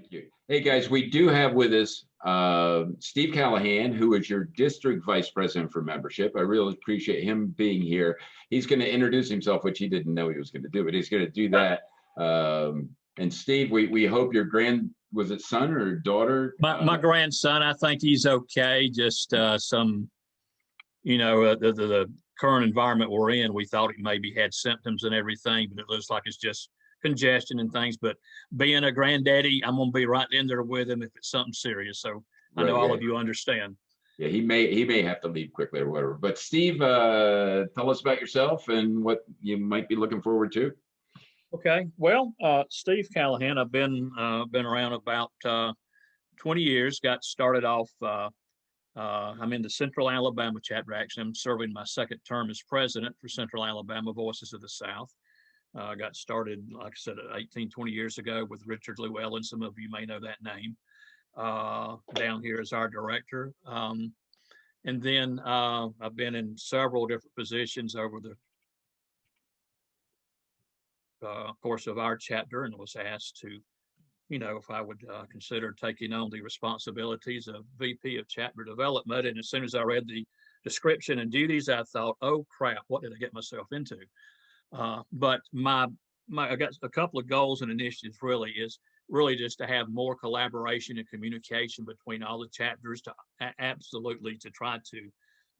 Thank you. Hey guys, we do have with us Steve Callahan, who is your district vice president for membership. I really appreciate him being here. He's going to introduce himself, which he didn't know he was going to do, but he's going to do that. And Steve, we hope your was it son or daughter? My grandson, I think he's okay. Just some, the current environment we're in, we thought he maybe had symptoms and everything, but it looks like it's just congestion and things. But being a granddaddy, I'm going to be right in there with him if it's something serious. So I know all of you understand. Yeah, he may have to leave quickly or whatever. But Steve, tell us about yourself and what you might be looking forward to. Okay, well, Steve Callahan, I've been around about 20 years. Got started off. I'm in the Central Alabama chapter. Actually, I'm serving my second term as president for Central Alabama Voices of the South. Got started, like I said, 20 years ago with Richard Llewellyn. Some of you may know that name. Down here as our director. And then I've been in several different positions over the course of our chapter, and was asked to, if I would consider taking on the responsibilities of VP of Chapter Development. And as soon as I read the description and duties, I thought, oh crap, what did I get myself into? But I got a couple of goals and initiatives. Really just to have more collaboration and communication between all the chapters, to absolutely to try to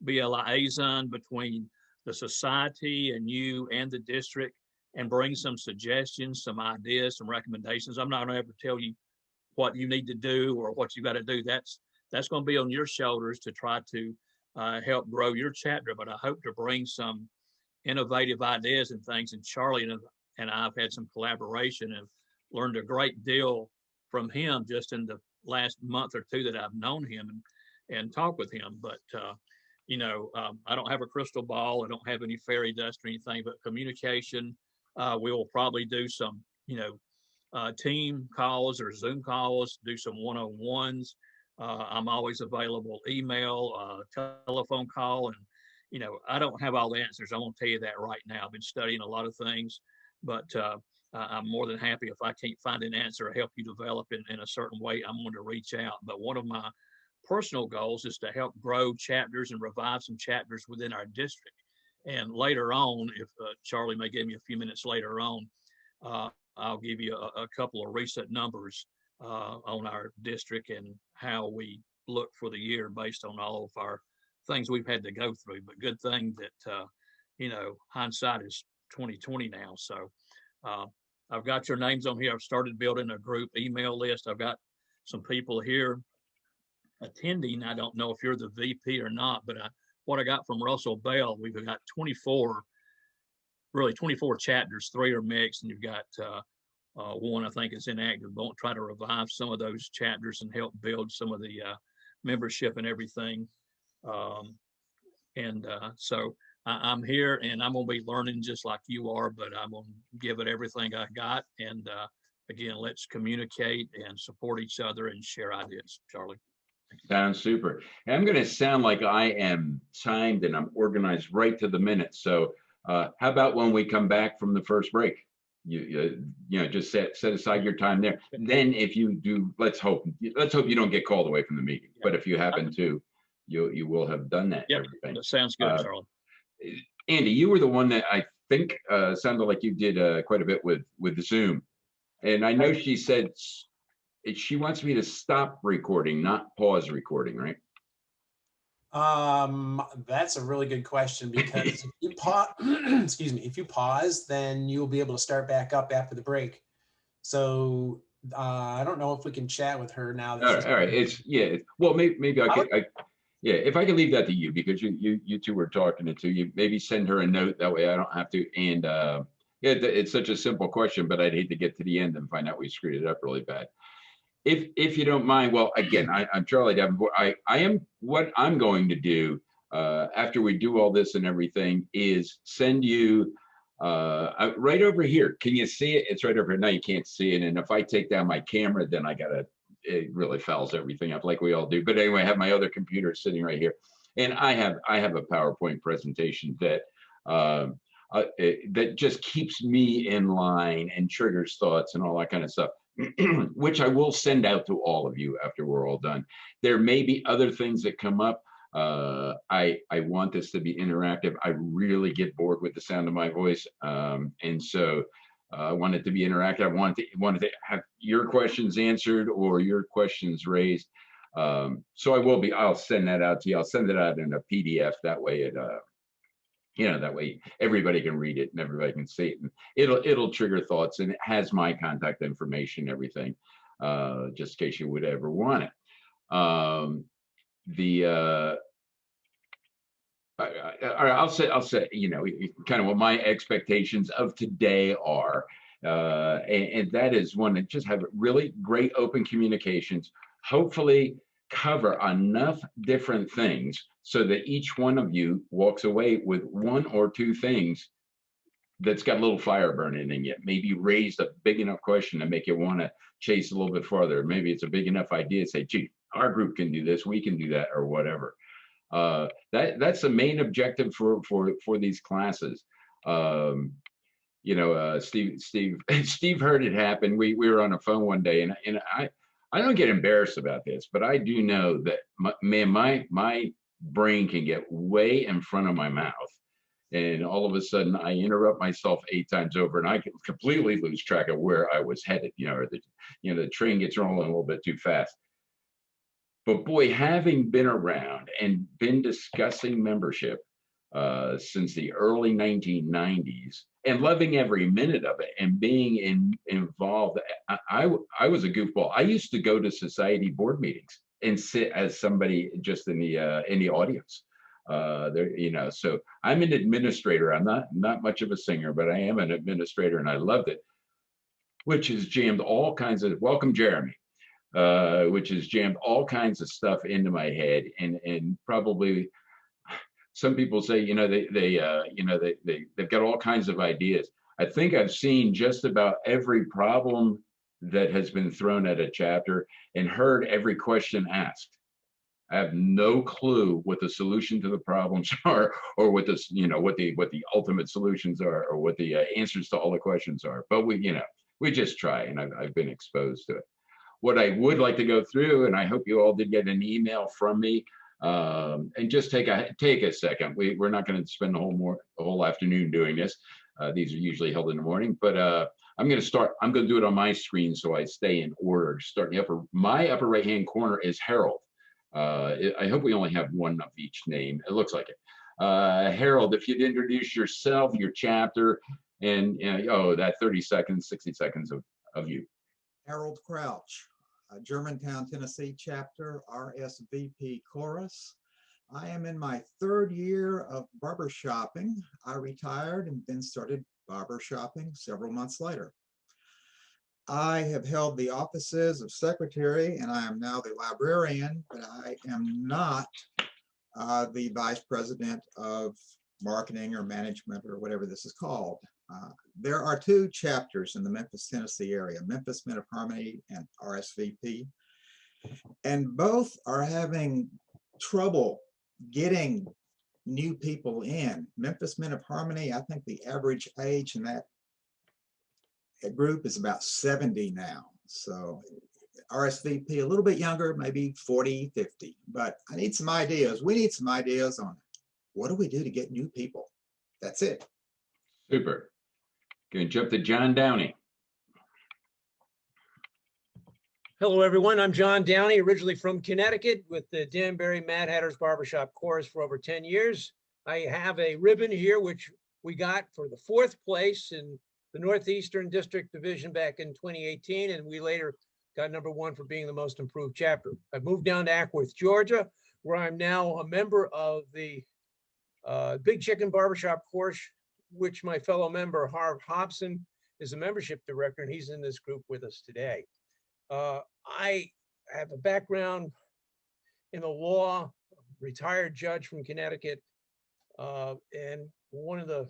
be a liaison between the society and you and the district, and bring some suggestions, some ideas, some recommendations. I'm not going to ever tell you what you need to do or what you got to do. That's going to be on your shoulders to try to help grow your chapter. But I hope to bring some innovative ideas and things. And Charlie and I've had some collaboration and learned a great deal from him just in the last month or two that I've known him and talked with him. But I don't have a crystal ball. I don't have any fairy dust or anything, but communication. We will probably do some, team calls or Zoom calls, do some one-on-ones. I'm always available, email, telephone call. And, I don't have all the answers. I won't tell you that right now. I've been studying a lot of things, but I'm more than happy if I can't find an answer or help you develop in a certain way. I'm going to reach out. But one of my personal goals is to help grow chapters and revive some chapters within our district. And later on, if Charlie may give me a few minutes later on, I'll give you a couple of recent numbers on our district and how we look for the year based on all of our things we've had to go through. But good thing that, hindsight is 2020 now. So I've got your names on here. I've started building a group email list. I've got some people here attending. I don't know if you're the VP or not, but what I got from Russell Bell, we've got 24 chapters. 3 are mixed, and you've got one I think is inactive. Won't try to revive some of those chapters and help build some of the membership and everything. So I'm here, and I'm going to be learning just like you are, but I'm going to give it everything I got. And again, let's communicate and support each other and share ideas. Charlie. Sounds super. And I'm going to sound like I am timed and I'm organized right to the minute. So how about when we come back from the first break? You just set aside your time there. Then if you do, let's hope you don't get called away from the meeting. Yeah. But if you happen to, you will have done that. Yep, that sounds good, Charlie. Andy, you were the one that I think sounded like you did quite a bit with Zoom. And I know she said she wants me to stop recording, not pause recording, right? That's a really good question, because if you if you pause, then you'll be able to start back up after the break. So I don't know if we can chat with her now. All right. Well, maybe I could. If I can leave that to you, because you two were talking it to you. Maybe send her a note, that way I don't have to. And it's such a simple question, but I'd hate to get to the end and find out we screwed it up really bad. If you don't mind, well, again, I'm Charlie Davenport. What I'm going to do after we do all this and everything is send you right over here. Can you see it? It's right over here. Now you can't see it. And if I take down my camera, then it really fouls everything up like we all do. But anyway, I have my other computer sitting right here. And I have a PowerPoint presentation that that just keeps me in line and triggers thoughts and all that kind of stuff. which I will send out to all of you after we're all done. There may be other things that come up. I want this to be interactive. I really get bored with the sound of my voice. And so I want it to be interactive. I wanted to have your questions answered or your questions raised. So I'll send that out to you. I'll send it out in a PDF. That way that way everybody can read it and everybody can see it, and it'll trigger thoughts, and it has my contact information, everything, just in case you would ever want it. I'll say, kind of what my expectations of today are, and that is one that just have really great open communications, hopefully cover enough different things so that each one of you walks away with one or two things that's got a little fire burning in it. Maybe raised a big enough question to make you want to chase a little bit farther. Maybe it's a big enough idea to say, gee, our group can do this, we can do that, or whatever. That's the main objective for these classes. Steve heard it happen. We were on a phone one day, and I don't get embarrassed about this, but I do know that my brain can get way in front of my mouth, and all of a sudden I interrupt myself 8 times over, and I can completely lose track of where I was headed. Or the train gets rolling a little bit too fast. But boy, having been around and been discussing membership since the early 1990s, and loving every minute of it, and being involved, I was a goofball. I used to go to society board meetings and sit as somebody just in the audience. So I'm an administrator. I'm not much of a singer, but I am an administrator, and I loved it. Which has jammed all kinds of, welcome Jeremy. Which has jammed all kinds of stuff into my head, and probably some people say, they've got all kinds of ideas. I think I've seen just about every problem that has been thrown at a chapter and heard every question asked. I have no clue what the solution to the problems are, or what what the ultimate solutions are, or what the answers to all the questions are. But we just try, and I've been exposed to it. What I would like to go through, and I hope you all did get an email from me, and just take a second. We're not going to spend the whole afternoon doing this. These are usually held in the morning, but I'm going to do it on my screen so I stay in order. Starting my upper right hand corner is Harold. I hope we only have one of each name. It looks like it. Harold, if you'd introduce yourself, your chapter, and that 30 seconds, 60 seconds of you. Harold Crouch, Germantown, Tennessee chapter, RSVP chorus. I am in my 3rd year of barbershopping. I retired and then started barbershopping several months later. I have held the offices of secretary, and I am now the librarian, but I am not the vice president of marketing or management or whatever this is called. There are 2 chapters in the Memphis, Tennessee area, Memphis Men of Harmony and RSVP, and both are having trouble getting new people in. Memphis Men of Harmony, I think the average age in that group is about 70 now. So RSVP, a little bit younger, maybe 40, 50, but I need some ideas. We need some ideas on what do we do to get new people? That's it. Super. Going to jump to John Downey. Hello, everyone. I'm John Downey, originally from Connecticut, with the Danbury Mad Hatter's Barbershop Chorus for over 10 years. I have a ribbon here, which we got for the 4th place in the Northeastern District Division back in 2018, and we later got number 1 for being the most improved chapter. I've moved down to Ackworth, Georgia, where I'm now a member of the Big Chicken Barbershop Chorus, which my fellow member Harv Hobson is a membership director, and he's in this group with us today. I have a background in the law, retired judge from Connecticut, and one of the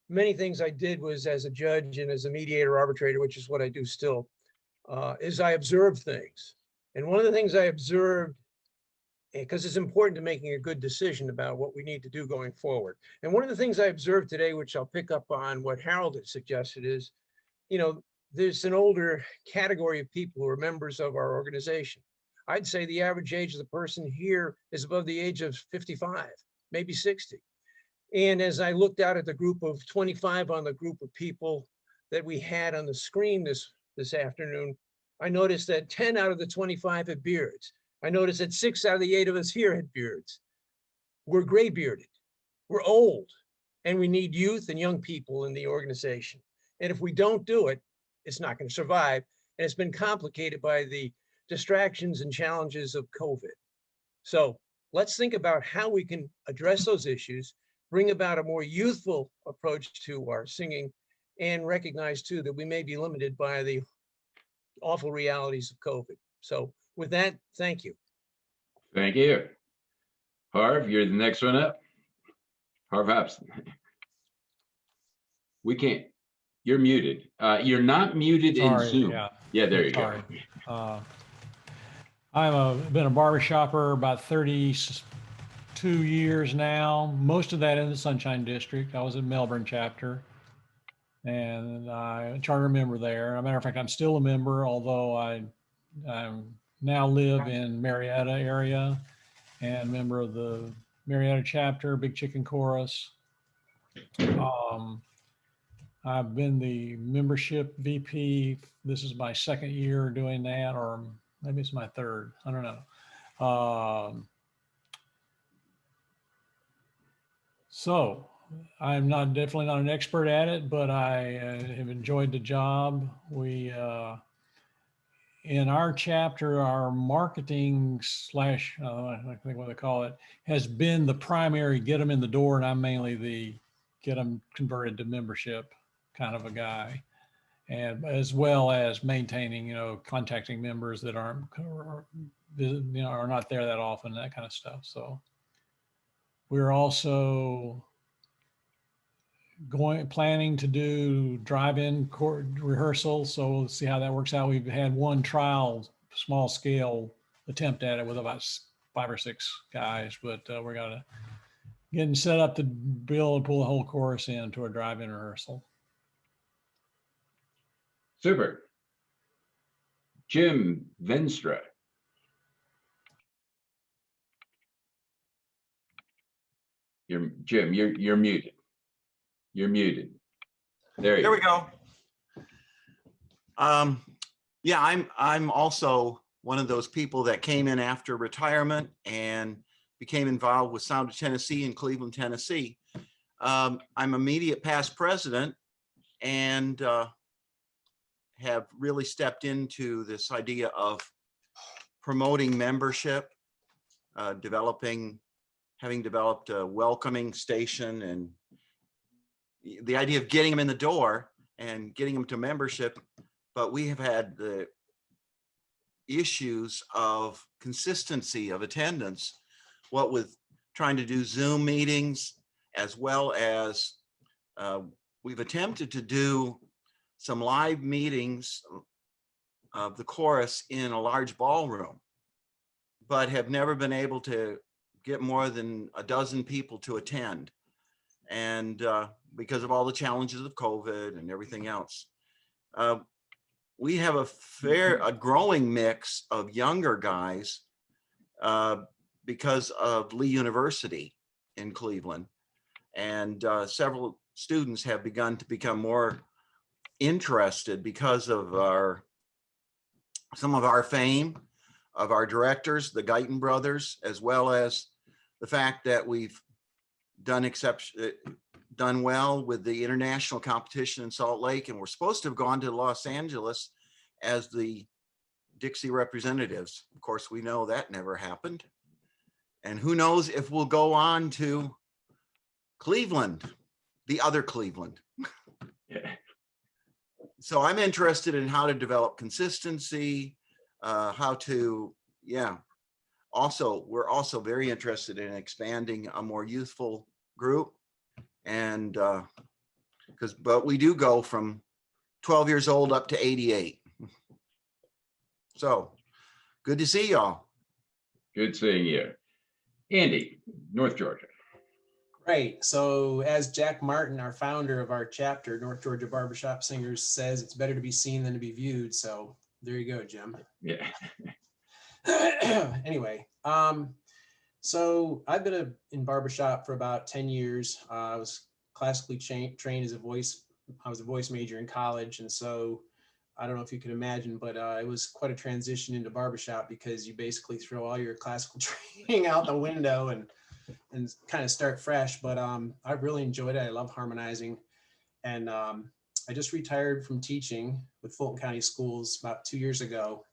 many things I did was as a judge and as a mediator arbitrator, which is what I do still, is I observed things. And one of the things I observed, because it's important to making a good decision about what we need to do going forward. And one of the things I observed today, which I'll pick up on what Harold had suggested, is, there's an older category of people who are members of our organization. I'd say the average age of the person here is above the age of 55, maybe 60. And as I looked out at the group of 25 on the group of people that we had on the screen this afternoon, I noticed that 10 out of the 25 had beards. I noticed that 6 out of the 8 of us here had beards. We're gray bearded, we're old, and we need youth and young people in the organization. And if we don't do it, it's not going to survive. And it's been complicated by the distractions and challenges of COVID. So let's think about how we can address those issues, bring about a more youthful approach to our singing, and recognize too that we may be limited by the awful realities of COVID. So with that, thank you. Thank you. Harv, you're the next one up. Harv Hobson. We can't. You're muted. You're not muted in Sorry, Zoom. yeah. Yeah, there you Sorry. go. Been a barbershopper about 32 years now, most of that in the Sunshine District. I was in Melbourne chapter and I'm a charter member there. As a matter of fact, I'm still a member, although I now live in Marietta area and member of the Marietta chapter, Big Chicken Chorus. I've been the membership VP. This is my second year doing that, or maybe it's my third. I don't know. So I'm definitely not an expert at it, but I have enjoyed the job. We, in our chapter, our marketing slash, I think what they call it, has been the primary get them in the door, and I'm mainly the get them converted to membership kind of a guy, and as well as maintaining, contacting members that aren't, are not there that often, that kind of stuff. So we're also planning to do drive-in rehearsals. So let's see how that works out. We've had one trial, small scale attempt at it with about 5 or 6 guys, but we're getting set up to build and pull the whole chorus into a drive-in rehearsal. Super. Jim Venstra. Jim, you're muted. You're muted. There we go. Yeah, I'm also one of those people that came in after retirement and became involved with Sound of Tennessee in Cleveland, Tennessee. I'm immediate past president and have really stepped into this idea of promoting membership, having developed a welcoming station, and the idea of getting them in the door and getting them to membership. But we have had the issues of consistency of attendance, what with trying to do Zoom meetings, as well as we've attempted to do some live meetings of the chorus in a large ballroom, but have never been able to get more than a dozen people to attend. And because of all the challenges of COVID and everything else, we have a growing mix of younger guys because of Lee University in Cleveland. And several students have begun to become more interested because of some of our fame, of our directors, the Guyton brothers, as well as the fact that we've done well with the international competition in Salt Lake, and we're supposed to have gone to Los Angeles as the Dixie representatives. Of course, we know that never happened. And who knows if we'll go on to Cleveland, the other Cleveland. Yeah. So I'm interested in how to develop consistency, how to, we're also very interested in expanding a more youthful group. And but we do go from 12 years old up to 88. So good to see y'all. Good seeing you. Andy, North Georgia. Right. So as Jack Martin, our founder of our chapter, North Georgia Barbershop Singers, says, it's better to be seen than to be viewed. So there you go, Jim. Yeah. Anyway, so I've been in barbershop for about 10 years. I was classically trained as a voice. I was a voice major in college. And so I don't know if you can imagine, but it was quite a transition into barbershop because you basically throw all your classical training out the window and kind of start fresh. But I really enjoyed it. I love harmonizing. And I just retired from teaching with Fulton County Schools about 2 years ago.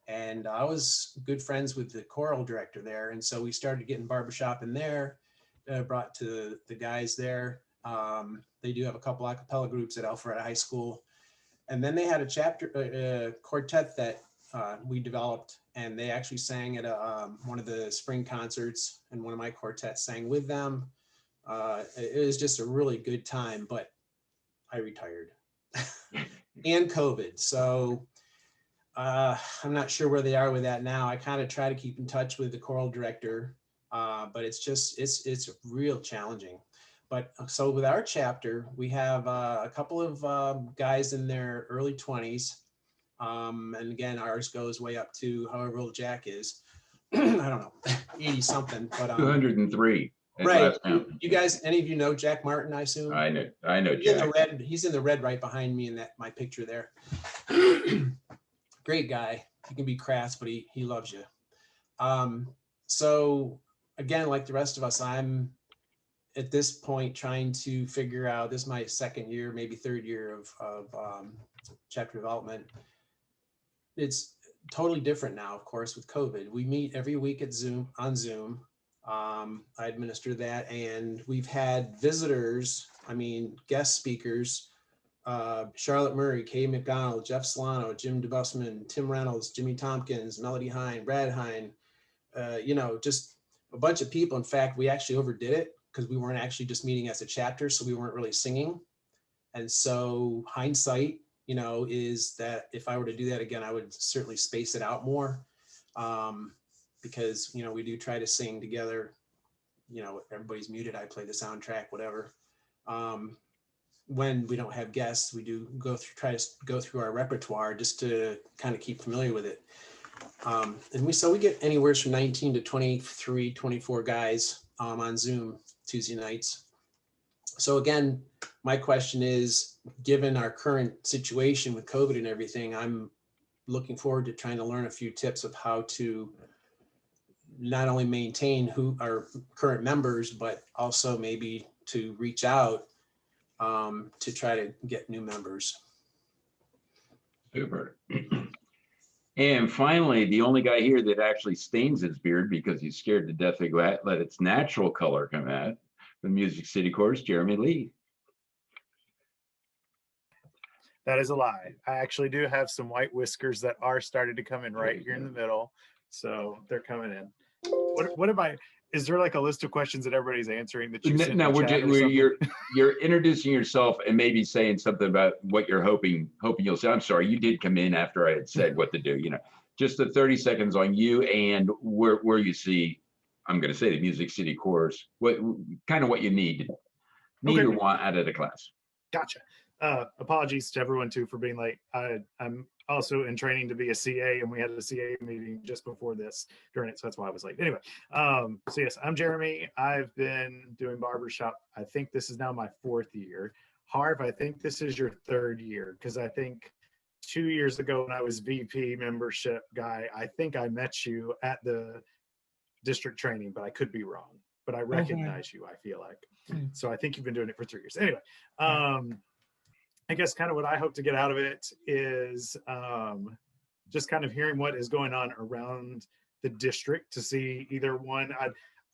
And I was good friends with the choral director there. And so we started getting barbershop in there, brought to the guys there. They do have a couple a cappella groups at Alpharetta High School. And then they had a chapter, quartet that we developed, and they actually sang at one of the spring concerts, and one of my quartets sang with them. It was just a really good time, but I retired and COVID. So I'm not sure where they are with that now. I kind of try to keep in touch with the choral director, but it's real challenging. But so with our chapter, we have a couple of guys in their early 20s. And again, ours goes way up to however old Jack is. I don't know, 80 something, but 203. Right. You guys, any of you know Jack Martin, I assume? I know He's Jack. in the red. He's in the red right behind me in my picture there. Great guy. He can be crass, but he loves you. So again, like the rest of us, I'm at this point trying to figure out, this is my second year, maybe third year of chapter development. It's totally different now, of course, with COVID. We meet every week on Zoom. I administer that, and we've had visitors, guest speakers, Charlotte Murray, Kay McDonald, Jeff Solano, Jim DeBussman, Tim Reynolds, Jimmy Tompkins, Melody Hine, Brad Hine, just a bunch of people. In fact, we actually overdid it because we weren't actually just meeting as a chapter, so we weren't really singing. And so hindsight, is that if I were to do that again, I would certainly space it out more, because, we do try to sing together. Everybody's muted. I play the soundtrack, whatever. When we don't have guests, we do try to go through our repertoire just to kind of keep familiar with it. And we get anywhere from 19 to 23, 24 guys on Zoom Tuesday nights. So again, my question is, given our current situation with COVID and everything, I'm looking forward to trying to learn a few tips of how to not only maintain who our current members, but also maybe to reach out to try to get new members. Super. And finally, the only guy here that actually stains his beard because he's scared to death to go out, let its natural color come out, the Music City Chorus, Jeremy Lee. That is a lie. I actually do have some white whiskers that are starting to come in right here in the middle. So they're coming in. What am I, is there like a list of questions that everybody's answering that you sent? No, you're introducing yourself and maybe saying something about what you're hoping you'll say. I'm sorry, you did come in after I had said what to do, just the 30 seconds on you and where you see, I'm going to say the Music City Chorus, what you need Okay. or want out of the class. Gotcha. Apologies to everyone too for being late. I'm also in training to be a CA, and we had a CA meeting just before this during it, so that's why I was late. Anyway, so yes, I'm Jeremy. I've been doing barbershop. I think this is now my 4th year. Harv, I think this is your 3rd year, because I think 2 years ago when I was VP membership guy, I think I met you at the district training, but I could be wrong. But I recognize you, I feel like. So I think you've been doing it for 3 years. Anyway, I guess kind of what I hope to get out of it is just kind of hearing what is going on around the district to see either one.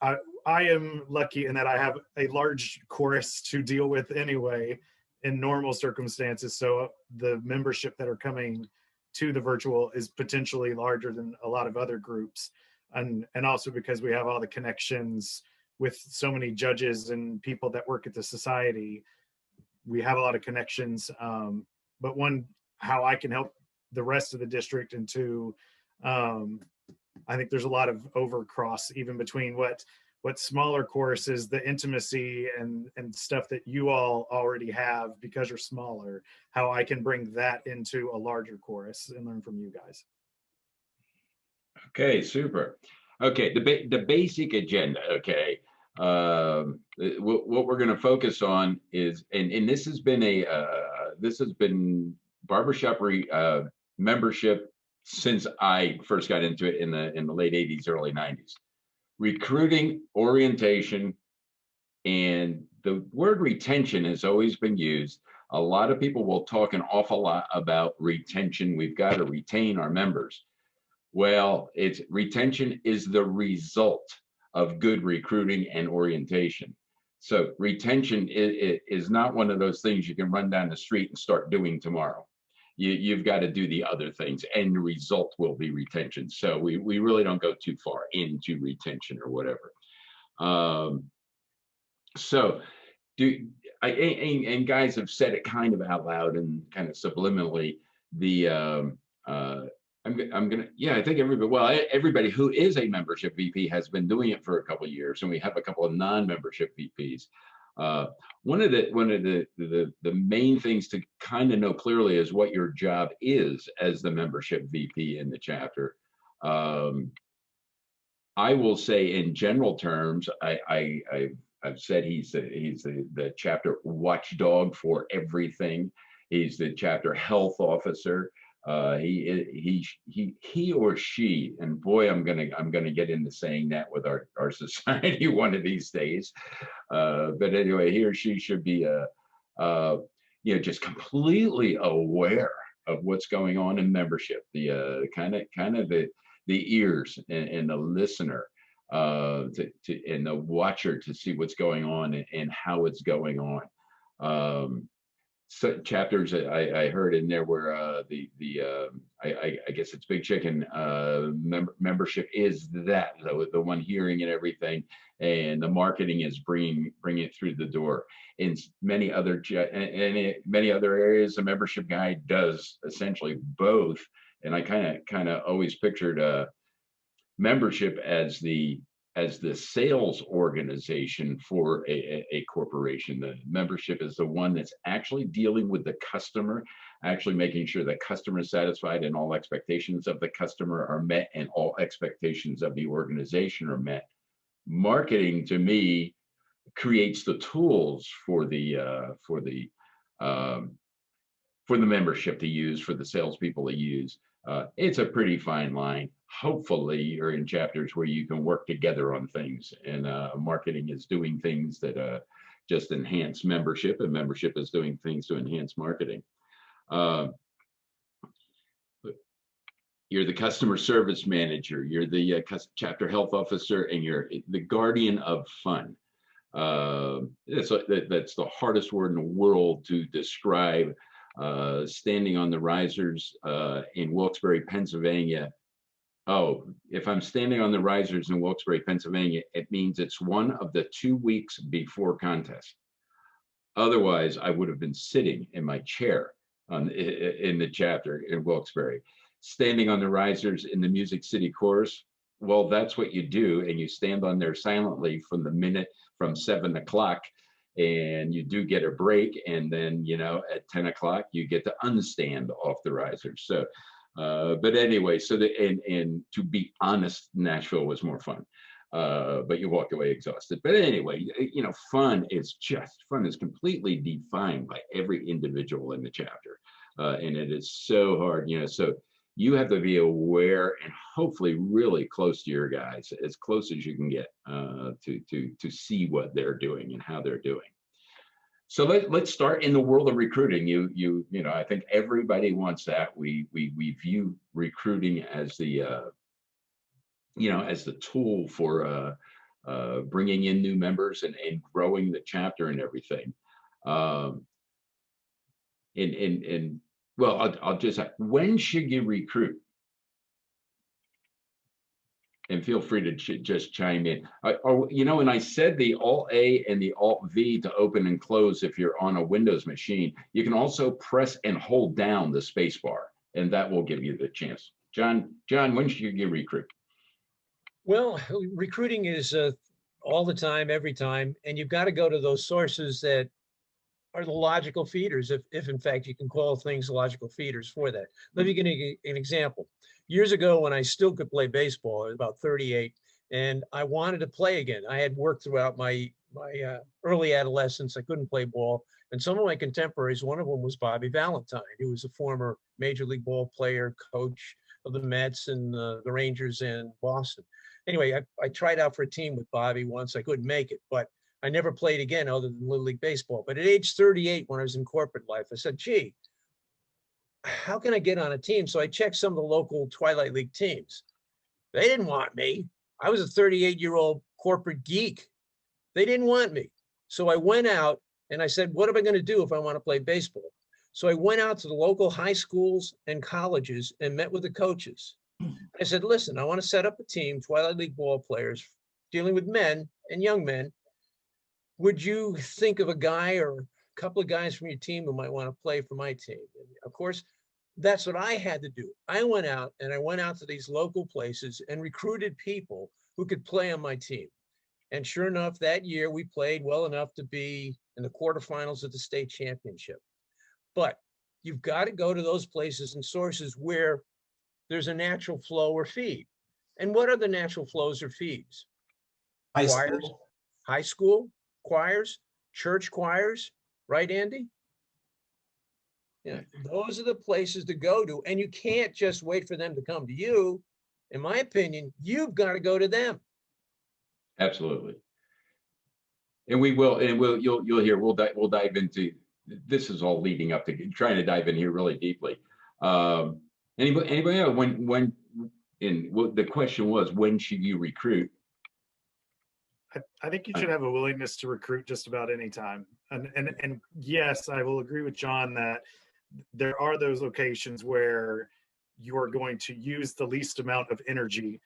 I am lucky in that I have a large chorus to deal with anyway in normal circumstances. So the membership that are coming to the virtual is potentially larger than a lot of other groups. And also because we have all the connections with so many judges and people that work at the society, we have a lot of connections, but one, how I can help the rest of the district, and two, I think there's a lot of overcross even between what what smaller courses, the intimacy and stuff that you all already have because you're smaller, how I can bring that into a larger course and learn from you guys. Okay, super. Okay, the basic agenda. Okay, what we're going to focus on is, and this has been barbershop membership since I first got into it in the late 80s, early 90s. Recruiting, orientation, and the word retention has always been used. A lot of people will talk an awful lot about retention. We've got to retain our members. Well, it's retention is the result of good recruiting and orientation. So retention is not one of those things you can run down the street and start doing tomorrow. You've got to do the other things, and the result will be retention. So we really don't go too far into retention or whatever. So and guys have said it kind of out loud and kind of subliminally. I think everybody who is a membership VP has been doing it for a couple of years, and we have a couple of non-membership VPs. One of the main things to kind of know clearly is what your job is as the membership VP in the chapter. I will say, in general terms, I've said he's the chapter watchdog for everything. He's the chapter health officer. He or she, and boy, I'm gonna get into saying that with our society one of these days. But anyway, he or she should be just completely aware of what's going on in membership. The kind of the ears and the listener and the watcher to see what's going on and how it's going on. So chapters I heard in there where I guess it's Big Chicken membership is that the one hearing and everything, and the marketing is bringing it through the door. In many other areas, the membership guide does essentially both. And I kind of always pictured membership as the sales organization for a corporation. The membership is the one that's actually dealing with the customer, actually making sure the customer is satisfied and all expectations of the customer are met and all expectations of the organization are met. Marketing, to me, creates the tools for the membership to use, for the salespeople to use. It's a pretty fine line. Hopefully you're in chapters where you can work together on things, and marketing is doing things that just enhance membership, and membership is doing things to enhance marketing. You're the customer service manager, you're the chapter health officer, and you're the guardian of fun. That's the hardest word in the world to describe. Standing on the risers in Wilkes-Barre, Pennsylvania. Oh, if I'm standing on the risers in Wilkes-Barre, Pennsylvania, it means it's one of the 2 weeks before contest. Otherwise, I would have been sitting in my chair in the chapter in Wilkes-Barre. Standing on the risers in the Music City Chorus, well, that's what you do, and you stand on there silently from 7 o'clock. And you do get a break, and then at 10 o'clock you get to unstand off the risers. So, but anyway, so and to be honest, Nashville was more fun, but you walk away exhausted. But anyway, fun is completely defined by every individual in the chapter, and it is so hard. So you have to be aware and hopefully really close to your guys, as close as you can get to see what they're doing and how they're doing. So let's start in the world of recruiting. I think everybody wants that. We view recruiting as the as the tool for bringing in new members and growing the chapter and everything. Well, I'll just say, when should you recruit? And feel free to just chime in. And I said the Alt-A and the Alt-V to open and close if you're on a Windows machine. You can also press and hold down the space bar, and that will give you the chance. John, when should you recruit? Well, recruiting is all the time, every time. And you've got to go to those sources that are the logical feeders, if in fact you can call things logical feeders for that. Let me give you an example. Years ago, when I still could play baseball, I was about 38, and I wanted to play again. I had worked throughout my early adolescence. I couldn't play ball. And some of my contemporaries, one of them was Bobby Valentine, who was a former Major League ball player, coach of the Mets and the Rangers in Boston. Anyway, I tried out for a team with Bobby once. I couldn't make it, but I never played again other than Little League Baseball. But at age 38, when I was in corporate life, I said, gee, how can I get on a team? So I checked some of the local Twilight League teams. They didn't want me. I was a 38-year-old corporate geek. They didn't want me. So I went out and I said, what am I going to do if I want to play baseball? So I went out to the local high schools and colleges and met with the coaches. I said, listen, I want to set up a team, Twilight League ball players, dealing with men and young men. Would you think of a guy or a couple of guys from your team who might want to play for my team? And of course, that's what I had to do. I went out to these local places and recruited people who could play on my team. And sure enough, that year we played well enough to be in the quarterfinals of the state championship. But you've got to go to those places and sources where there's a natural flow or feed. And what are the natural flows or feeds? Choirs, high school choirs, church choirs, right, Andy? Yeah, those are the places to go to. And you can't just wait for them to come to you. In my opinion, you've got to go to them. Absolutely. And you'll hear, we'll dive into, this is all leading up to trying to dive in here really deeply. Anybody else, the question was, when should you recruit? I think you should have a willingness to recruit just about any time. And yes, I will agree with John that there are those locations where you are going to use the least amount of energy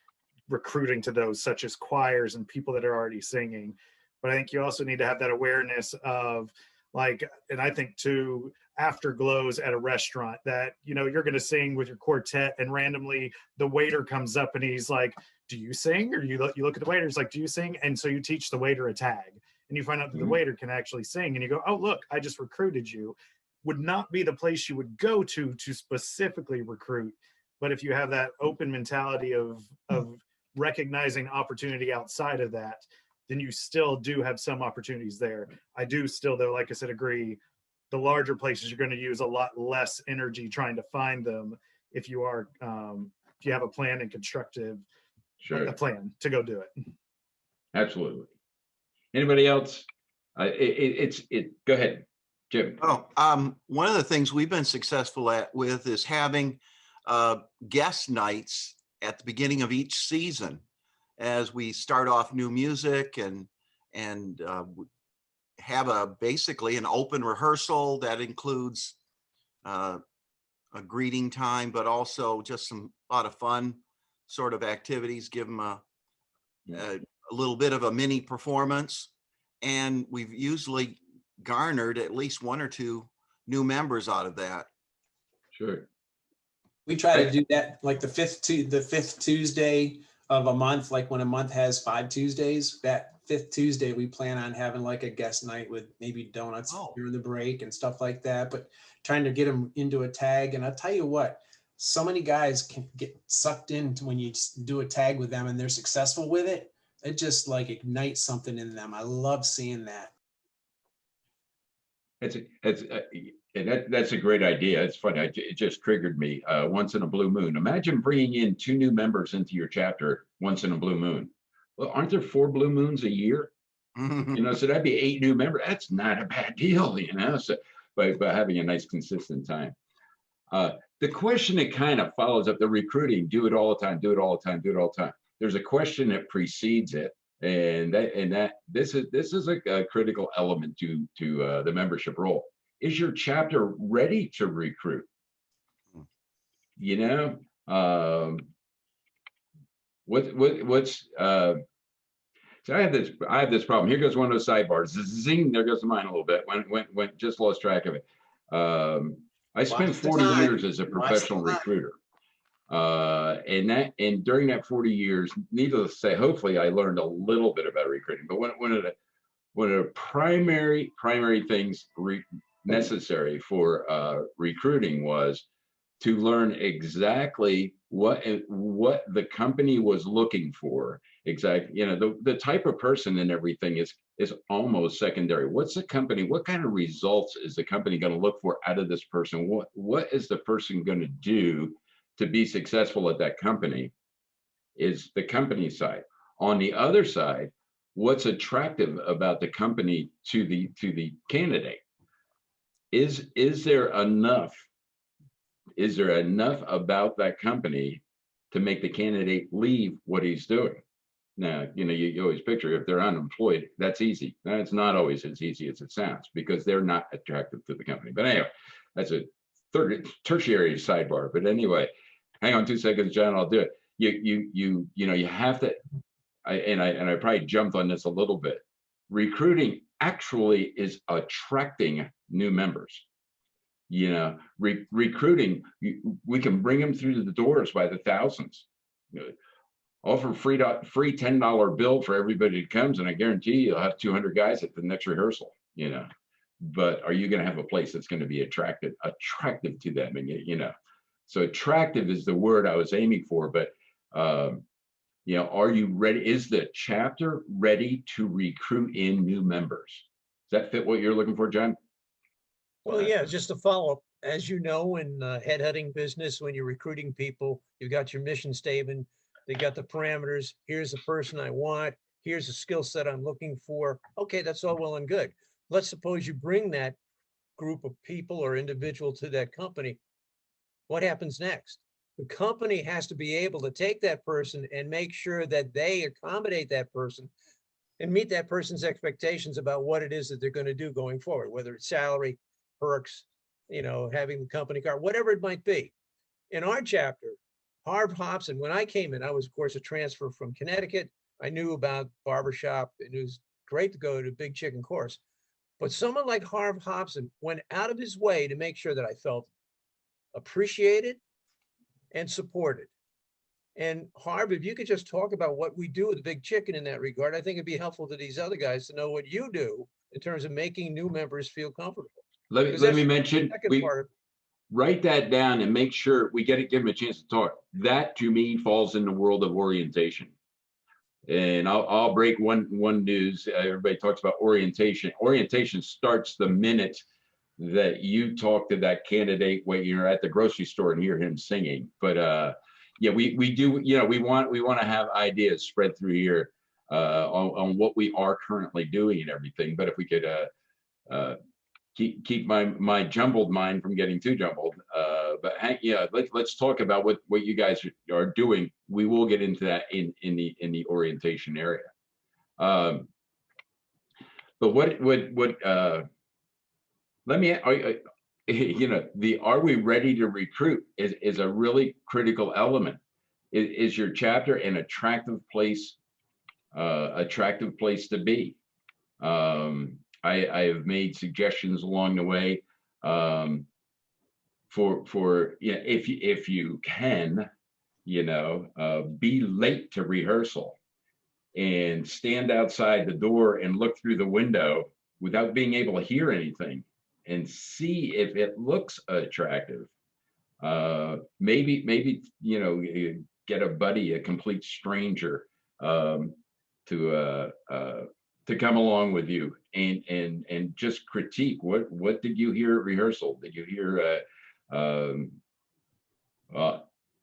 recruiting to those, such as choirs and people that are already singing. But I think you also need to have that awareness of, like, and I think too, afterglows at a restaurant that, you know, you're going to sing with your quartet and randomly the waiter comes up and he's like, do you sing? Or you look at the waiter, he's like, do you sing? And so you teach the waiter a tag and you find out that the waiter can actually sing and you go, oh, look, I just recruited you. Would not be the place you would go to specifically recruit. But if you have that open mentality of recognizing opportunity outside of that, then you still do have some opportunities there. I do still, though, like I said, agree, the larger places you're going to use a lot less energy trying to find them if you are, if you have a plan and constructive a plan to go do it. Absolutely. Anybody else? Go ahead, Jim. Oh, one of the things we've been successful with is having guest nights at the beginning of each season as we start off new music and have basically an open rehearsal that includes a greeting time, but also just a lot of fun sort of activities, give them a little bit of a mini performance. And we've usually garnered at least one or two new members out of that. Sure. We try to do that like the fifth Tuesday of a month, like when a month has 5 Tuesdays, that 5th Tuesday, we plan on having like a guest night with maybe donuts during the break and stuff like that, but trying to get them into a tag. And I'll tell you what, so many guys can get sucked into when you do a tag with them and they're successful with it. It just like ignites something in them. I love seeing that. That's a great idea. It's funny. It just triggered me. Once in a blue moon. Imagine bringing in 2 new members into your chapter once in a blue moon. Well, aren't there 4 blue moons a year? You know, so that'd be 8 new members. That's not a bad deal, you know. So by having a nice consistent time. The question that kind of follows up the recruiting: do it all the time, do it all the time, do it all the time. There's a question that precedes it, and this is a critical element to the membership role. Is your chapter ready to recruit? You know, what's so I have this problem. Here goes one of those sidebars. Zing, there goes mine a little bit. Went just lost track of it. I spent 40 years as a professional recruiter. And during that 40 years, needless to say, hopefully I learned a little bit about recruiting. But one of the primary things necessary for recruiting was to learn exactly what the company was looking for. Exactly, the type of person and everything is almost secondary. What's the company? What kind of results is the company going to look for out of this person? What is the person going to do to be successful at that company? Is the company side. On the other side, what's attractive about the company to the candidate? Is there enough about that company to make the candidate leave what he's doing? Now, you always picture if they're unemployed, that's easy. That's not always as easy as it sounds because they're not attractive to the company. But anyway, that's a tertiary sidebar. But anyway, hang on 2 seconds, John, I'll do it. You have to, I probably jumped on this a little bit. Recruiting actually is attracting new members. Recruiting, we can bring them through the doors by the thousands. Offer free $10 bill for everybody that comes, and I guarantee you'll have 200 guys at the next rehearsal. But are you going to have a place that's going to be attractive to them? And so attractive is the word I was aiming for. But are you ready? Is the chapter ready to recruit in new members? Does that fit what you're looking for, John? Well, yeah, just to follow up, as you know, in headhunting business, when you're recruiting people, you've got your mission statement, they got the parameters. Here's the person I want. Here's the skill set I'm looking for. Okay, that's all well and good. Let's suppose you bring that group of people or individual to that company. What happens next? The company has to be able to take that person and make sure that they accommodate that person and meet that person's expectations about what it is that they're going to do going forward, whether it's salary, perks, having the company car, whatever it might be. In our chapter, Harv Hobson, when I came in, I was, of course, a transfer from Connecticut. I knew about Barbershop, and it was great to go to Big Chicken course. But someone like Harv Hobson went out of his way to make sure that I felt appreciated and supported. And Harv, if you could just talk about what we do with Big Chicken in that regard, I think it'd be helpful to these other guys to know what you do in terms of making new members feel comfortable. Let me mention, write that down and make sure we give them a chance to talk. That to me falls in the world of orientation. And I'll break one news. Everybody talks about orientation. Orientation starts the minute that you talk to that candidate when you're at the grocery store and hear him singing. But we do. We want to have ideas spread through here on what we are currently doing and everything. But if we could keep my jumbled mind from getting too jumbled. But let's talk about what you guys are doing. We will get into that in the orientation area. But let me, are we ready to recruit is a really critical element. Is your chapter an attractive place to be? I have made suggestions along the way for if you can, be late to rehearsal and stand outside the door and look through the window without being able to hear anything and see if it looks attractive. Maybe get a buddy, a complete stranger, to come along with you and just critique what did you hear at rehearsal? Did you hear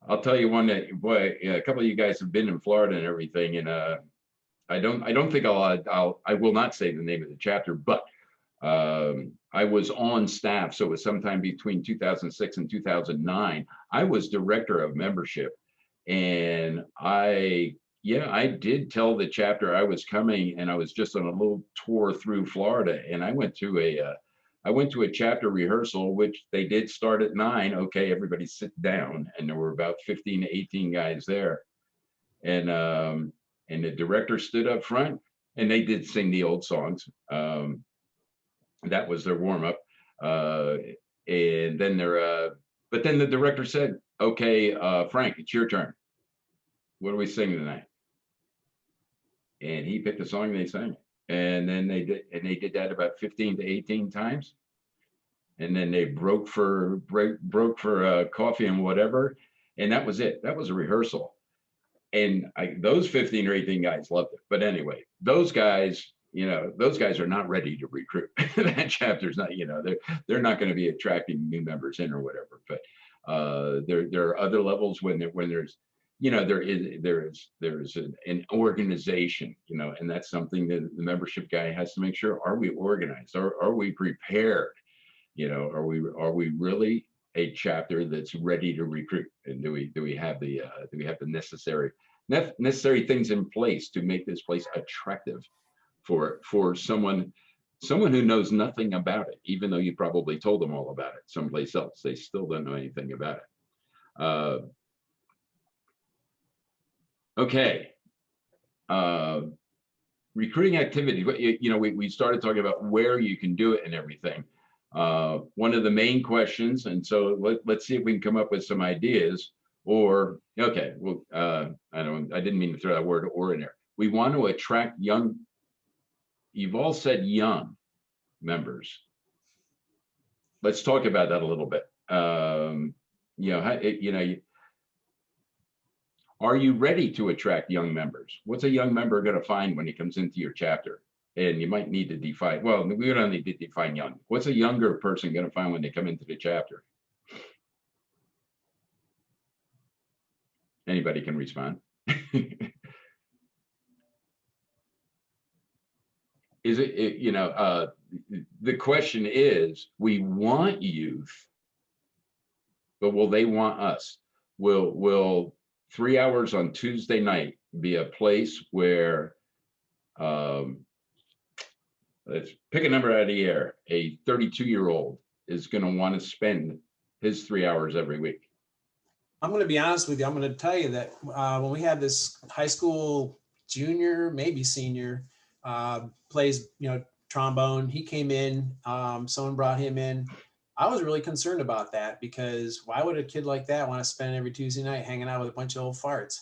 I'll tell you one that a couple of you guys have been in Florida and everything, and I don't think I will not say the name of the chapter, but I was on staff, so it was sometime between 2006 and 2009. I was director of membership, and I did tell the chapter I was coming, and I was just on a little tour through Florida, and I went to a chapter rehearsal, which they did start at 9. Okay, everybody sit down, and there were about 15 to 18 guys there, and the director stood up front, and they did sing the old songs. That was their warm up, and then but then the director said, okay, Frank, it's your turn. What are we singing tonight? And he picked a song and they sang it. And then they did that about 15 to 18 times. And then they broke for coffee and whatever. And that was it. That was a rehearsal. And those 15 or 18 guys loved it. But anyway, those guys are not ready to recruit. That chapter's not, they're not going to be attracting new members in or whatever. But there are other levels when there's, there's an organization, and that's something that the membership guy has to make sure. Are we organized? Are we prepared? Are we really a chapter that's ready to recruit? And do we have the necessary things in place to make this place attractive for someone who knows nothing about it, even though you probably told them all about it someplace else? They still don't know anything about it. Okay. Recruiting activities. We started talking about where you can do it and everything. One of the main questions, and so let's see if we can come up with some ideas. Or okay, well, I didn't mean to throw that word "or" in there. We want to attract young. You've all said young members. Let's talk about that a little bit. Are you ready to attract young members? What's a young member going to find when he comes into your chapter? And you might need to define, well, we don't need to define young. What's a younger person going to find when they come into the chapter? Anybody can respond. Is it, the question is, we want youth, but will they want us? Will 3 hours on Tuesday night be a place where, let's pick a number out of the air, a 32-year-old is going to want to spend his 3 hours every week? I'm going to be honest with you. I'm going to tell you that when we had this high school junior, maybe senior, plays, trombone, he came in, someone brought him in. I was really concerned about that, because why would a kid like that want to spend every Tuesday night hanging out with a bunch of old farts?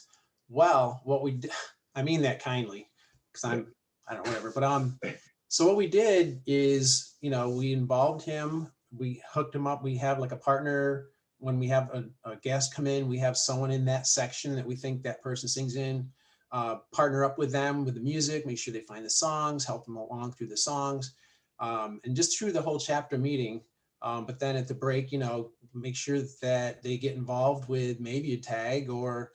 Well, I mean that kindly, because I don't know, whatever. But so what we did is, we involved him, we hooked him up. We have like a partner. When we have a guest come in, we have someone in that section that we think that person sings in, partner up with them with the music, make sure they find the songs, help them along through the songs, and just through the whole chapter meeting. But then at the break, make sure that they get involved with maybe a tag, or,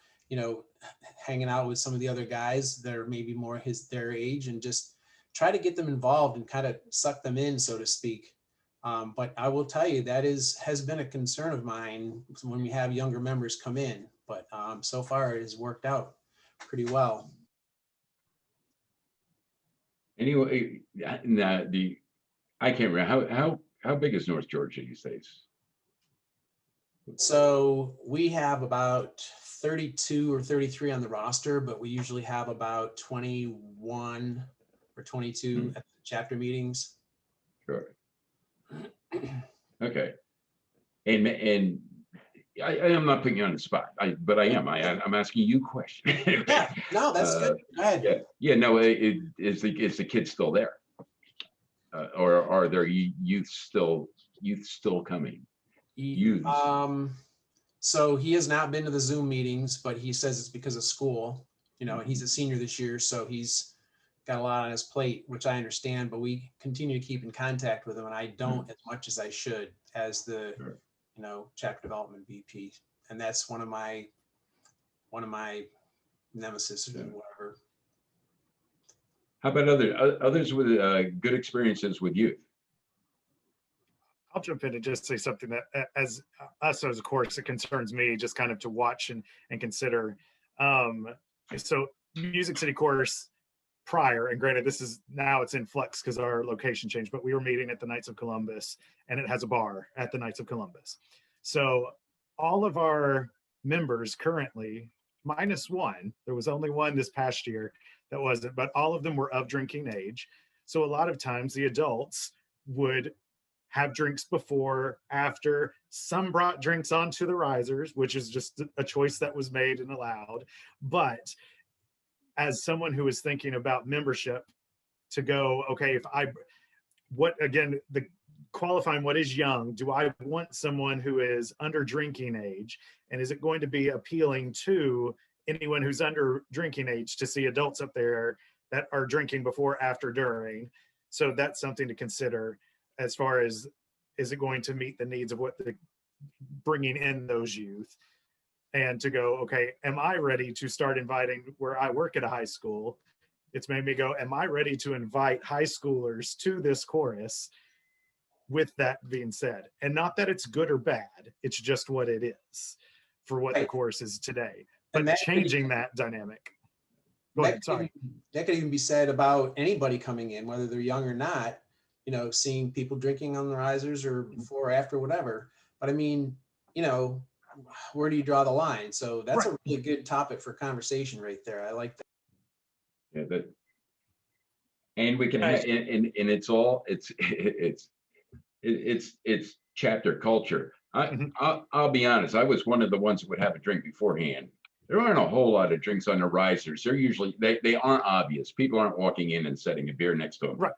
hanging out with some of the other guys that are maybe more their age, and just try to get them involved and kind of suck them in, so to speak. But I will tell you that has been a concern of mine when we have younger members come in, but so far it has worked out pretty well. Anyway, I can't remember how big is North Georgia these days? So we have about 32 or 33 on the roster, but we usually have about 21 or 22 at the chapter meetings. Sure. Okay. And I am not putting you on the spot, but I am. I'm asking you questions. Yeah, no, that's good. Go ahead. Yeah. No, is the kid still there, or are there youth still coming? Youths. So he has not been to the Zoom meetings, but he says it's because of school. And he's a senior this year, so he's got a lot on his plate, which I understand. But we continue to keep in contact with him, and I don't as much as I should as the chapter development VP, and that's one of my nemesis or whatever. How about others with good experiences with youth? I'll jump in and just say something that as a course, it concerns me just kind of to watch and consider. So Music City course prior, and granted this is now it's in flux because our location changed, but we were meeting at the Knights of Columbus, and it has a bar at the Knights of Columbus. So all of our members currently, minus one, there was only one this past year that wasn't, but all of them were of drinking age. So a lot of times the adults would have drinks before, after. Some brought drinks onto the risers, which is just a choice that was made and allowed. But as someone who is thinking about membership, to go, okay, the qualifying what is young, do I want someone who is under drinking age? And is it going to be appealing to anyone who's under drinking age to see adults up there that are drinking before, after, during? So that's something to consider as far as, is it going to meet the needs of what the bringing in those youth? And to go, okay, am I ready to start inviting, where I work at a high school, it's made me go, am I ready to invite high schoolers to this chorus? With that being said, and not that it's good or bad, it's just what it is for what the chorus is today, but changing that dynamic. Go ahead, sorry. That could even be said about anybody coming in, whether they're young or not, you know, seeing people drinking on the risers or before or after, whatever. But I mean, you know, where do you draw the line? So that's a really good topic for conversation right there. I like that. Yeah, and we can have, and it's chapter culture. I'll be honest, I was one of the ones that would have a drink beforehand. There aren't a whole lot of drinks on the risers. They're usually, they aren't obvious. People aren't walking in and setting a beer next to them. Right.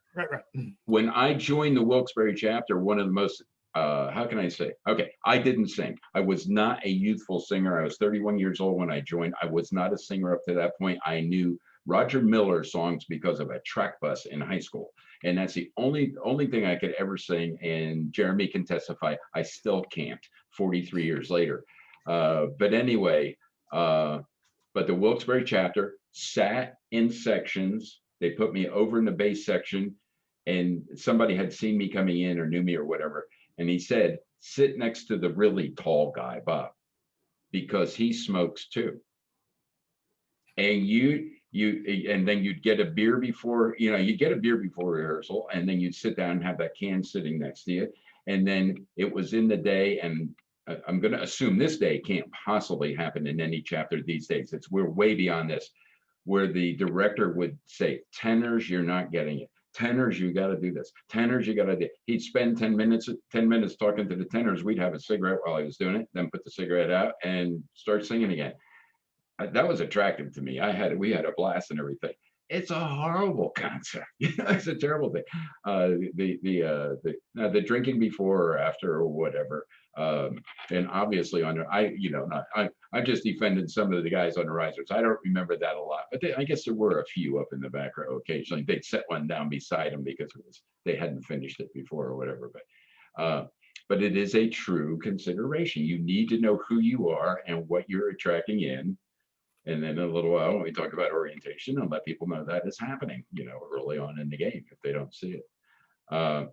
When I joined the Wilkes-Barre chapter, one of the most, how can I say? Okay, I didn't sing. I was not a youthful singer. I was 31 years old when I joined. I was not a singer up to that point. I knew Roger Miller songs because of a track bus in high school. And that's the only thing I could ever sing. And Jeremy can testify, I still can't 43 years later. But anyway, but the Wilkes-Barre chapter sat in sections. They put me over in the bass section, and somebody had seen me coming in or knew me or whatever. And he said, sit next to the really tall guy, Bob, because he smokes too. And and then you'd get a beer before, you get a beer before rehearsal, and then you'd sit down and have that can sitting next to you. And then it was in the day, and I'm going to assume this day can't possibly happen in any chapter these days. We're way beyond this, where the director would say, tenors, you're not getting it. Tenors, you got to do this. Tenors, you got to do. He'd spend 10 minutes talking to the tenors. We'd have a cigarette while he was doing it, then put the cigarette out and start singing again. That was attractive to me. We had a blast and everything. It's a horrible concept. It's a terrible thing. The drinking before or after or whatever. And obviously I just defended some of the guys on the risers. I don't remember that a lot, but I guess there were a few up in the back row occasionally. They'd set one down beside them because they hadn't finished it before or whatever. But it is a true consideration. You need to know who you are and what you're attracting in. And then in a little while, when we talk about orientation, and let people know that is happening, early on in the game if they don't see it. I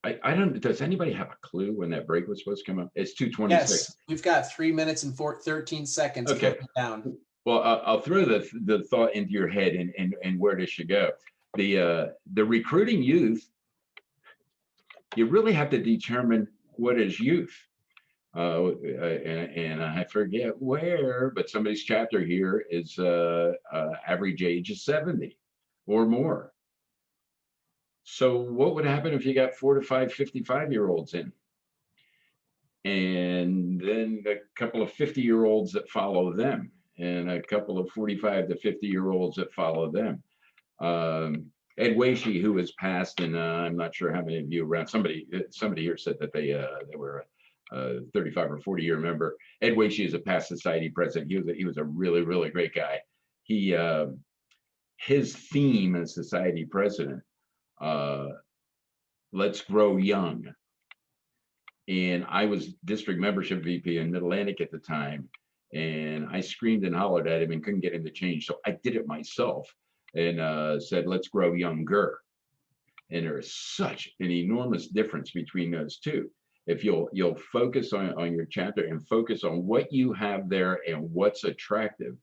don't. Does anybody have a clue when that break was supposed to come up? It's 2:26. Yes, we've got 3 minutes and 13 seconds. Okay. Down. Well, I'll throw the thought into your head and where this should go. The recruiting youth, you really have to determine what is youth. And I forget where, but somebody's chapter here is average age is 70 or more. So what would happen if you got 4 to 5 55-year-olds in? And then a couple of 50-year-olds that follow them, and a couple of 45 to 50-year-olds that follow them. Ed Wacy, who has passed, and I'm not sure how many of you around, somebody here said that they were 35 or 40-year member. Ed Wacy is a past society president. He was a really, really great guy. His theme as society president, let's grow young. And I was district membership VP in Mid-Atlantic at the time, and I screamed and hollered at him and couldn't get him to change. So I did it myself and said, let's grow younger. And there is such an enormous difference between those two. If you'll focus on your chapter and focus on what you have there and what's attractive,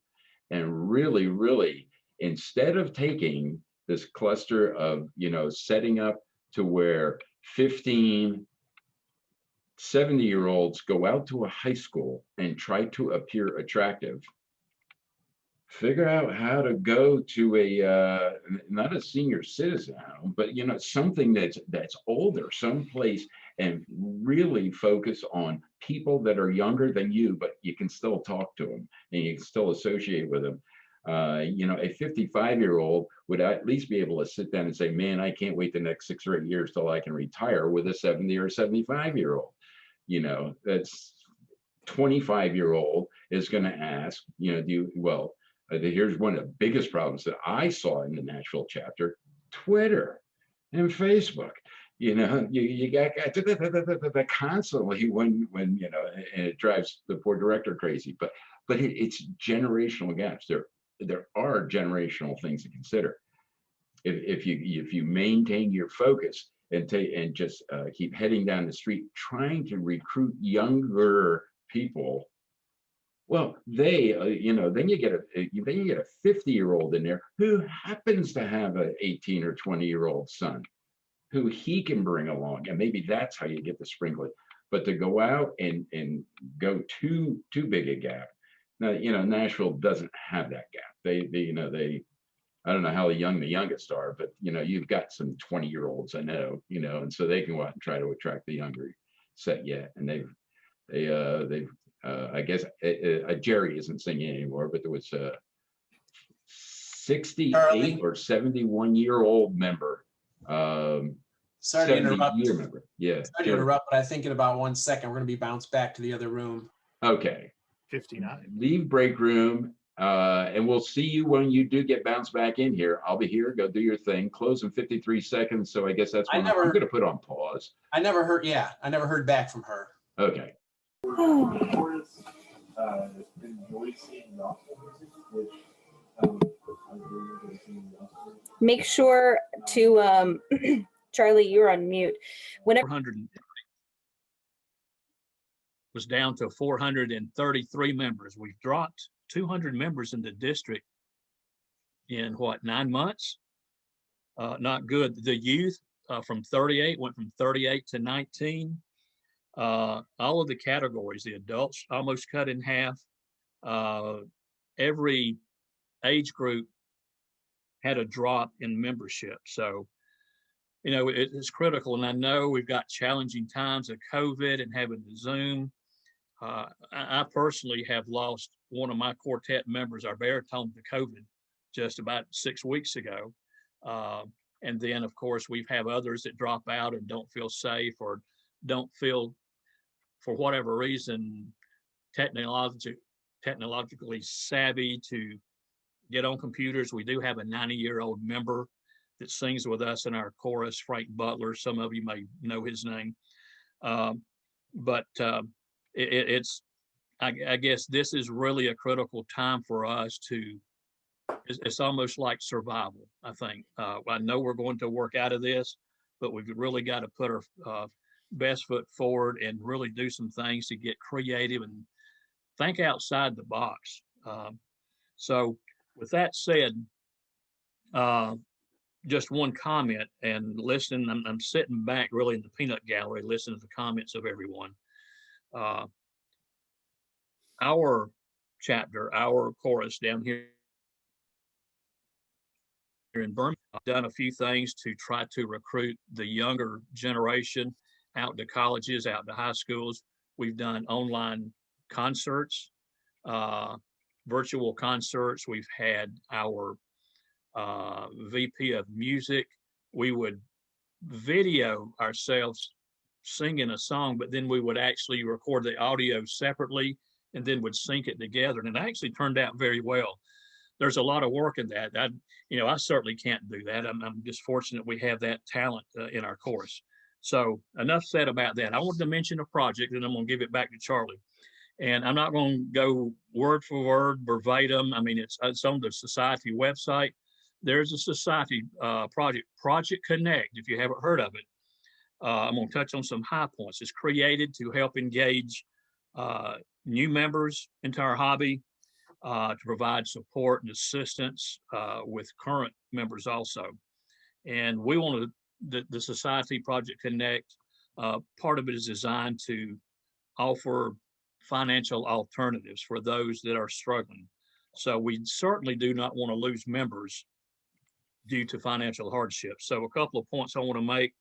and really, really, instead of taking this cluster of, setting up to where 15, 70-year-olds go out to a high school and try to appear attractive, figure out how to go to a not a senior citizen home, but something that's older, someplace, and really focus on people that are younger than you, but you can still talk to them and you can still associate with them. A 55-year-old would at least be able to sit down and say, man, I can't wait the next 6 or 8 years till I can retire, with a 70 or 75-year-old. That's 25-year-old is going to ask, here's one of the biggest problems that I saw in the Nashville chapter: Twitter and Facebook. You got constantly when and it drives the poor director crazy. But it's generational gaps. There are generational things to consider. If you maintain your focus and just keep heading down the street trying to recruit younger people, well, then you get a 50-year-old in there who happens to have an 18 or 20-year-old son who he can bring along, and maybe that's how you get the sprinkling. But to go out and go too big a gap, now Nashville doesn't have that gap. They I don't know how young the youngest are, but you've got some 20-year-olds I know, and so they can go out and try to attract the younger set yet, and they've I guess Jerry isn't singing anymore, but there was a 68 or 71-year-old member. Sorry to interrupt. Member. Yeah. Sorry to interrupt, but I think in about 1 second we're going to be bounced back to the other room. Okay. 59. Leave break room, and we'll see you when you do get bounced back in here. I'll be here. Go do your thing. Close in 53 seconds. So I guess that's when I'm going to put on pause. I never heard back from her. Okay. Make sure to Charlie, you're on mute. Whenever 400 was down to 433 members. We've dropped 200 members in the district in 9 months? Not good. The youth from 38 went from 38 to 19. All of the categories, the adults almost cut in half. Every age group had a drop in membership. So, it's critical. And I know we've got challenging times of COVID and having to Zoom. I personally have lost one of my quartet members, our baritone, to COVID just about 6 weeks ago. And then, of course, we've had others that drop out and don't feel safe or don't feel, for whatever reason, technologically savvy to get on computers. We do have a 90-year-old member that sings with us in our chorus, Frank Butler. Some of you may know his name. I guess this is really a critical time for us it's almost like survival, I think. I know we're going to work out of this, but we've really got to put our best foot forward and really do some things to get creative and think outside the box. So with that said, just one comment, and listening, I'm sitting back really in the peanut gallery listening to the comments of everyone. Our chapter, our chorus down here in Birmingham, I've done a few things to try to recruit the younger generation out to colleges, out to high schools. We've done online concerts, virtual concerts. We've had our VP of music. We would video ourselves singing a song, but then we would actually record the audio separately and then would sync it together. And it actually turned out very well. There's a lot of work in that. I certainly can't do that. I'm just fortunate we have that talent in our course. So enough said about that. I wanted to mention a project, and I'm going to give it back to Charlie. And I'm not going to go word for word, verbatim. I mean, it's on the society website. There's a society project, Project Connect, if you haven't heard of it. I'm going to touch on some high points. It's created to help engage new members into our hobby, to provide support and assistance with current members also. And we want to, the Society Project Connect, part of it is designed to offer financial alternatives for those that are struggling. So we certainly do not want to lose members due to financial hardship. So a couple of points I want to make.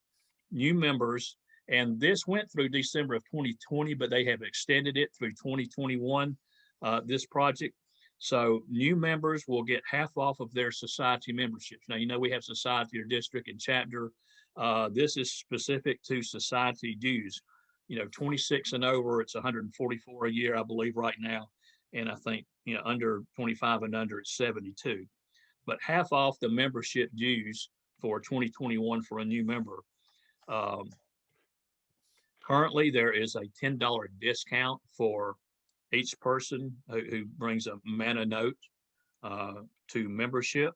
New members, and this went through December of 2020, but they have extended it through 2021, this project. So new members will get half off of their society memberships. Now, you know, we have society or district and chapter. This is specific to society dues. You know, 26 and over, it's 144 a year, I believe, right now. And I think, you know, under 25 and under, it's 72. But half off the membership dues for 2021 for a new member. Currently, there is a $10 discount for each person who brings a Mana note to membership.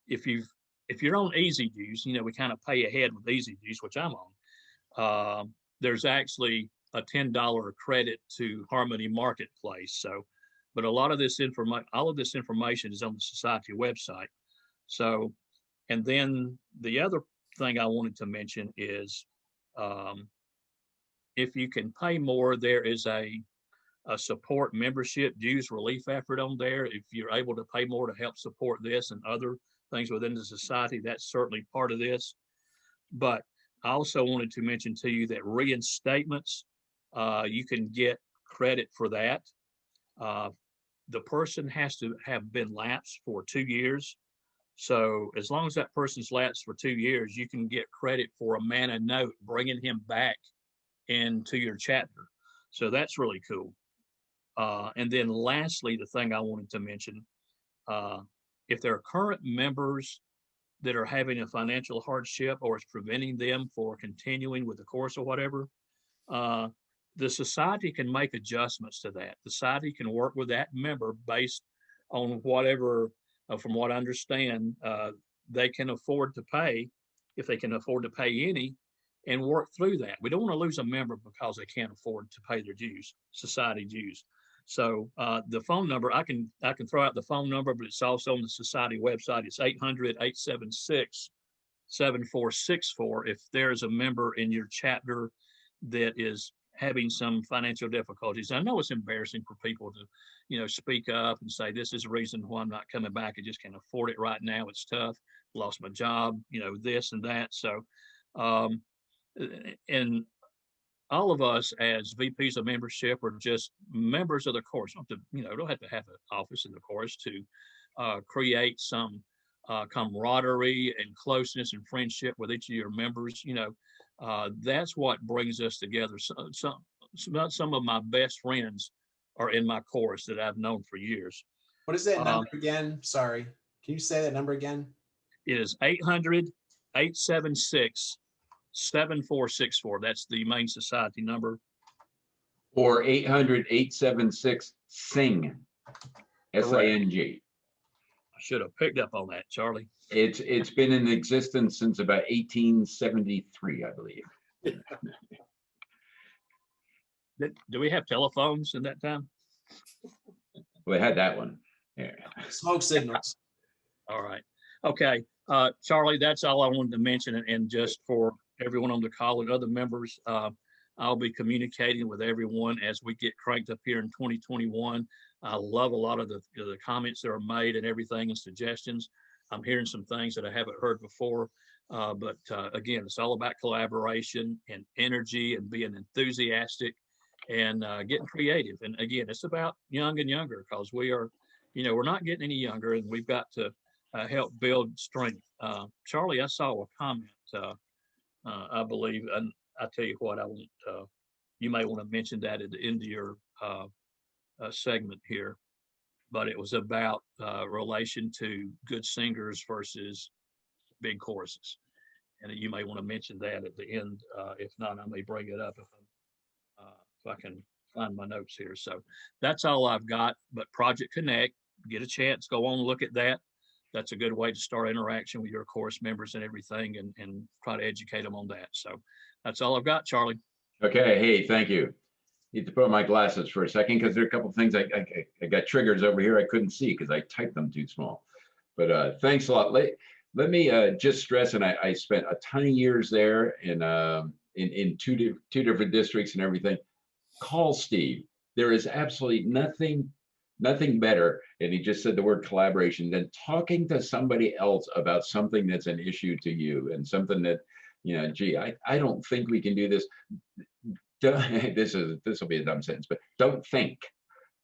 If you're on Easy Dues, you know, we kind of pay ahead with Easy Dues, which I'm on. There's actually a $10 credit to Harmony Marketplace. So, but a lot of this all of this information is on the society website. So, and then the other thing I wanted to mention is, if you can pay more, there is a support membership dues relief effort on there. If you're able to pay more to help support this and other things within the society, that's certainly part of this. But I also wanted to mention to you that reinstatements, you can get credit for that. The person has to have been lapsed for 2 years. So as long as that person's lapsed for 2 years, you can get credit for a Mana note, bringing him back into your chapter. So that's really cool. And then lastly, the thing I wanted to mention, if there are current members that are having a financial hardship or is preventing them for continuing with the course or whatever, the society can make adjustments to that. The society can work with that member based on whatever, from what I understand, they can afford to pay, if they can afford to pay any, and work through that. We don't want to lose a member because they can't afford to pay their dues, society dues. So the phone number, I can throw out the phone number, but it's also on the society website. It's 800-876-7464. If there's a member in your chapter that is having some financial difficulties. I know it's embarrassing for people to, you know, speak up and say, this is the reason why I'm not coming back. I just can't afford it right now. It's tough. Lost my job, you know, this and that. So, and all of us as VPs of membership are just members of the course. Don't have to, you know, don't have to have an office in the course to create some camaraderie and closeness and friendship with each of your members. You know, that's what brings us together. Some of my best friends are in my course that I've known for years. What is that number again? Sorry. Can you say that number again? It is 800-876-7464. That's the main society number. Or 800-876-SING, S-I-N-G. I should have picked up on that, Charlie. It's been in existence since about 1873, I believe. Do we have telephones in that time? We had that one. Yeah. Smoke signals. All right. Okay. Charlie, that's all I wanted to mention. And just for everyone on the call and other members, I'll be communicating with everyone as we get cranked up here in 2021. I love a lot of the comments that are made and everything and suggestions. I'm hearing some things that I haven't heard before. But again, it's all about collaboration and energy and being enthusiastic and getting creative. And again, it's about young and younger, because we are, you know, we're not getting any younger, and we've got to help build strength. Charlie, I saw a comment, I believe, and I'll tell you what, I want, you may want to mention that at the end of your segment here, but it was about relation to good singers versus big choruses. And you may want to mention that at the end. If not, I may bring it up if I can find my notes here. So that's all I've got. But Project Connect, get a chance, go on, look at that. That's a good way to start interaction with your course members and everything, and try to educate them on that. So that's all I've got, Charlie. Okay. Hey, thank you. Need to put on my glasses for a second, because there are a couple of things I got triggers over here I couldn't see because I typed them too small. But thanks a lot. Let me just stress, and I spent a ton of years there in two different districts and everything. Call Steve. There is absolutely nothing nothing better, and he just said the word collaboration, than talking to somebody else about something that's an issue to you and something that, gee, I don't think we can do this. This will be a dumb sentence, but don't think.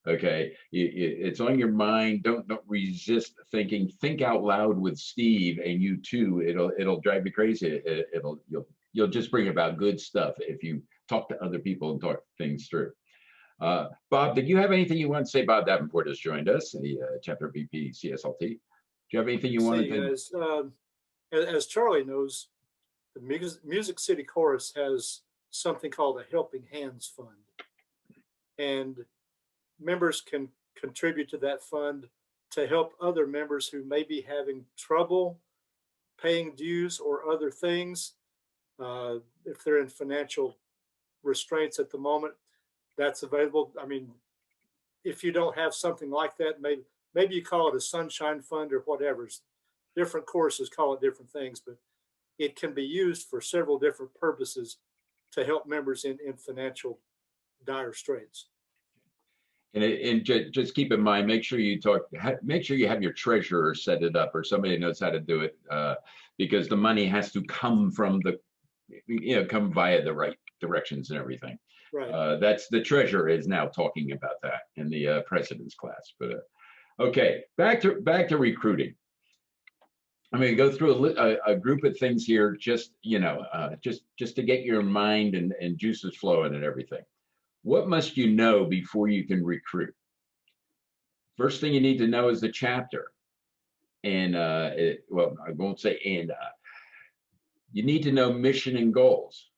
Okay, it's on your mind. Don't resist thinking. Think out loud with Steve, and you too. It'll drive you crazy. You'll just bring about good stuff if you talk to other people and talk things through. Bob, did you have anything you want to say? Bob Davenport has joined us, the chapter VP CSLT. Do you have anything you want to say? As Charlie knows, the Music City Chorus has something called a Helping Hands Fund, and members can contribute to that fund to help other members who may be having trouble paying dues or other things. If they're in financial restraints at the moment, that's available. I mean, if you don't have something like that, maybe you call it a sunshine fund or whatever. Different courses call it different things, but it can be used for several different purposes to help members in financial dire straits. And just keep in mind, make sure you have your treasurer set it up, or somebody knows how to do it, because the money has to come from come via the right directions and everything. Right. That's the treasurer is now talking about that in the president's class. But okay, back to recruiting. I'm going to go through a group of things here, just to get your mind and juices flowing and everything. What must you know before you can recruit? First thing you need to know is the chapter. And well, I won't say you need to know mission and goals.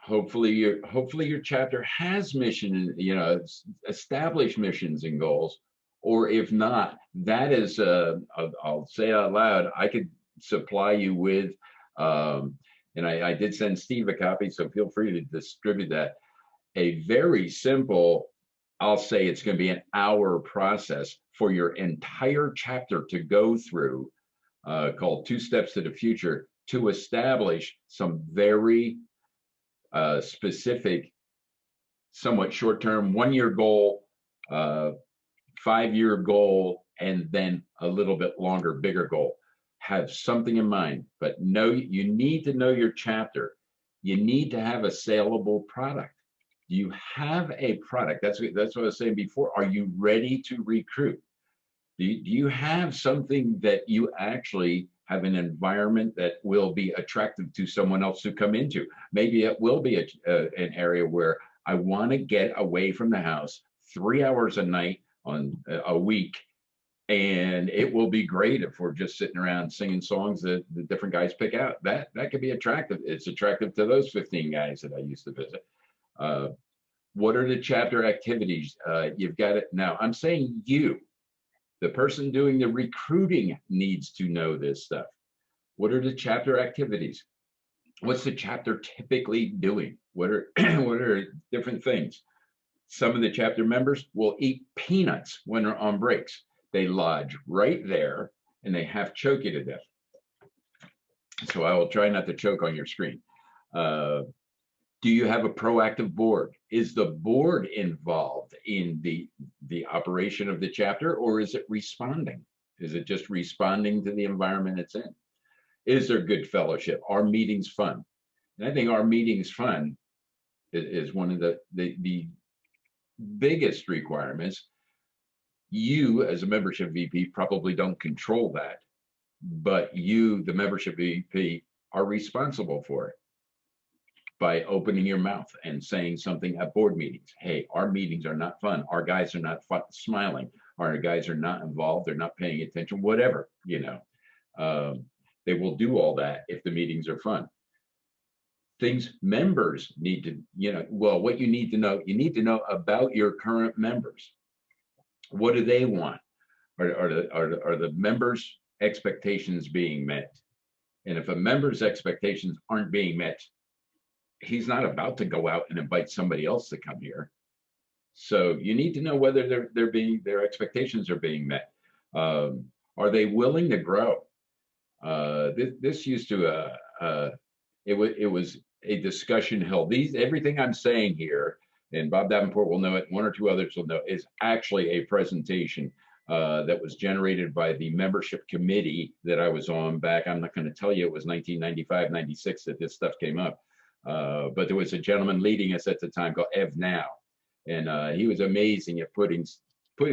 Hopefully your chapter has mission and established missions and goals. Or if not, that is I'll say out loud, I could supply you with and I did send Steve a copy, so feel free to distribute that. A very simple, I'll say it's going to be an hour process for your entire chapter to go through, called 2 Steps to the Future, to establish some very specific, somewhat short-term, 1-year goal, 5-year goal, and then a little bit longer, bigger goal. Have something in mind, but you need to know your chapter. You need to have a saleable product. Do you have a product? That's what I was saying before. Are you ready to recruit? Do you have something that you actually have an environment that will be attractive to someone else to come into? Maybe it will be an area where I want to get away from the house 3 hours a night on a week, and it will be great if we're just sitting around singing songs that the different guys pick out. That could be attractive. It's attractive to those 15 guys that I used to visit. What are the chapter activities? You've got it. Now, I'm saying the person doing the recruiting, needs to know this stuff. What are the chapter activities? What's the chapter typically doing? What are different things? Some of the chapter members will eat peanuts when they're on breaks. They lodge right there and they half choke you to death. So I will try not to choke on your screen. Do you have a proactive board? Is the board involved in the operation of the chapter, or is it responding? Is it just responding to the environment it's in? Is there good fellowship? Are meetings fun? And I think our meetings fun is one of the biggest requirements. You, as a membership VP, probably don't control that, but you, the membership VP, are responsible for it by opening your mouth and saying something at board meetings. Hey, our meetings are not fun. Our guys are not smiling. Our guys are not involved. They're not paying attention, whatever, they will do all that if the meetings are fun. Things members need to, what you need to know about your current members. What do they want? Are the members' expectations being met? And if a member's expectations aren't being met, he's not about to go out and invite somebody else to come here. So you need to know whether their expectations are being met. Are they willing to grow? This used to it was a discussion held. Everything I'm saying here, and Bob Davenport will know it, one or two others will know, is actually a presentation that was generated by the membership committee that I was on back. I'm not going to tell you it was 1995, 96 that this stuff came up. But there was a gentleman leading us at the time called Ev Now. And he was amazing at putting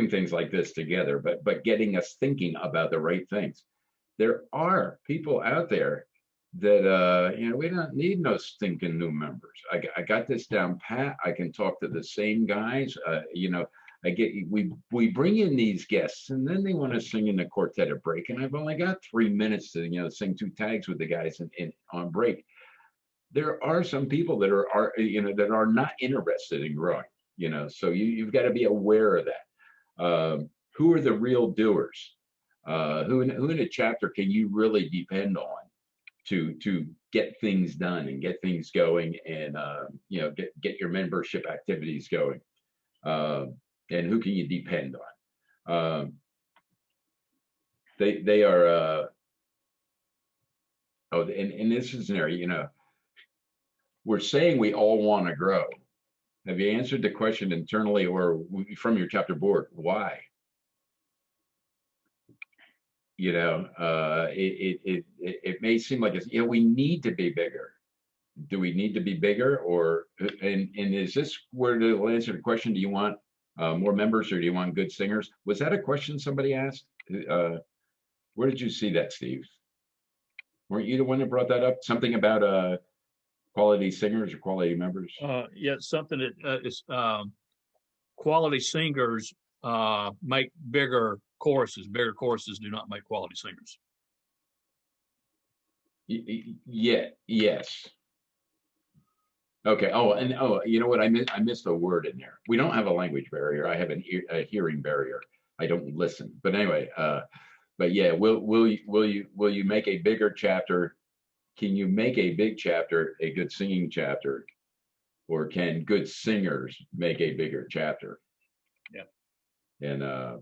things like this together, but getting us thinking about the right things. There are people out there that, we don't need no stinking new members. I got this down pat. I can talk to the same guys. We bring in these guests and then they want to sing in the quartet at break. And I've only got 3 minutes to, sing 2 tags with the guys on break. There are some people that are not interested in growing, so you've got to be aware of that. Who are the real doers? Who in a chapter can you really depend on to get things done and get things going and get your membership activities going? And who can you depend on? They are and this is an area, we're saying we all want to grow. Have you answered the question internally or from your chapter board? Why? It may seem like it's, we need to be bigger. Do we need to be bigger? And is this where to answer the question? Do you want more members or do you want good singers? Was that a question somebody asked? Where did you see that, Steve? Weren't you the one that brought that up? Something about quality singers or quality members? Yeah, something that is quality singers make bigger choruses. Bigger choruses do not make quality singers. Yeah. Yes. Okay. You know what? I missed a word in there. We don't have a language barrier. I have a hearing barrier. I don't listen. But anyway, but yeah, will you make a bigger chapter? Can you make a big chapter a good singing chapter, or can good singers make a bigger chapter? Yeah. And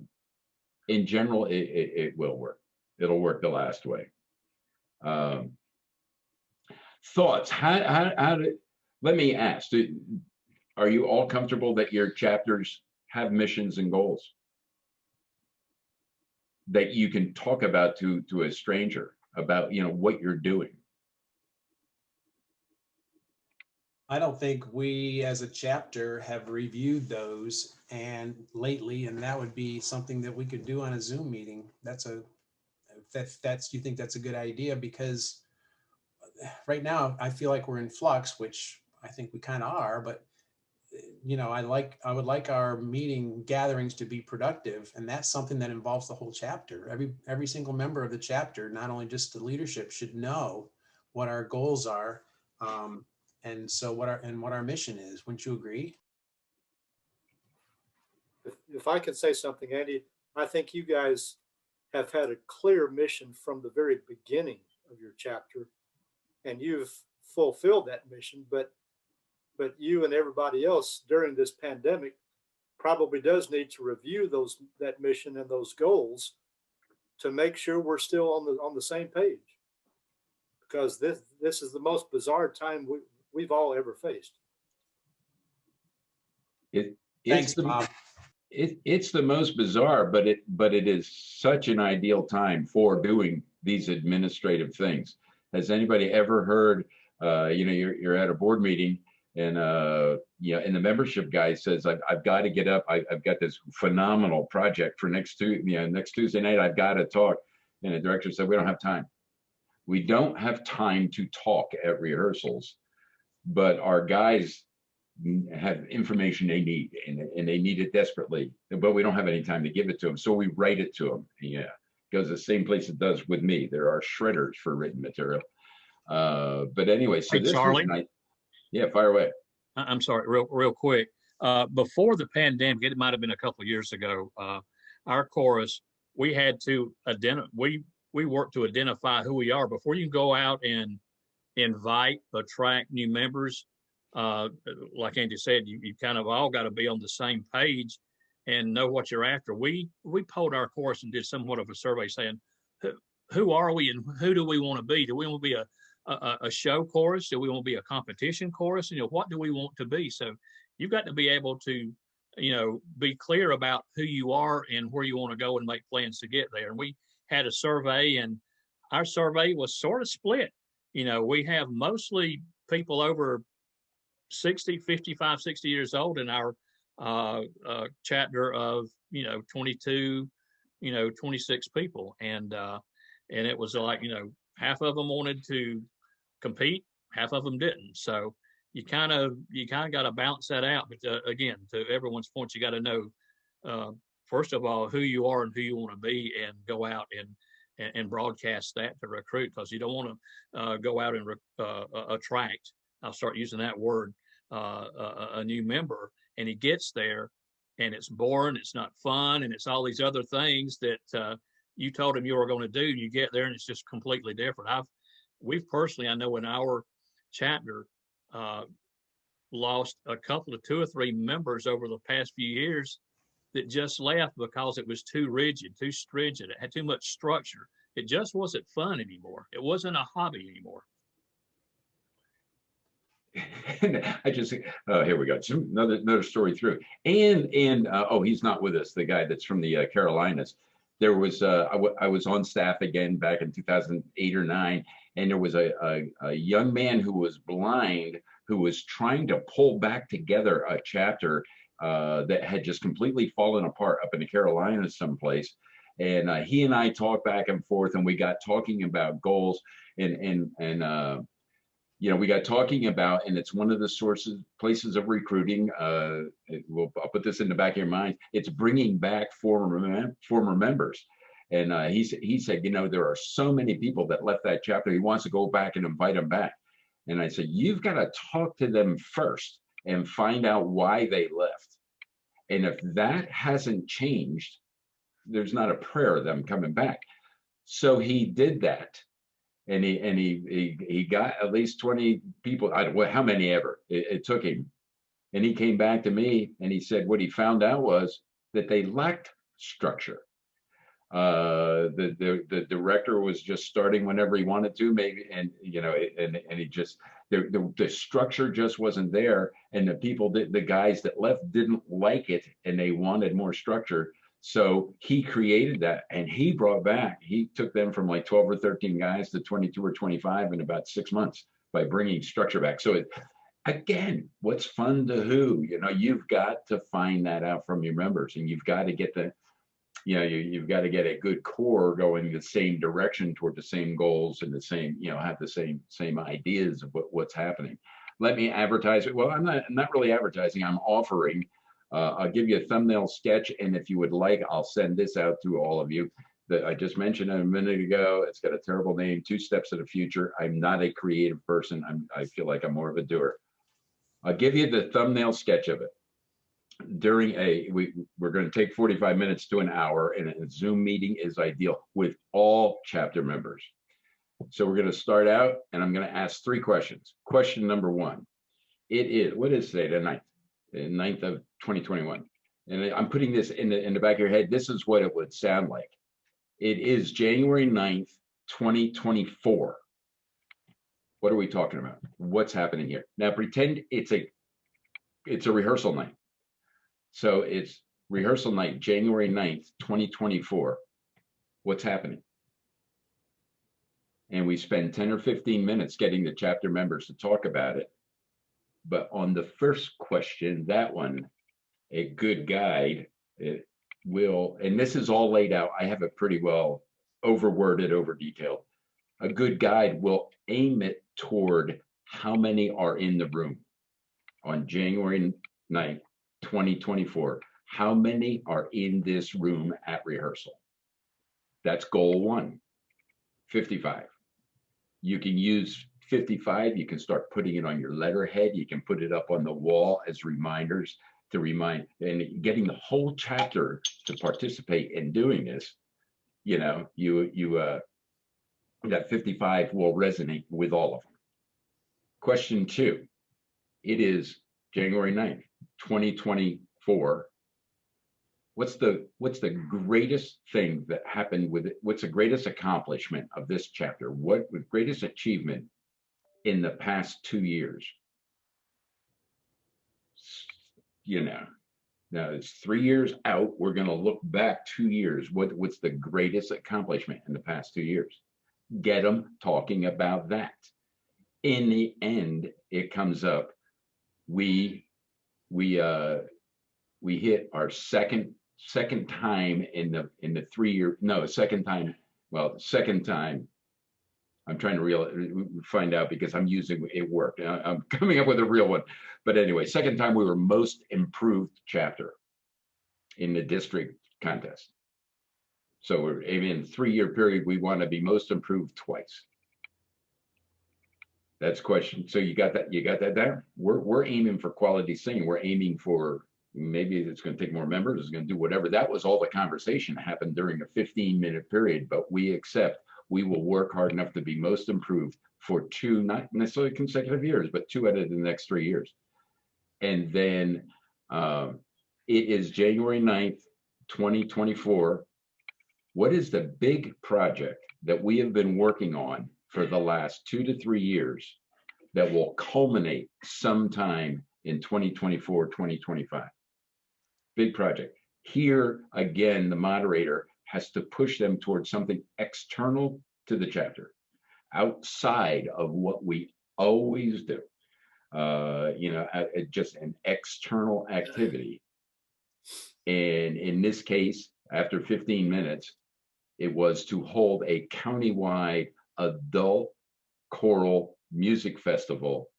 in general, it will work. It'll work the last way. Thoughts? Let me ask, are you all comfortable that your chapters have missions and goals that you can talk about to a stranger about, what you're doing? I don't think we as a chapter have reviewed those lately, and that would be something that we could do on a Zoom meeting. You think that's a good idea, because right now I feel like we're in flux, which I think we kind of are, but I would like our meeting gatherings to be productive, and that's something that involves the whole chapter. Every single member of the chapter, not only just the leadership, should know what our goals are. And so what our mission is. Wouldn't you agree? If I could say something, Andy, I think you guys have had a clear mission from the very beginning of your chapter, and you've fulfilled that mission. But you and everybody else during this pandemic probably does need to review that mission and those goals to make sure we're still on the same page, because this is the most bizarre time we've all ever faced. Thanks, Bob. It's the most bizarre, but it is such an ideal time for doing these administrative things. Has anybody ever heard, you're at a board meeting and, and the membership guy says, I've got to get up. I've got this phenomenal project for next Tuesday night. I've got to talk. And the director said, we don't have time. We don't have time to talk at rehearsals, but our guys have information they need, and they need it desperately, but we don't have any time to give it to them. So we write it to them. Yeah, goes the same place it does with me. There are shredders for written material. But anyway, so hey, this Charlie, yeah, fire away. I'm sorry, real quick. Before the pandemic, it might have been a couple of years ago, our chorus, we had to we worked to identify who we are before you go out and attract new members. Like Andy said, you kind of all got to be on the same page and know what you're after. We polled our chorus and did somewhat of a survey saying, who are we and who do we want to be? Do we want to be a show chorus? Do we want to be a competition chorus? What do we want to be? So, you've got to be able to, be clear about who you are and where you want to go and make plans to get there. And we had a survey, and our survey was sort of split. We have mostly people over 60, 55, 60 years old in our chapter of, 22, 26 people. And it was like, half of them wanted to compete, half of them didn't. So you kind of got to balance that out. But again, to everyone's point, you got to know, first of all, who you are and who you want to be, and go out and broadcast that to recruit, because you don't want to go out and attract, I'll start using that word, a new member, and he gets there and it's boring, it's not fun, and it's all these other things that you told him you were going to do. You get there and it's just completely different. We've personally, I know in our chapter, lost a couple of 2 or 3 members over the past few years that just left because it was too rigid, too stringent. It had too much structure. It just wasn't fun anymore. It wasn't a hobby anymore. I just, here we go. Another story through. And oh, he's not with us, the guy that's from the Carolinas. There was, I was on staff again back in 2008 or 9, and there was a young man who was blind, who was trying to pull back together a chapter that had just completely fallen apart up in the Carolinas someplace. And he and I talked back and forth, and we got talking about goals, and we got talking about, and it's one of the places of recruiting. I'll put this in the back of your mind. It's bringing back former members. And he said, there are so many people that left that chapter. He wants to go back and invite them back. And I said, you've got to talk to them first and find out why they left. And if that hasn't changed, there's not a prayer of them coming back. So he did that. And he got at least 20 people. How many ever it took him. And he came back to me and he said what he found out was that they lacked structure. The director was just starting whenever he wanted to, maybe, and he just, the structure just wasn't there, and the guys that left didn't like it, and they wanted more structure. So he created that, and he took them from like 12 or 13 guys to 22 or 25 in about 6 months by bringing structure back. So again, what's fun to who? You've got to find that out from your members, and you've got to get you've got to get a good core going the same direction toward the same goals and the same, have the same ideas of what's happening. Let me advertise it. Well, I'm not really advertising. I'm offering. I'll give you a thumbnail sketch, and if you would like, I'll send this out to all of you. That I just mentioned a minute ago. It's got a terrible name, 2 Steps to the Future. I'm not a creative person. I feel like I'm more of a doer. I'll give you the thumbnail sketch of it. We're going to take 45 minutes to an hour, and a Zoom meeting is ideal with all chapter members. So we're going to start out, and I'm going to ask 3 questions. Question number 1, what is today, the 9th of 2021. And I'm putting this in the back of your head. This is what it would sound like. It is January 9th, 2024. What are we talking about? What's happening here? Now pretend it's a rehearsal night. So it's rehearsal night, January 9th, 2024. What's happening? And we spend 10 or 15 minutes getting the chapter members to talk about it. But on the first question, that one, a good guide, it will, and this is all laid out. I have it pretty well overworded, over detailed. A good guide will aim it toward how many are in the room on January 9th, 2024. How many are in this room at rehearsal? That's goal 1, 55. You can use 55, you can start putting it on your letterhead. You can put it up on the wall as reminders to remind, and getting the whole chapter to participate in doing this, that 55 will resonate with all of them. Question 2, it is January 9th, 2024. What's the greatest thing that happened with it? What's the greatest accomplishment of this chapter? What the greatest achievement in the past 2 years? you know, now it's 3 years out. We're going to look back 2 years. What's the greatest accomplishment in the past 2 years? Get them talking about that. In the end, it comes up. We hit our second time in the 3 year. No, second time. Well, second time. I'm trying to find out because I'm using it worked. I'm coming up with a real one. But anyway, second time we were most improved chapter in the district contest. So we're in a 3 year period, we want to be most improved twice. That's question. So you got that there? We're aiming for quality singing. We're aiming for, maybe it's going to take more members, it's going to do whatever. That was all the conversation that happened during a 15-minute period, but we accept we will work hard enough to be most improved for 2, not necessarily consecutive years, but 2 out of the next 3 years. And then it is January 9th, 2024. What is the big project that we have been working on for the last 2 to 3 years that will culminate sometime in 2024, 2025? Big project. Here, again, the moderator has to push them towards something external to the chapter, outside of what we always do. Just an external activity. And in this case, after 15 minutes, it was to hold a countywide adult choral music festival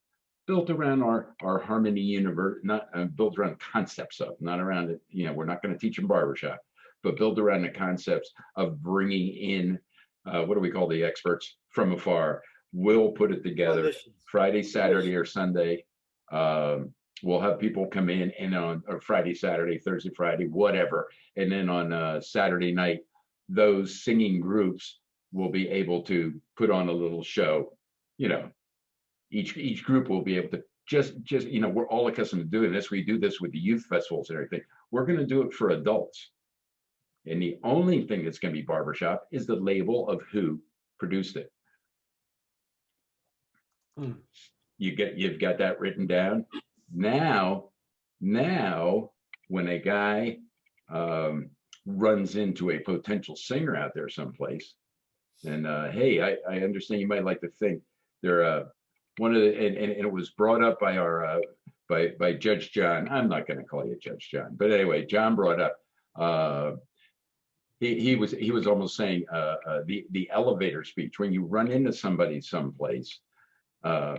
built around our Harmony Universe, not built around concepts of, not around it. We're not going to teach them barbershop, but built around the concepts of bringing in, what do we call the experts from afar? We'll put it together Friday, Saturday, or Sunday. We'll have people come in and on Friday, Saturday, Thursday, Friday, whatever. And then on Saturday night, those singing groups will be able to put on a little show. Each group will be able to just we're all accustomed to doing this. We do this with the youth festivals and everything. We're going to do it for adults. And the only thing that's going to be barbershop is the label of who produced it. You've got that written down. Now, when a guy runs into a potential singer out there someplace, and hey, I understand you might like to think they're one of the, and it was brought up by our by Judge John. I'm not going to call you Judge John, but anyway, John brought up. He was almost saying the elevator speech when you run into somebody someplace. I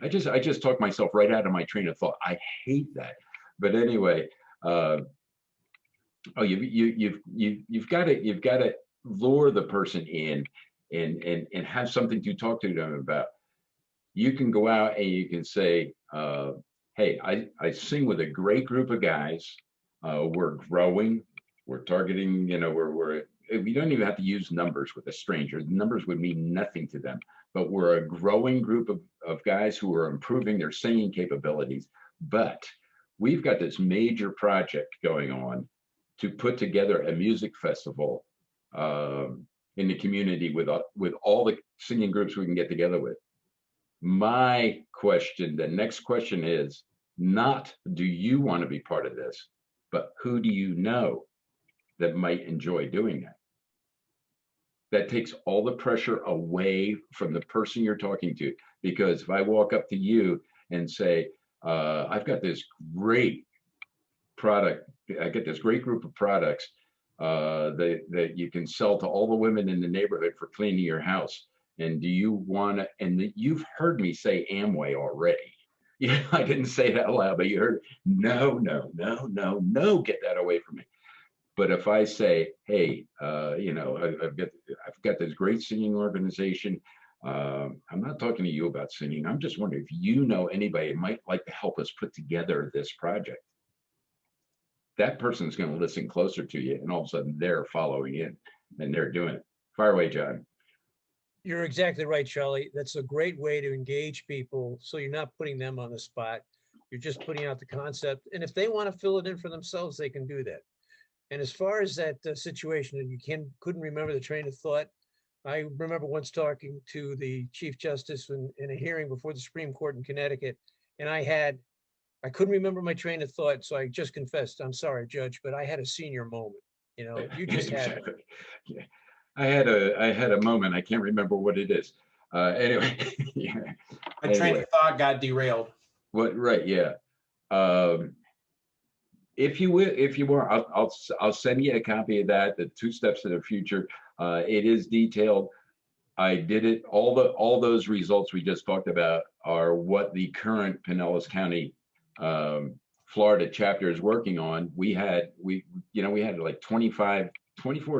just talked myself right out of my train of thought. I hate that, but anyway, you've got to lure the person in and have something to talk to them about. You can go out and you can say, hey, I sing with a great group of guys. We're growing. We're targeting. We don't even have to use numbers with a stranger. The numbers would mean nothing to them. But we're a growing group of guys who are improving their singing capabilities. But we've got this major project going on to put together a music festival in the community with all the singing groups we can get together with. My question, the next question is not, do you want to be part of this, but who do you know that might enjoy doing that? That takes all the pressure away from the person you're talking to. Because if I walk up to you and say, I've got this great product, I get this great group of products that you can sell to all the women in the neighborhood for cleaning your house. And do you want to, and you've heard me say Amway already. Yeah, I didn't say it out loud, but you heard, no, get that away from me. But if I say, hey, I've got this great singing organization. I'm not talking to you about singing. I'm just wondering if you know anybody who might like to help us put together this project. That person's going to listen closer to you, and all of a sudden they're following in and they're doing it. Fire away, John. You're exactly right, Charlie. That's a great way to engage people. So you're not putting them on the spot. You're just putting out the concept. And if they want to fill it in for themselves, they can do that. And as far as that situation, and you couldn't remember the train of thought, I remember once talking to the Chief Justice in a hearing before the Supreme Court in Connecticut, and I had I couldn't remember my train of thought, so I just confessed. I'm sorry, Judge, but I had a senior moment. You know, you just had one. Exactly. Yeah. I had a moment. I can't remember what it is. Anyway, yeah. My train Anyway, of thought got derailed. what? Right? Yeah. If you will, I'll send you a copy of that. The 2 Steps to the Future. It is detailed. I did it. All those results we just talked about are what the current Pinellas County, Florida chapter is working on. We had like 24,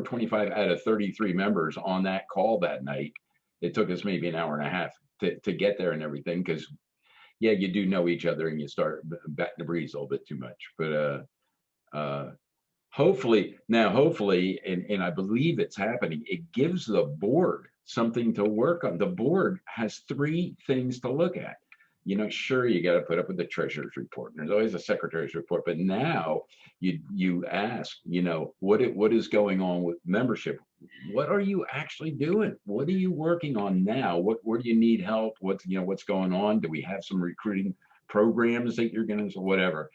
25 out of 33 members on that call that night. It took us maybe an hour and a half to get there and everything, because yeah, you do know each other and you start batting the breeze a little bit too much. But hopefully, and I believe it's happening, it gives the board something to work on. The board has 3 things to look at. You know, sure, you got to put up with the treasurer's report, and there's always a secretary's report, but now you ask, you know, what is going on with membership? What are you actually doing? What are you working on now? Where do you need help? What's going on? Do we have some recruiting programs that you're going to, whatever?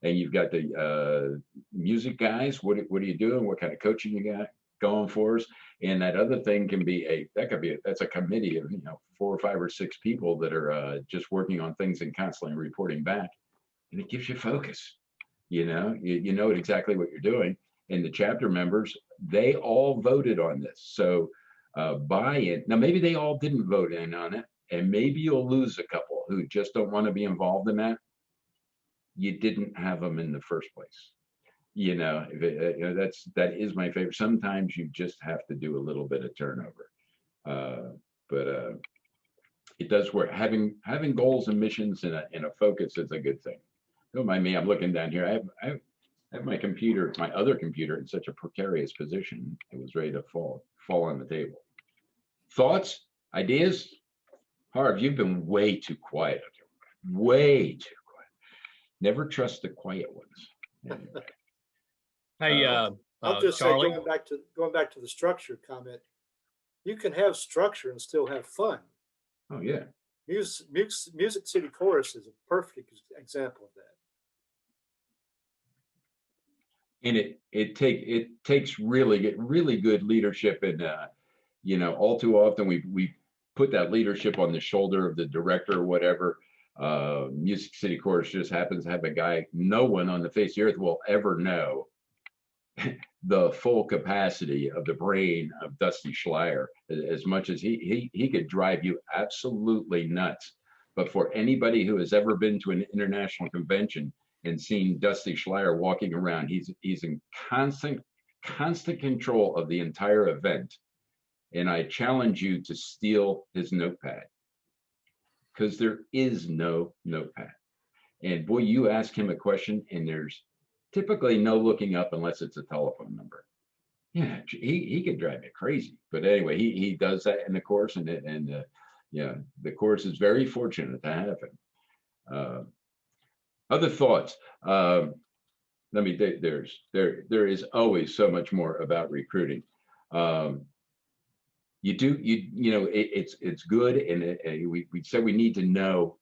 And you've got the music guys. What are you doing? What kind of coaching you got going for us? And that other thing can be that's a committee of 4 or 5 or 6 people that are just working on things and constantly reporting back, and it gives you focus. You know exactly what you're doing. And the chapter members, they all voted on this, so buy-in. Now maybe they all didn't vote in on it, and maybe you'll lose a couple who just don't want to be involved in that. You didn't have them in the first place. That is my favorite. Sometimes you just have to do a little bit of turnover, but it does work. Having goals and missions and a focus is a good thing. Don't mind me. I'm looking down here. I have my other computer, in such a precarious position. It was ready to fall on the table. Thoughts, ideas? Harv, you've been way too quiet. Way too quiet. Never trust the quiet ones. Anyway. Hey, I'll just Charlie. say, going back to the structure comment, you can have structure and still have fun. Oh yeah. Music City Chorus is a perfect example of that. And it takes really good leadership, and all too often we put that leadership on the shoulder of the director or whatever. Music City Chorus just happens to have a guy no one on the face of the earth will ever know the full capacity of the brain of Dusty Schleier, as much as he could drive you absolutely nuts. But for anybody who has ever been to an international convention and seen Dusty Schleier walking around, he's in constant control of the entire event. And I challenge you to steal his notepad, because there is no notepad. And boy, you ask him a question and there's typically no looking up unless it's a telephone number. Yeah, he can drive me crazy. But anyway, he does that in the course, and the course is very fortunate to have him. Other thoughts? There is always so much more about recruiting. It's good, and we said we need to know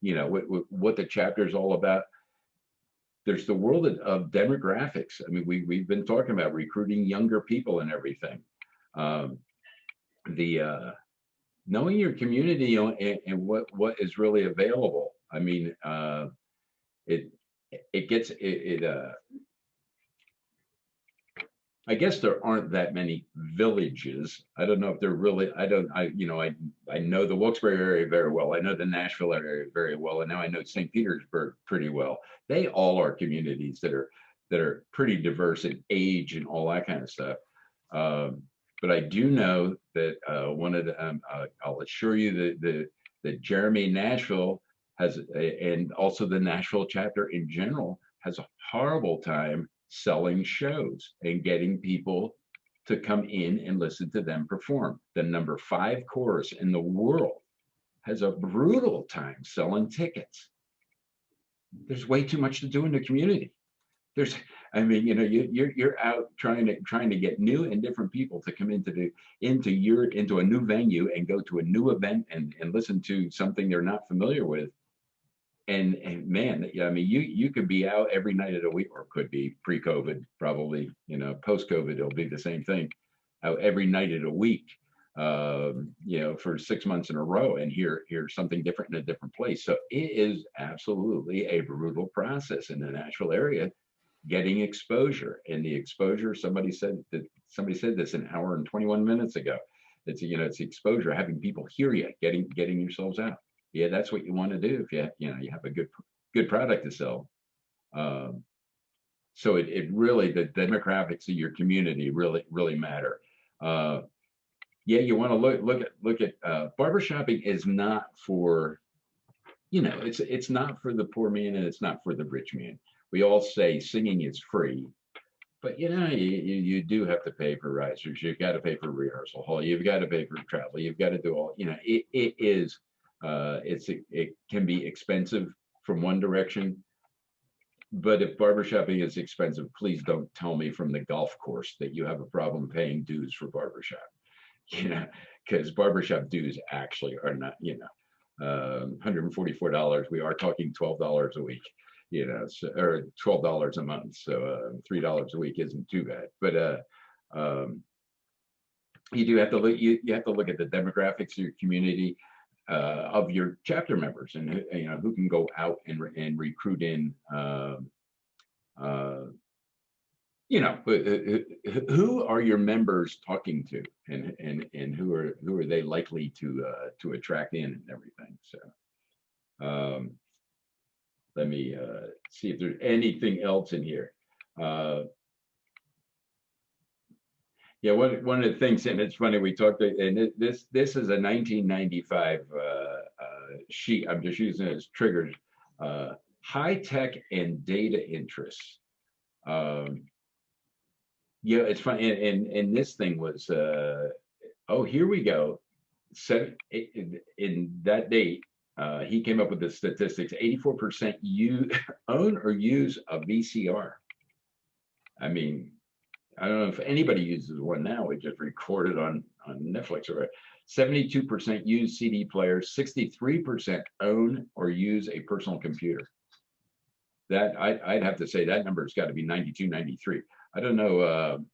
what the chapter is all about. There's the world of demographics. I mean, we've been talking about recruiting younger people and everything. Knowing your community and what is really available. I mean, I guess there aren't that many villages. I don't know if they're really, I know the Wilkes-Barre area very well. I know the Nashville area very well. And now I know St. Petersburg pretty well. They all are communities that are pretty diverse in age and all that kind of stuff. But I do know that I'll assure you that Jeremy Nashville has, and also the Nashville chapter in general, has a horrible time selling shows and getting people to come in and listen to them perform. The number 5 chorus in the world has a brutal time selling tickets. There's way too much to do in the community. You're out trying to get new and different people to come into a new venue and go to a new event and listen to something they're not familiar with. and man, yeah, I mean, you could be out every night of the week, or could be pre-COVID, probably, post-COVID, it'll be the same thing, out every night of the week, for 6 months in a row, and hear something different in a different place. So it is absolutely a brutal process in the natural area, getting exposure. And the exposure, somebody said this an hour and 21 minutes ago. It's it's exposure, having people hear you, getting yourselves out. Yeah, that's what you want to do if you have a good product to sell. So it really, the demographics of your community really matter. Yeah, you want to look at barbershopping is not for, it's not for the poor man and it's not for the rich man. We all say singing is free, but you do have to pay for risers. You've got to pay for rehearsal hall. You've got to pay for travel. You've got to do all. It can be expensive from one direction, but if barbershopping is expensive, please don't tell me from the golf course that you have a problem paying dues for barbershop. Because barbershop dues actually are not, $144. We are talking $12 a week. Or $12 a month. So $3 a week isn't too bad. But you do have to look. You have to look at the demographics of your community, of your chapter members, and who can go out and recruit in. Who are your members talking to, and who are they likely to attract in and everything. So. Let me see if there's anything else in here. Yeah, one of the things, and it's funny, we talked, and this is a 1995 sheet. I'm just using it as triggers. High tech and data interests. Yeah, it's funny, and this thing was, here we go. In that date, he came up with the statistics: 84% own or use a VCR. I mean, I don't know if anybody uses one now. We just record it on Netflix or 72% use CD players. 63% own or use a personal computer. That I'd have to say that number's got to be 92, 93. I don't know.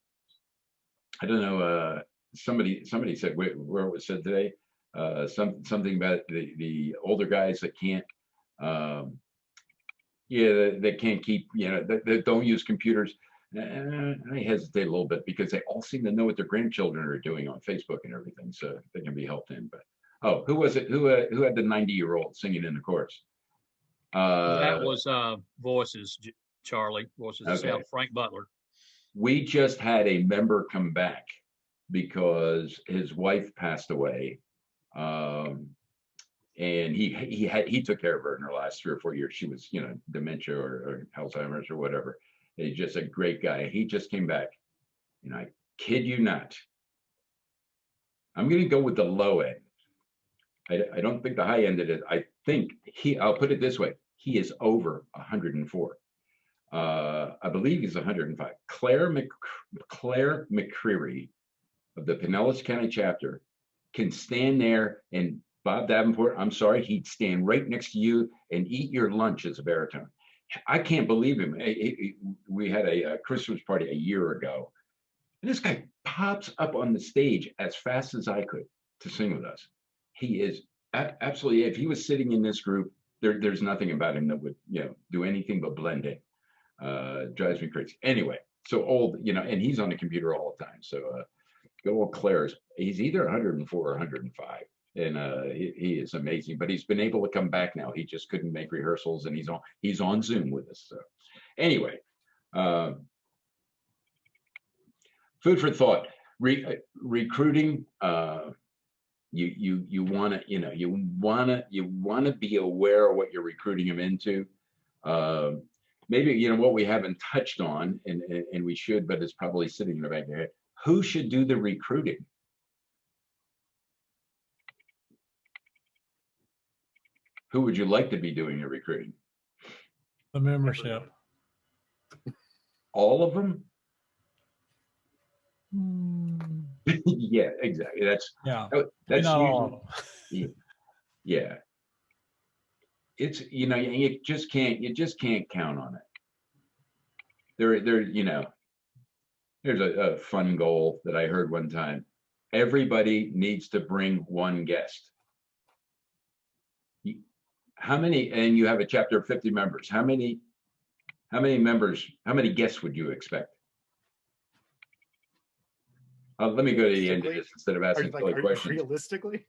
Somebody said where it was said today. Something about the older guys that can't, that can't keep, that don't use computers. I hesitate a little bit because they all seem to know what their grandchildren are doing on Facebook and everything, so they can be helped in. But who was it? Who had the 90-year-old singing in the chorus? That was Voices, Charlie. Voices. Okay. Frank Butler. We just had a member come back because his wife passed away. And he took care of her in her last 3 or 4 years. She was, dementia or Alzheimer's or whatever. He's just a great guy. He just came back, and I kid you not, I'm going to go with the low end. I don't think the high end of it. I think I'll put it this way: he is over 104. I believe he's 105. Claire McCreary of the Pinellas County chapter can stand there, and Bob Davenport, I'm sorry, he'd stand right next to you and eat your lunch as a baritone. I can't believe him. We had a Christmas party a year ago, and this guy pops up on the stage as fast as I could to sing with us. He is absolutely, if he was sitting in this group, there's nothing about him that would, do anything but blend in. Drives me crazy. Anyway, so old, and he's on the computer all the time. So good old Claire's, he's either 104 or 105. And he is amazing, but he's been able to come back now. He just couldn't make rehearsals, and he's on Zoom with us. So anyway, food for thought. Recruiting. You want to be aware of what you're recruiting them into. Maybe what we haven't touched on, and we should, but it's probably sitting in the back of your head. Who should do the recruiting? Who would you like to be doing the recruiting? The membership. All of them? Yeah, exactly. That's not all of them. Yeah. it's, you just can't count on it. There's a fun goal that I heard one time. Everybody needs to bring one guest. How many, and you have a chapter of 50 members. How many guests would you expect? Let me go to the end of this instead of asking silly questions. Realistically?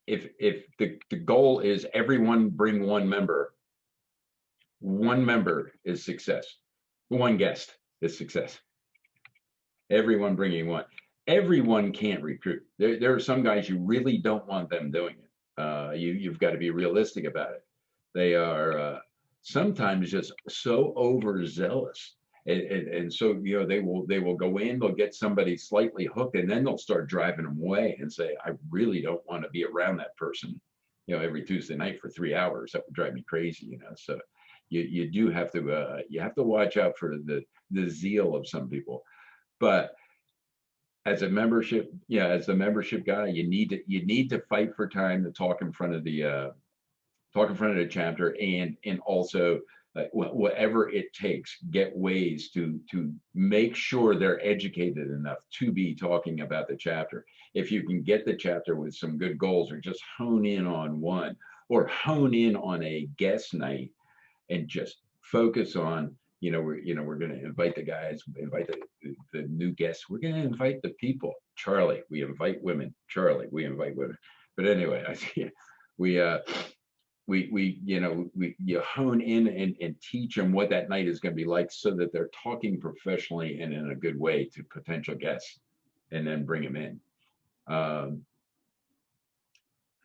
If the goal is everyone bring one member is success. One guest is success. Everyone bringing one. Everyone can't recruit. There are some guys you really don't want them doing it. You've got to be realistic about it. They are sometimes just so overzealous. And so, they will go in, they'll get somebody slightly hooked, and then they'll start driving them away and say, I really don't want to be around that person, every Tuesday night for 3 hours. That would drive me crazy, So you do have to, watch out for the zeal of some people. But as a membership guy, you need to fight for time to talk in front of the chapter, and also whatever it takes, get ways to make sure they're educated enough to be talking about the chapter. If you can get the chapter with some good goals, or just hone in on one, or hone in on a guest night, and just focus on, we're going to invite the guys, invite the new guests. We're going to invite the people. Charlie, we invite women. Charlie, we invite women. But anyway, you hone in and teach them what that night is going to be like, so that they're talking professionally and in a good way to potential guests, and then bring them in.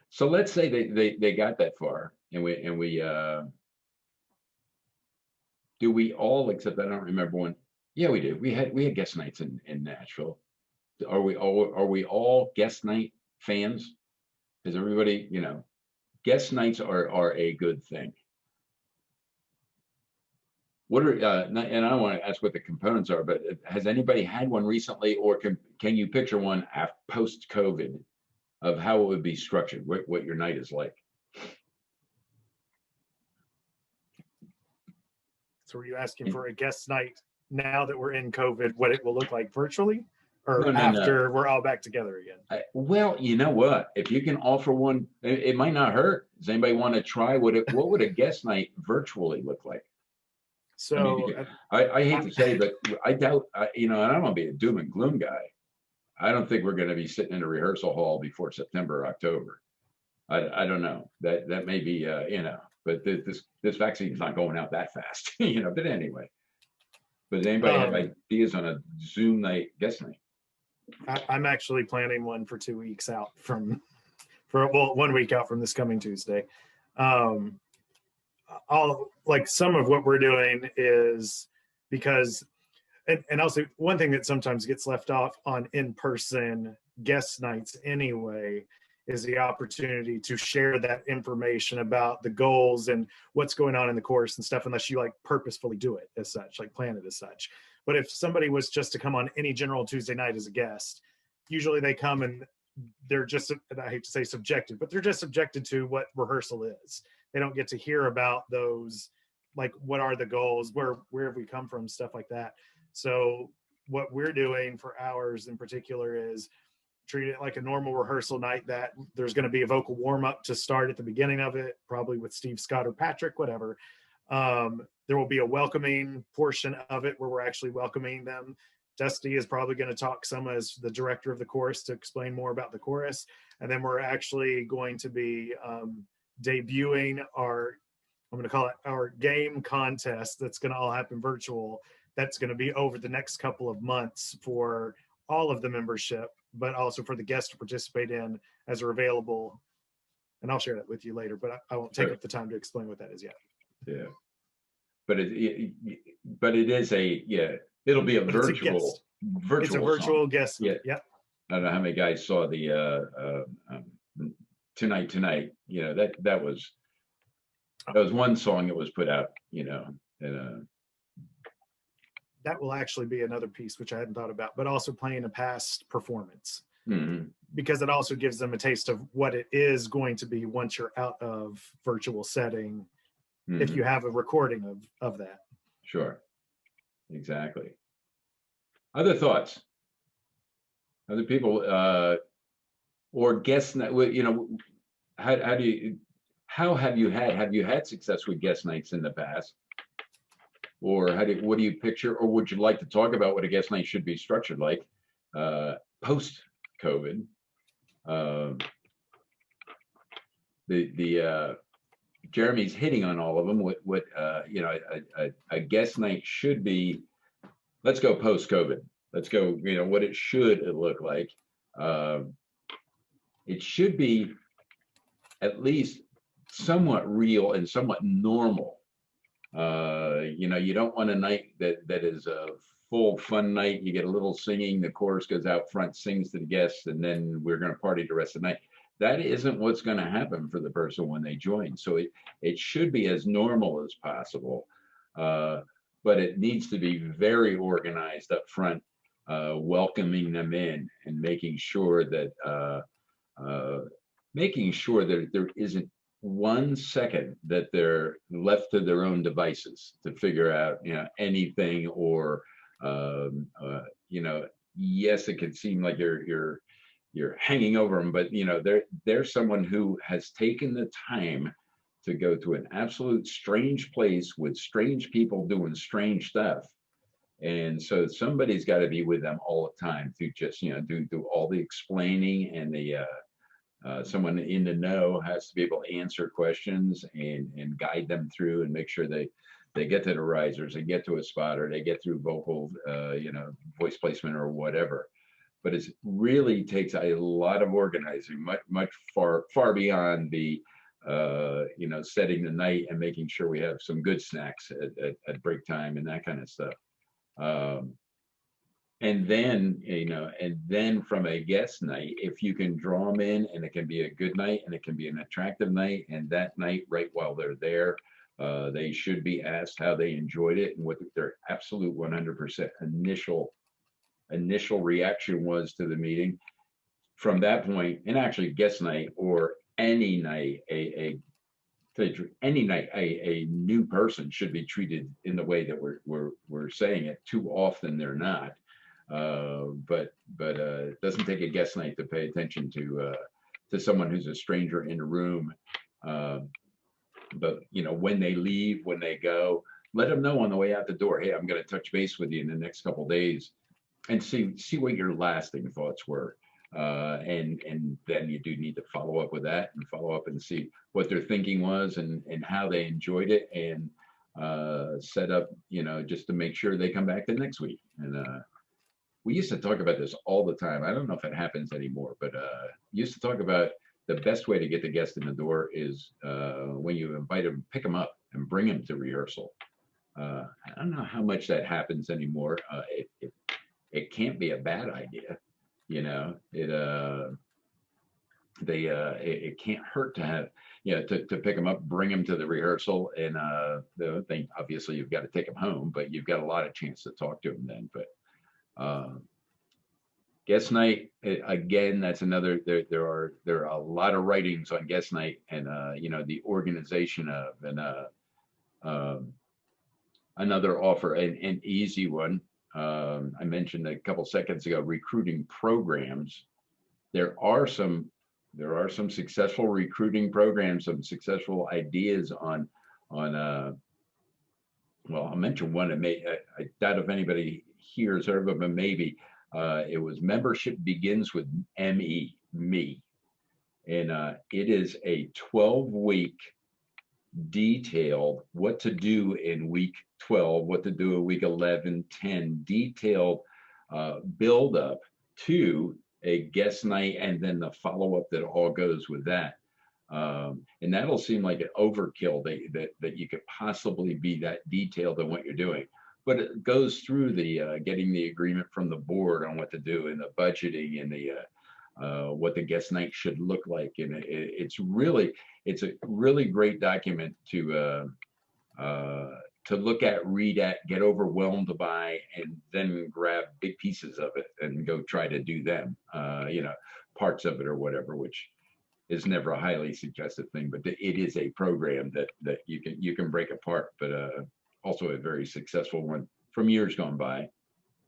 So let's say they got that far, and we do we all, except I don't remember one. Yeah, we did. We had guest nights in Nashville. Are we all guest night fans? Is everybody, guest nights are a good thing. What are and I don't want to ask what the components are, but has anybody had one recently, or can you picture one post COVID of how it would be structured, what your night is like? So are you asking for a guest night now that we're in COVID, what it will look like virtually, or No. after we're all back together again? Well, you know what? If you can offer one, it might not hurt. Does anybody want to try what would a guest night virtually look like? So I hate to say, but I doubt, and I don't want to be a doom and gloom guy. I don't think we're going to be sitting in a rehearsal hall before September or October. I don't know. That may be, but this vaccine is not going out that fast, but anyway. But does anybody have ideas on a Zoom night, guest night? I'm actually planning one for 2 weeks out for 1 week out from this coming Tuesday. Some of what we're doing is because, and also one thing that sometimes gets left off on in-person guest nights anyway, is the opportunity to share that information about the goals and what's going on in the course and stuff, unless you purposefully do it as such, plan it as such. But if somebody was just to come on any general Tuesday night as a guest, usually they come and they're just, and I hate to say subjected, but they're just subjected to what rehearsal is. They don't get to hear about those, what are the goals, where have we come from, stuff like that. So what we're doing for ours in particular is treat it like a normal rehearsal night, that there's going to be a vocal warm-up to start at the beginning of it, probably with Steve, Scott, or Patrick, whatever. There will be a welcoming portion of it where we're actually welcoming them. Dusty is probably going to talk some as the director of the chorus to explain more about the chorus. And then we're actually going to be debuting I'm going to call it our game contest. That's going to all happen virtual. That's going to be over the next couple of months for all of the membership, but also for the guests to participate in as are available. And I'll share that with you later, but I won't take up the time to explain what that is yet. Yeah. But it is it'll be a virtual It's a virtual song. guest. Yeah. Yep. I don't know how many guys saw the Tonight. That was one song that was put out, that will actually be another piece, which I hadn't thought about, but also playing a past performance. Mm-hmm. because it also gives them a taste of what it is going to be once you're out of virtual setting, if Mhm. you have a recording of that. Sure. Exactly. Other thoughts? Other people, or guest night, you know, how do you, have you had success with guest nights in the past? Or what do you picture, or would you like to talk about what a guest night should be structured like, post-COVID? Jeremy's hitting on all of them. What you know, a guest night should be. Let's go post-COVID. Let's go, you know, what it should look like. It should be at least somewhat real and somewhat normal. You know, you don't want a night that is a full fun night. You get a little singing, the chorus goes out front, sings to the guests, and then we're going to party the rest of the night. That isn't what's going to happen for the person when they join. So it should be as normal as possible. But it needs to be very organized up front, welcoming them in and making sure that there isn't 1 second that they're left to their own devices to figure out, you know, anything, or you know, yes, it can seem like you're hanging over them, but you know, they're someone who has taken the time to go to an absolute strange place with strange people doing strange stuff. And so somebody's got to be with them all the time to just, you know, do all the explaining, and someone in the know has to be able to answer questions and guide them through and make sure they get to the risers, they get to a spotter, they get through vocal, you know, voice placement or whatever. But it really takes a lot of organizing, much far beyond the, you know, setting the night and making sure we have some good snacks at break time and that kind of stuff. And then, you know, and then from a guest night, if you can draw them in, and it can be a good night and it can be an attractive night, and that night, right while they're there, they should be asked how they enjoyed it and what their absolute 100% initial reaction was to the meeting. From that point, and actually guest night or any night, a new person should be treated in the way that we're saying it. Too often they're not. But it doesn't take a guest night to pay attention to someone who's a stranger in a room. But you know, when they leave, when they go, let them know on the way out the door, hey, I'm going to touch base with you in the next couple of days, and see what your lasting thoughts were. And then you do need to follow up with that, and follow up and see what their thinking was, and how they enjoyed it, and set up, you know, just to make sure they come back the next week. And we used to talk about this all the time. I don't know if it happens anymore, but used to talk about the best way to get the guest in the door is when you invite them, pick them up and bring them to rehearsal. I don't know how much that happens anymore. It can't be a bad idea, you know. It can't hurt to have, you know, to pick them up, bring them to the rehearsal, and the thing, obviously you've got to take them home, but you've got a lot of chance to talk to them then. But guest night, again, that's another. There are a lot of writings on guest night, and you know, the organization of, and another offer, an easy one. I mentioned a couple seconds ago, recruiting programs. There are some successful recruiting programs, some successful ideas on well, I'll mention one. I doubt if anybody here has heard of it, but maybe it was Membership Begins with ME, me. And it is a 12-week detailed what to do in week 12, what to do in week 11, 10, detailed build up to a guest night, and then the follow-up that all goes with that. And that'll seem like an overkill that you could possibly be that detailed in what you're doing. But it goes through the getting the agreement from the board on what to do, and the budgeting, and the what the guest night should look like. And it's a really great document to look at, read at, get overwhelmed by, and then grab big pieces of it and go try to do them. You know, parts of it or whatever, which is never a highly suggested thing, but it is a program that you can break apart, but also a very successful one from years gone by.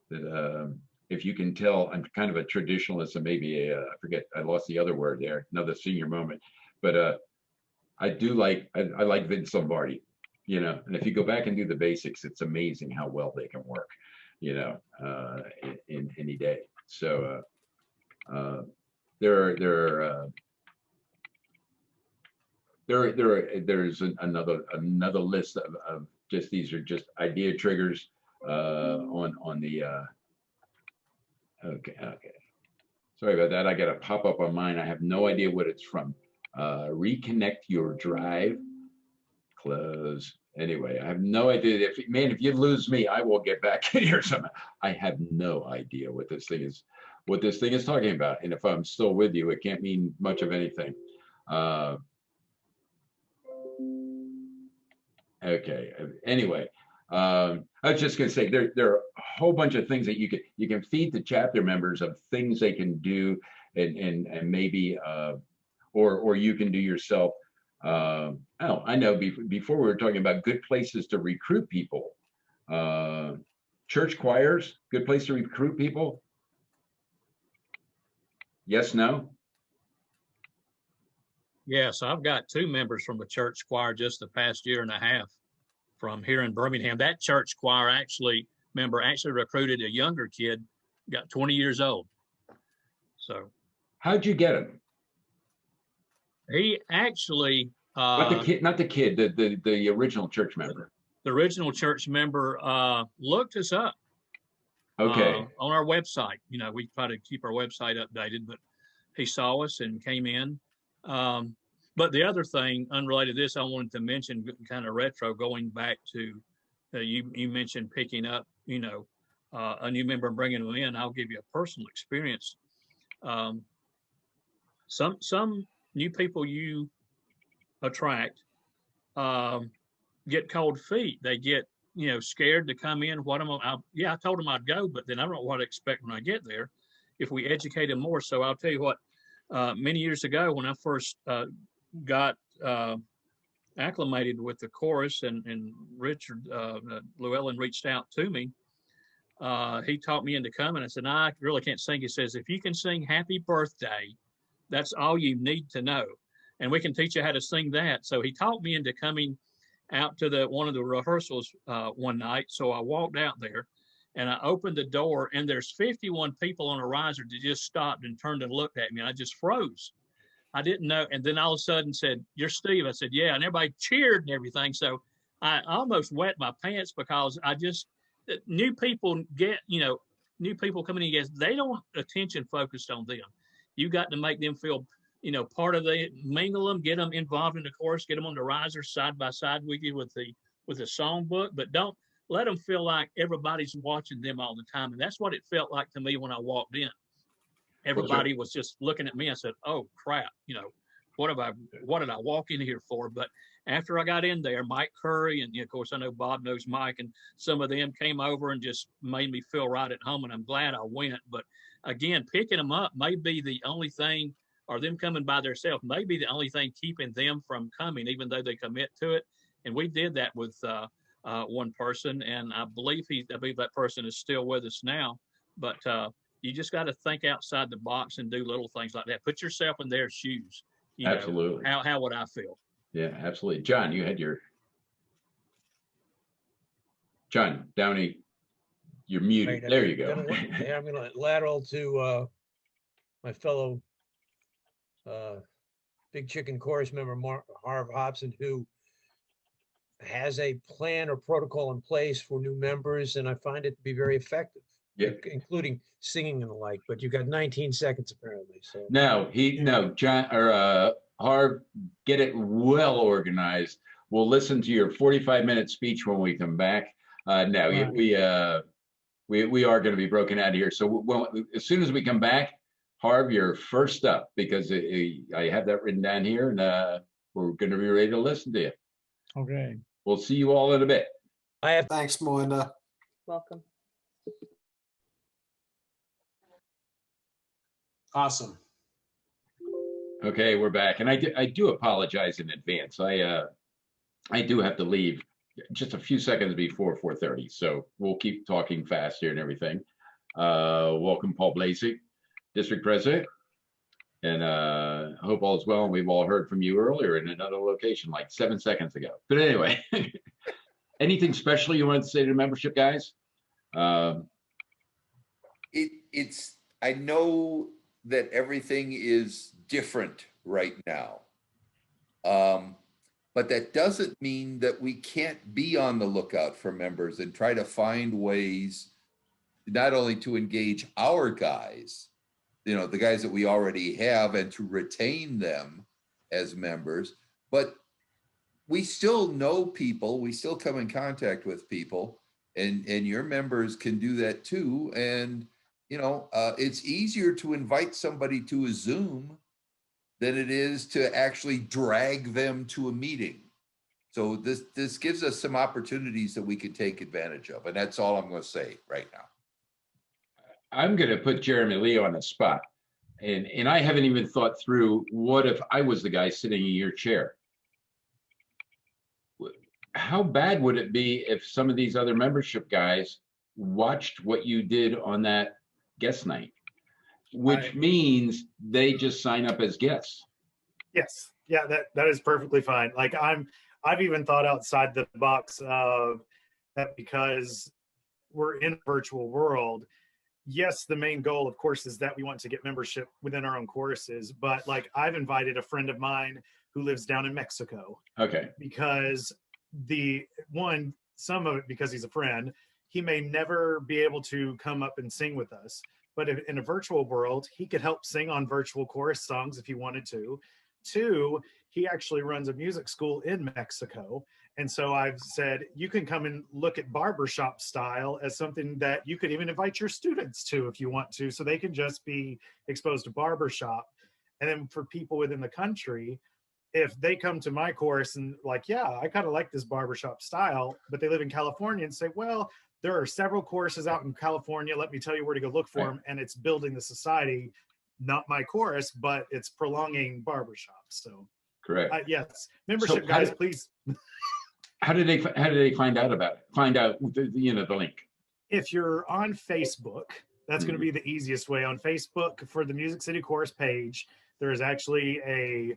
That if you can tell, I'm kind of a traditionalist, and maybe I forget, I lost the other word there, another senior moment, but I like Vince Lombardi, you know, and if you go back and do the basics, it's amazing how well they can work, you know, in any day. So there's another list of just, these are just idea triggers on the okay. Sorry about that. I got a pop up on mine. I have no idea what it's from. Reconnect your drive. Close. Anyway, I have no idea. If you lose me, I will get back in here somehow. I have no idea what this thing is talking about. And if I'm still with you, it can't mean much of anything. Okay. Anyway, I was just going to say there are a whole bunch of things that you can feed the chapter members of things they can do, and maybe or you can do yourself. Oh, I know. Before we were talking about good places to recruit people. Church choirs, good place to recruit people. Yes, no. Yes, I've got 2 members from the church choir just the past year and a half from here in Birmingham. That church choir member actually recruited a younger kid, got 20 years old. So how'd you get him? He actually not the kid, the original church member. The original church member looked us up. Okay. On our website. You know, we try to keep our website updated, but he saw us and came in. But the other thing, unrelated to this, I wanted to mention, kind of retro, going back to you mentioned picking up, you know, a new member and bringing them in. I'll give you a personal experience. Some new people you attract get cold feet. They get, you know, scared to come in. I told them I'd go, but then I don't know what to expect when I get there if we educate them more. So I'll tell you what, many years ago when I first got acclimated with the chorus, and Richard Llewellyn reached out to me. He taught me into coming. I said, no, I really can't sing. He says, if you can sing Happy Birthday, that's all you need to know. And we can teach you how to sing that. So he taught me into coming out to one of the rehearsals one night. So I walked out there and I opened the door, and there's 51 people on a riser that just stopped and turned and looked at me. And I just froze. I didn't know. And then all of a sudden said, you're Steve. I said, yeah. And everybody cheered and everything. So I almost wet my pants, because new people get, you know, new people coming in, they don't attention focused on them. You got to make them feel, you know, part of mingle them, get them involved in the chorus, get them on the riser side by side with you with the songbook, but don't let them feel like everybody's watching them all the time. And that's what it felt like to me when I walked in. Everybody was just looking at me. I said, oh crap, you know, what did I walk in here for? But after I got in there, Mike Curry, and of course I know Bob knows Mike, and some of them came over and just made me feel right at home, and I'm glad I went. But again, picking them up may be the only thing, or them coming by themselves may be the only thing keeping them from coming, even though they commit to it. And we did that with one person, and I believe that person is still with us now. But you just got to think outside the box and do little things like that. Put yourself in their shoes. You absolutely. Know, how would I feel? Yeah, absolutely. John, you had John Downey, you're muted. Right, there you go. I'm going to lateral to my fellow Big Chicken Chorus member, Harv Hobson, who has a plan or protocol in place for new members, and I find it to be very effective. Yeah. Including singing and the like, but you've got 19 seconds apparently. So John or Harv, get it well organized. We'll listen to your 45-minute speech when we come back. Right. We are going to be broken out of here. So as soon as we come back, Harv, you're first up, because I have that written down here, and we're going to be ready to listen to you. Okay. We'll see you all in a bit. Thanks, Melinda. Welcome. Awesome. Okay, we're back, and I do apologize in advance. I do have to leave just a few seconds before 4:30, so we'll keep talking fast here and everything. Welcome, Paul Blasey, District President, and hope all is well. And we've all heard from you earlier in another location, like 7 seconds ago. But anyway, anything special you wanted to say to the membership, guys? I know that everything is different right now. But that doesn't mean that we can't be on the lookout for members and try to find ways not only to engage our guys, the guys that we already have, and to retain them as members, but we still know people, we still come in contact with people, and your members can do that too. And it's easier to invite somebody to a Zoom than it is to actually drag them to a meeting. So this gives us some opportunities that we can take advantage of. And that's all I'm going to say right now. I'm going to put Jeremy Lee on the spot. And I haven't even thought through, what if I was the guy sitting in your chair? How bad would it be if some of these other membership guys watched what you did on that guest night? Which means they just sign up as guests. Yes. Yeah, that is perfectly fine. Like I've even thought outside the box of that, because we're in a virtual world. Yes, the main goal, of course, is that we want to get membership within our own choruses. But like, I've invited a friend of mine who lives down in Mexico. Okay. Because some of it because he's a friend, he may never be able to come up and sing with us. But in a virtual world, he could help sing on virtual chorus songs if he wanted to. 2, he actually runs a music school in Mexico. And so I've said, you can come and look at Barbershop style as something that you could even invite your students to if you want to, so they can just be exposed to Barbershop. And then for people within the country, if they come to my course and like, yeah, I kind of like this Barbershop style, but they live in California, and say, well, there are several courses out in California. Let me tell you where to go look for them. And it's building the society, not my chorus, but it's prolonging Barbershop. So correct. Yes. Membership guys, please. How did they find out about it? Find out the link. If you're on Facebook, that's going to be the easiest way. On Facebook, for the Music City Chorus page, there is actually a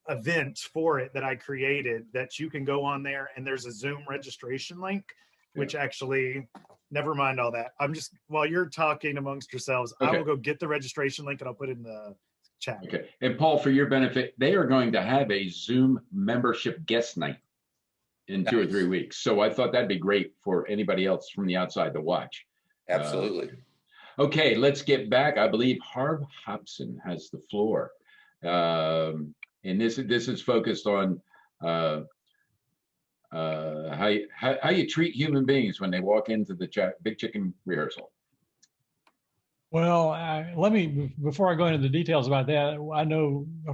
event for it that I created that you can go on there, and there's a Zoom registration link, which actually, never mind all that. I'm just, while you're talking amongst yourselves, I will go get the registration link and I'll put it in the chat. Okay. And Paul, for your benefit, they are going to have a Zoom membership guest night in 2 or 3 weeks. So I thought that'd be great for anybody else from the outside to watch. Absolutely. Okay, let's get back. I believe Harv Hobson has the floor. And this is focused on how you treat human beings when they walk into the Big Chicken rehearsal. Well, let me, before I go into the details about that, I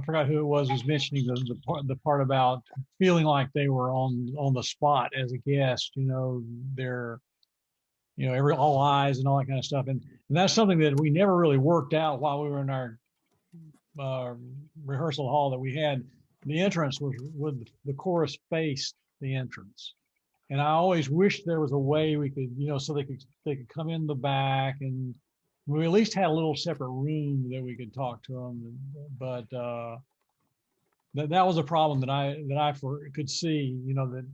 forgot who it was mentioning the part about feeling like they were on the spot as a guest. They're, all eyes and all that kind of stuff, and that's something that we never really worked out while we were in our rehearsal hall that we had. The entrance was with the chorus faced the entrance, and I always wished there was a way we could, so they could come in the back, and we at least had a little separate room that we could talk to them. But that was a problem that I could see. And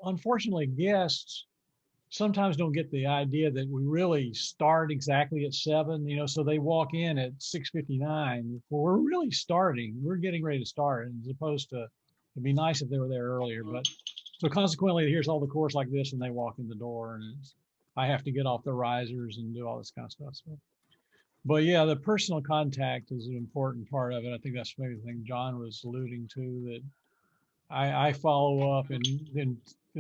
unfortunately, guests sometimes don't get the idea that we really start exactly at 7. So they walk in at 6:59. Well, we're really starting. We're getting ready to start, as opposed to, it'd be nice if they were there earlier. But so consequently, here's all the chorus like this, and they walk in the door, and I have to get off the risers and do all this kind of stuff. So, but yeah, the personal contact is an important part of it. I think that's maybe the thing John was alluding to, that I follow up, and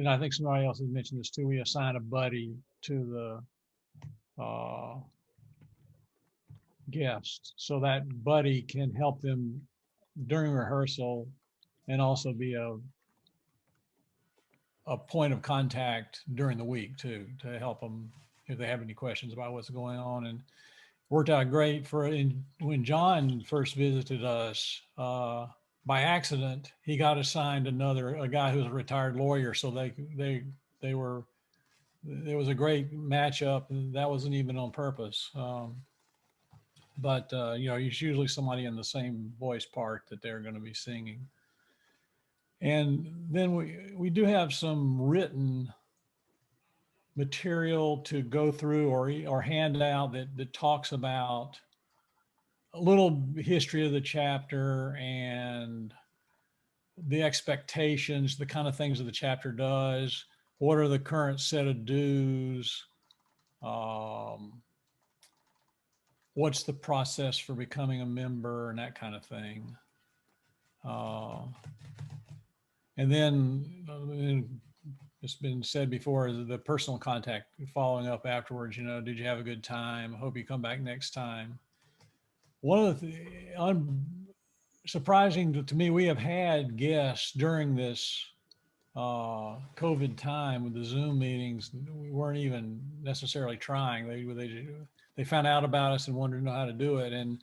I think somebody else has mentioned this too. We assign a buddy to the guest, so that buddy can help them during rehearsal, and also be a point of contact during the week too, to help them if they have any questions about what's going on. And worked out great when John first visited us. By accident, he got assigned a guy who's a retired lawyer. So there was a great matchup, and that wasn't even on purpose. But it's usually somebody in the same voice part that they're going to be singing. And then we do have some written material to go through or hand out that talks about a little history of the chapter and the expectations, the kind of things that the chapter does, what are the current set of dues, what's the process for becoming a member, and that kind of thing. And then it's been said before, the personal contact, following up afterwards, did you have a good time? Hope you come back next time. One of the surprising to me, we have had guests during this COVID time with the Zoom meetings. We weren't even necessarily trying. They found out about us and wanted to know how to do it. And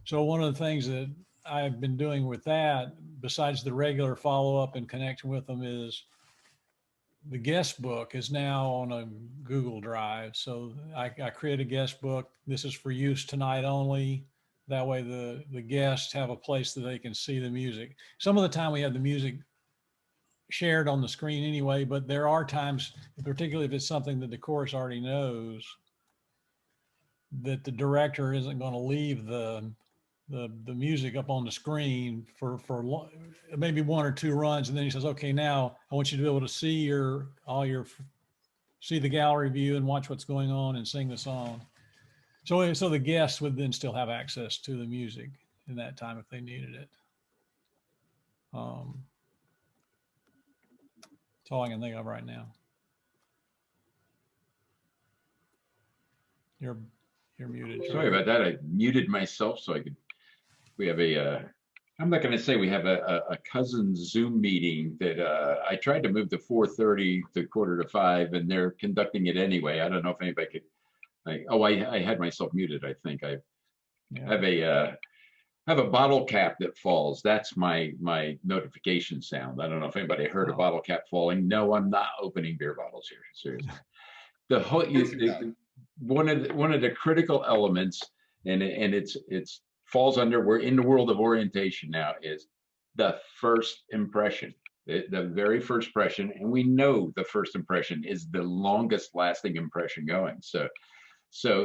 so one of the things that I've been doing with that, besides the regular follow-up and connection with them, is the guest book is now on a Google Drive. So I create a guest book. This is for use tonight only. That way the guests have a place that they can see the music. Some of the time we have the music shared on the screen anyway, but there are times, particularly if it's something that the chorus already knows, that the director isn't going to leave the music up on the screen for maybe one or two runs, and then he says, okay, now I want you to be able to see see the gallery view and watch what's going on and sing the song. So the guests would then still have access to the music in that time if they needed it. That's all I can think of right now. You're muted. Sorry about that. I muted myself so I could. We have I'm not going to say we have a cousin Zoom meeting that I tried to move to 4:30 to 4:45, and they're conducting it anyway. I don't know if anybody could. I had myself muted. I think I have a bottle cap that falls. That's my notification sound. I don't know if anybody heard a bottle cap falling. No, I'm not opening beer bottles here. Seriously. The whole one of the critical elements, and it's falls under, we're in the world of orientation now, is the first impression, the very first impression. And we know the first impression is the longest lasting impression going. So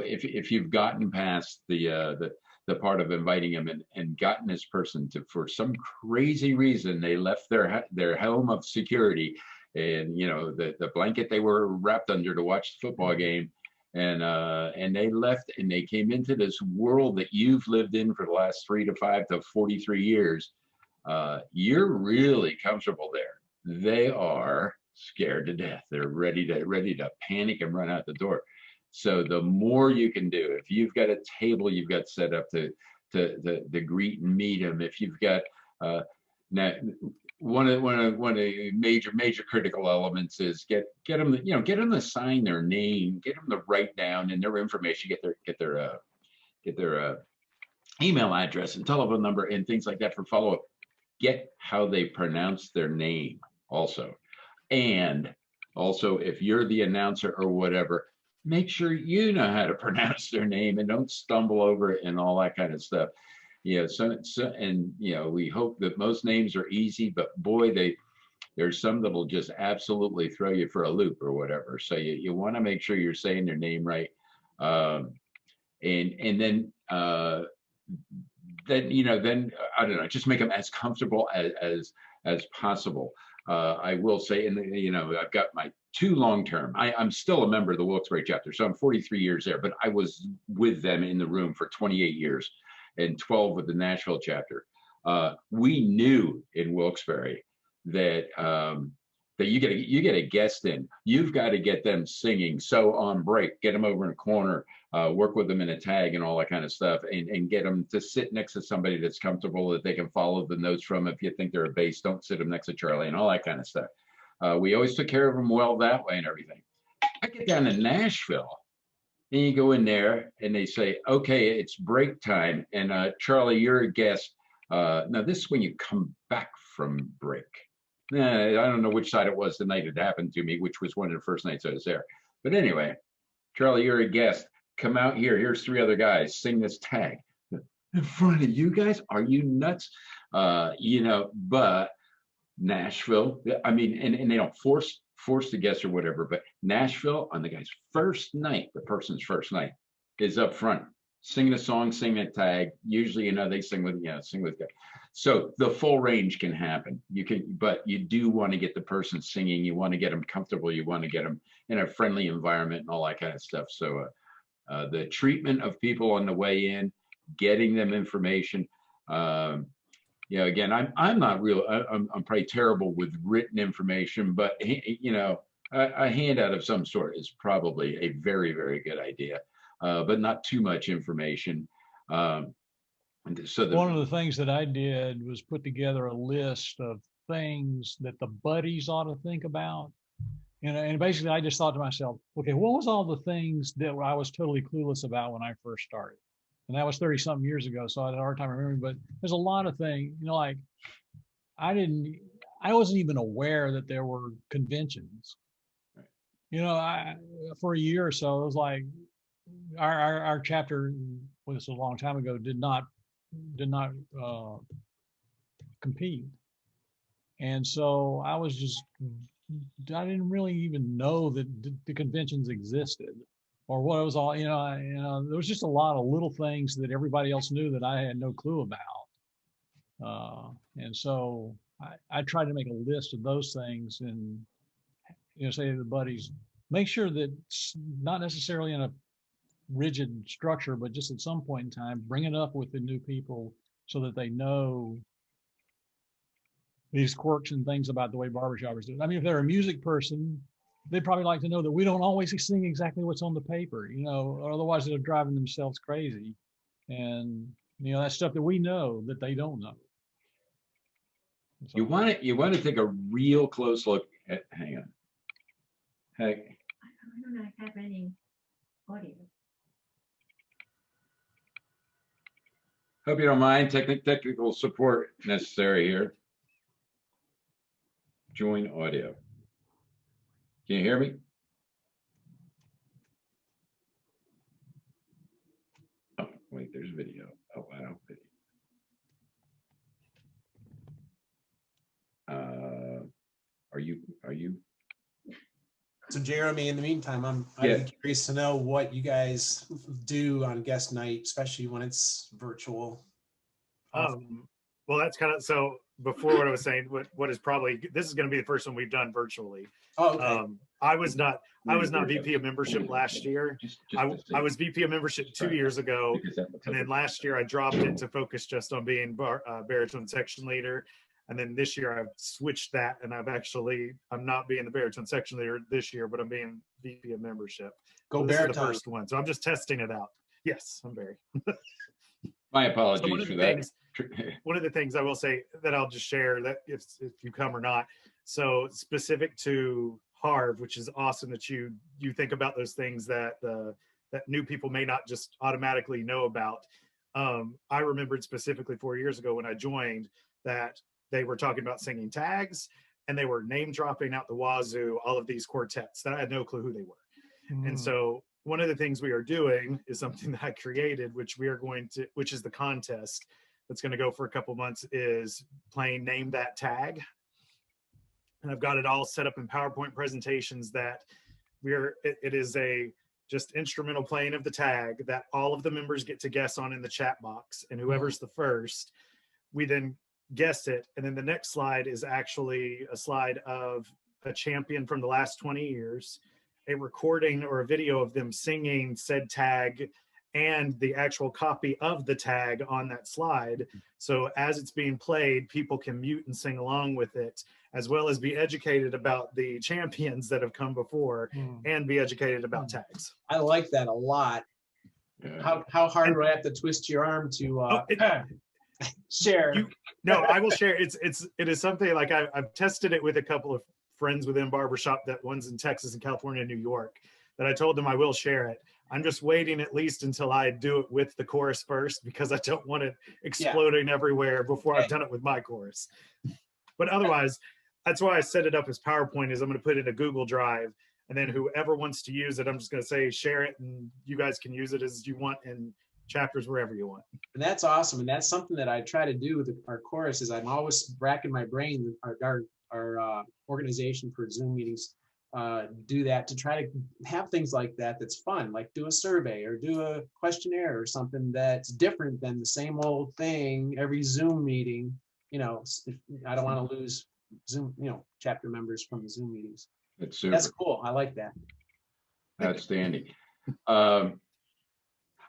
if you've gotten past the part of inviting him and gotten this person to, for some crazy reason, they left their home of security and the blanket they were wrapped under to watch the football game, and they left and they came into this world that you've lived in for the last 3 to 5 to 43 years. You're really comfortable there. They are scared to death. They're ready to panic and run out the door. So the more you can do, if you've got a table you've got set up to greet and meet them, if you've got now one of the major critical elements is get them to sign their name, get them to write down in their information, get their email address and telephone number and things like that for follow-up. Get how they pronounce their name also, and also if you're the announcer or whatever, make sure you know how to pronounce their name and don't stumble over it and all that kind of stuff. We hope that most names are easy, but boy, there's some that'll just absolutely throw you for a loop or whatever. So you want to make sure you're saying their name right. And then I don't know, just make them as comfortable as possible. I will say, I've got my 2 long-term. I'm still a member of the Wilkes-Barre chapter, so I'm 43 years there, but I was with them in the room for 28 years and 12 with the Nashville chapter. We knew in Wilkes-Barre that you get a guest in, you've got to get them singing. So on break, get them over in a corner, work with them in a tag and all that kind of stuff, and get them to sit next to somebody that's comfortable that they can follow the notes from. If you think they're a bass, don't sit them next to Charlie and all that kind of stuff. We always took care of them well that way and everything. I get down to Nashville. and you go in there and they say, okay, it's break time. And Charlie, you're a guest. Now this is when you come back from break. I don't know which side it was the night it happened to me, which was one of the first nights I was there. But anyway, Charlie, you're a guest. Come out here. Here's 3 other guys. Sing this tag. In front of you guys? Are you nuts? But Nashville, I mean, and they don't force the guests or whatever, but Nashville on the guy's first night, the person's first night, is up front, singing a song, singing a tag. Usually, they sing with guys. So the full range can happen. But you do want to get the person singing. You want to get them comfortable. You want to get them in a friendly environment and all that kind of stuff. So the treatment of people on the way in, getting them information. Again, I'm not real. I'm probably terrible with written information, but a handout of some sort is probably a very, very good idea, but not too much information. So one of the things that I did was put together a list of things that the buddies ought to think about. And basically I just thought to myself, okay, what was all the things that I was totally clueless about when I first started? And that was 30 something years ago. So I had a hard time remembering, but there's a lot of things, like I wasn't even aware that there were conventions. For a year or so, it was like our chapter, well, this was a long time ago, did not compete. And so I didn't really even know that the conventions existed or what it was all, there was just a lot of little things that everybody else knew that I had no clue about. And so I tried to make a list of those things and, say to the buddies, make sure that it's not necessarily in a rigid structure, but just at some point in time, bring it up with the new people so that they know these quirks and things about the way barbershoppers do. I mean, if they're a music person, they'd probably like to know that we don't always sing exactly what's on the paper, or otherwise they're driving themselves crazy. And, that's stuff that we know that they don't know. So, you want to take a real close look at, hang on. Hey. I don't have any audio. Hope you don't mind. Technical support necessary here. Join audio. Can you hear me? Oh, wait, there's video. Oh, wow. Are you? So Jeremy, in the meantime, I'd be curious to know what you guys do on guest night, especially when it's virtual. Well, that's kind of, so before what I was saying, what is probably, this is going to be the first one we've done virtually. Oh, okay. I was not VP of membership last year. I was VP of membership 2 years ago. And then last year I dropped it to focus just on being baritone section leader. And then this year I've switched that and I'm not being the baritone section leader this year, but I'm being VP of membership. Go so this baritone. is the first one. So I'm just testing it out. Yes, I'm Barry. My apologies for that. One of the things I will say that I'll just share that if you come or not. So specific to Harv, which is awesome that you think about those things that that new people may not just automatically know about. I remembered specifically 4 years ago when I joined that they were talking about singing tags and they were name dropping out the wazoo all of these quartets that I had no clue who they were. And so one of the things we are doing is something that I created, which is the contest that's going to go for a couple months, is playing Name That Tag. And I've got it all set up in PowerPoint presentations that it is a just instrumental playing of the tag that all of the members get to guess on in the chat box. And whoever's the first, we then guess it. And then the next slide is actually a slide of a champion from the last 20 years, a recording or a video of them singing said tag and the actual copy of the tag on that slide. So as it's being played, people can mute and sing along with it, as well as be educated about the champions that have come before and be educated about tags. I like that a lot. Yeah. How hard do I have to twist your arm to share? No, I will share. It is something like I've tested it with a couple of friends within Barbershop, that one's in Texas and California and New York, that I told them I will share it. I'm just waiting at least until I do it with the chorus first, because I don't want it exploding everywhere before I've done it with my chorus. But otherwise, that's why I set it up as PowerPoint, is I'm going to put it in a Google Drive, and then whoever wants to use it, I'm just going to say, share it, and you guys can use it as you want in chapters wherever you want. And that's awesome. And that's something that I try to do with our chorus is I'm always racking my brain, our organization for Zoom meetings, do that to try to have things like that that's fun, like do a survey or do a questionnaire or something that's different than the same old thing every Zoom meeting. You know, I don't want to lose Zoom, chapter members from the Zoom meetings. That's cool. I like that. Outstanding.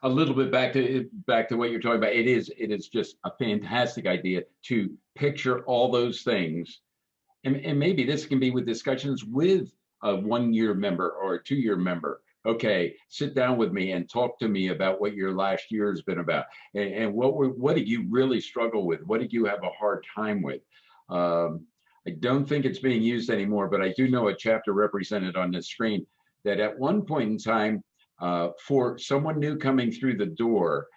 A little bit back to what you're talking about. It is just a fantastic idea to picture all those things, and maybe this can be with discussions with a 1-year member or a 2-year member. Okay, sit down with me and talk to me about what your last year has been about, and what did you really struggle with? What did you have a hard time with? I don't think it's being used anymore, but I do know a chapter represented on this screen that at one point in time, for someone new coming through the door,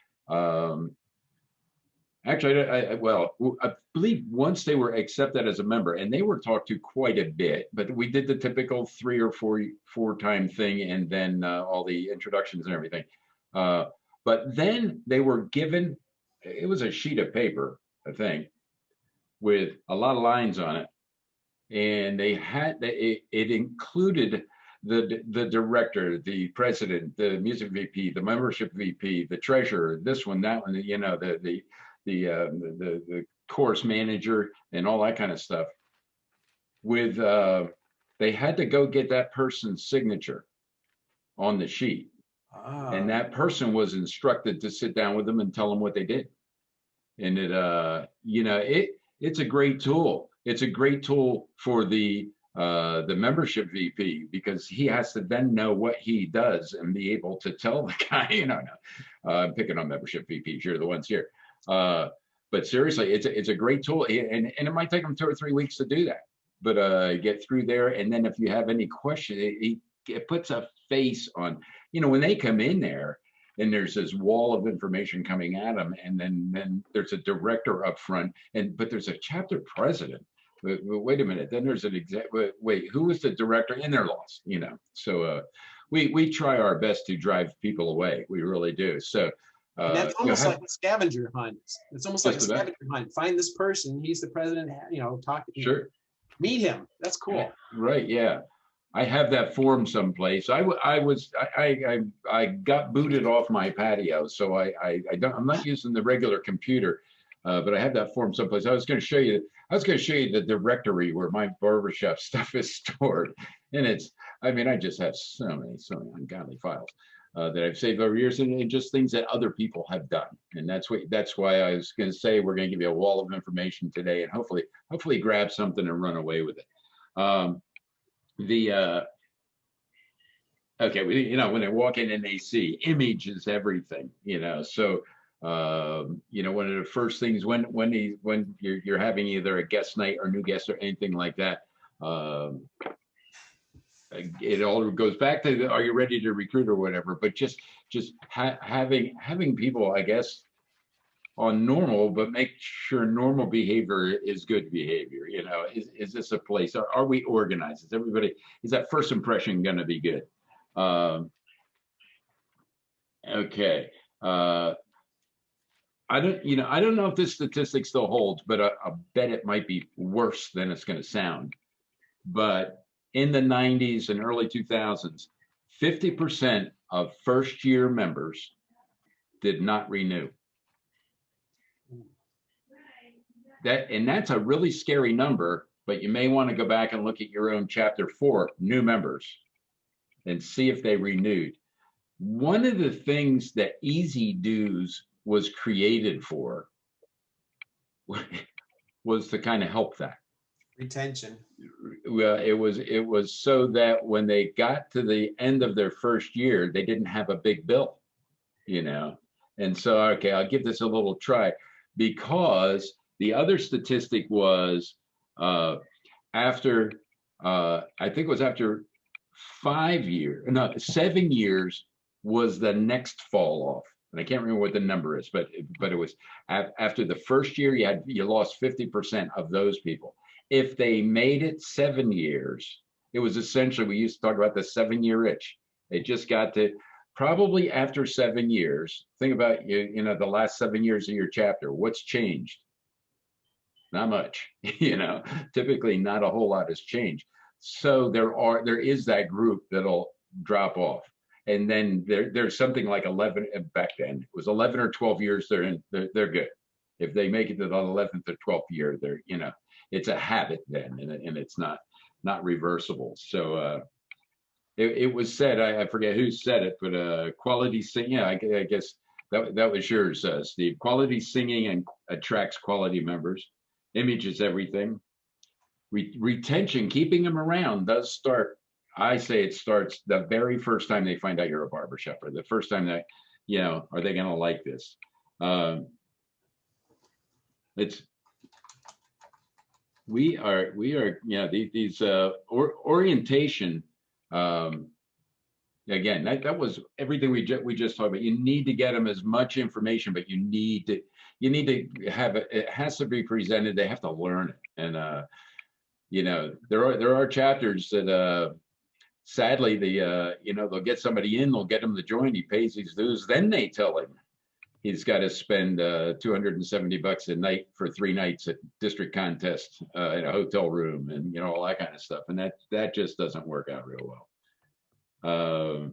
actually, I believe once they were accepted as a member, and they were talked to quite a bit, but we did the typical 3 or 4 time thing, and then all the introductions and everything. But then they were given, it was a sheet of paper, I think, with a lot of lines on it, and they had it included the director, the president, the music VP, the membership VP, the treasurer, this one, that one, the course manager, and all that kind of stuff. With they had to go get that person's signature on the sheet, and that person was instructed to sit down with them and tell them what they did. And it's a great tool. It's a great tool for the membership VP, because he has to then know what he does and be able to tell the guy, I'm picking on membership VPs, you're the ones here. But seriously, it's a great tool, and it might take them 2 or 3 weeks to do that, but get through there. And then if you have any question, it puts a face on, when they come in there and there's this wall of information coming at them, and then there's a director up front, but there's a chapter president. Wait a minute, then there's an wait, who was the director? And they're lost, So we try our best to drive people away. We really do. So and that's almost like a scavenger hunt. It's almost like a scavenger hunt. Find this person. He's the president. Talk to him. Sure. Meet him. That's cool. Right. Yeah. I have that form someplace. I got booted off my patio, so I'm not using the regular computer, but I have that form someplace. I was going to show you the directory where my barbershop stuff is stored, and I just have so many ungodly files that I've saved over years, and just things that other people have done. And that's why I was going to say we're going to give you a wall of information today, and hopefully grab something and run away with it. Okay, when they walk in and they see image is everything, so one of the first things when you're having either a guest night or new guest or anything like that, it all goes back to are you ready to recruit or whatever, but just having people, I guess, on normal, but make sure normal behavior is good behavior. Is this a place? Are we organized? Is that first impression going to be good? Okay. I don't know if this statistic still holds, but I bet it might be worse than it's going to sound. But in the 90s and early 2000s, 50% of first-year members did not renew. That's a really scary number, but you may want to go back and look at your own chapter 4 new members and see if they renewed. One of the things that Easy Dues was created for was to kind of help that retention. Well, it was so that when they got to the end of their first year, they didn't have a big bill, and so, okay, I'll give this a little try, because the other statistic was after I think it was after 7 years, was the next fall off. And I can't remember what the number is, but it was after the first year, you lost 50% of those people. If they made it 7 years, it was essentially, we used to talk about the 7-year itch. They just got to probably after 7 years. Think about the last 7 years of your chapter. What's changed? Not much. Typically not a whole lot has changed. So there is that group that'll drop off. And then there's something like 11 back then. It was 11 or 12 years. They're good. If they make it to the 11th or 12th year, it's a habit then, and it's not reversible. So it was said, I forget who said it, but quality singing. Yeah, I guess that was yours, Steve. Quality singing attracts quality members. Image is everything. Retention, keeping them around, does start. I say it starts the very first time they find out you're a barbershopper. The first time that, are they going to like this? We are, these orientation. Again, that was everything we just talked about. You need to get them as much information, but you need to have it. It has to be presented. They have to learn it, and there are chapters that. Sadly, they'll get somebody in, they'll get him to join, he pays his dues, then they tell him he's got to spend $270 a night for 3 nights at district contests in a hotel room, and all that kind of stuff, and that just doesn't work out real well.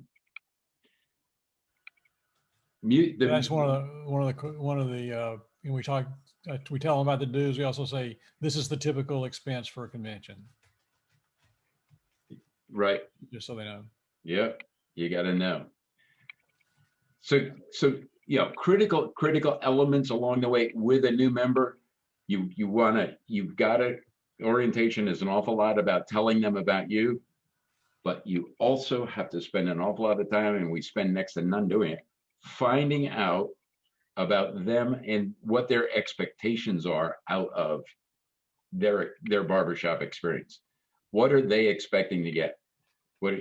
That's one of the we talk. We tell them about the dues. We also say this is the typical expense for a convention. Right. Just so they know. Yep. You got to know. So critical elements along the way with a new member. You've got to, orientation is an awful lot about telling them about you, but you also have to spend an awful lot of time, and we spend next to none doing it, finding out about them and what their expectations are out of their barbershop experience. What are they expecting to get? What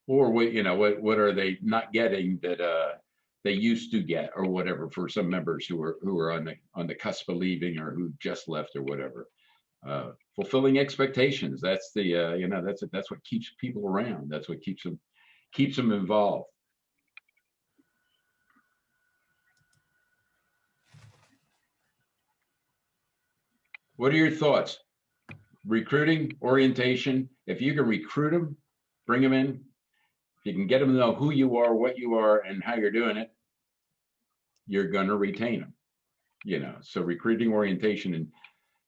or what are they not getting that they used to get, or whatever, for some members who are on the cusp of leaving or who just left or whatever. Fulfilling expectations. That's that's what keeps people around. That's what keeps them involved. What are your thoughts? Recruiting, orientation. If you can recruit them, bring them in. If you can get them to know who you are, what you are, and how you're doing it, you're going to retain them. So recruiting, orientation, and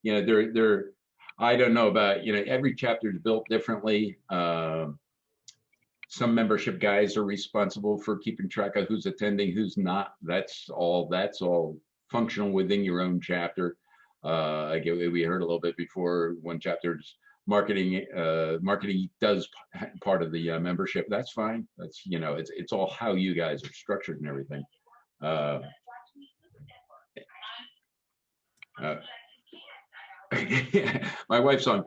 they're I don't know about every chapter is built differently. Some membership guys are responsible for keeping track of who's attending, who's not. That's all functional within your own chapter. We heard a little bit before, one chapter's marketing does part of the membership. That's fine. That's it's all how you guys are structured and everything. My wife's on.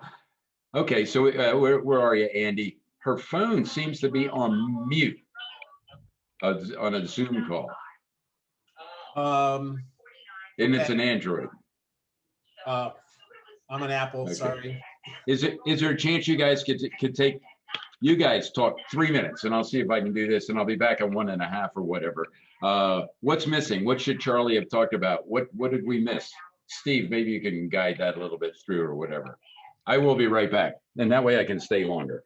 Okay, so where are you, Andy? Her phone seems to be on mute on a Zoom call. And okay. It's an Android. I'm an Apple. Okay. Sorry. Is there a chance you guys could take? You guys talk 3 minutes, and I'll see if I can do this, and I'll be back in 1.5 or whatever. What's missing? What should Charlie have talked about? What did we miss? Steve, maybe you can guide that a little bit through or whatever. I will be right back, and that way I can stay longer.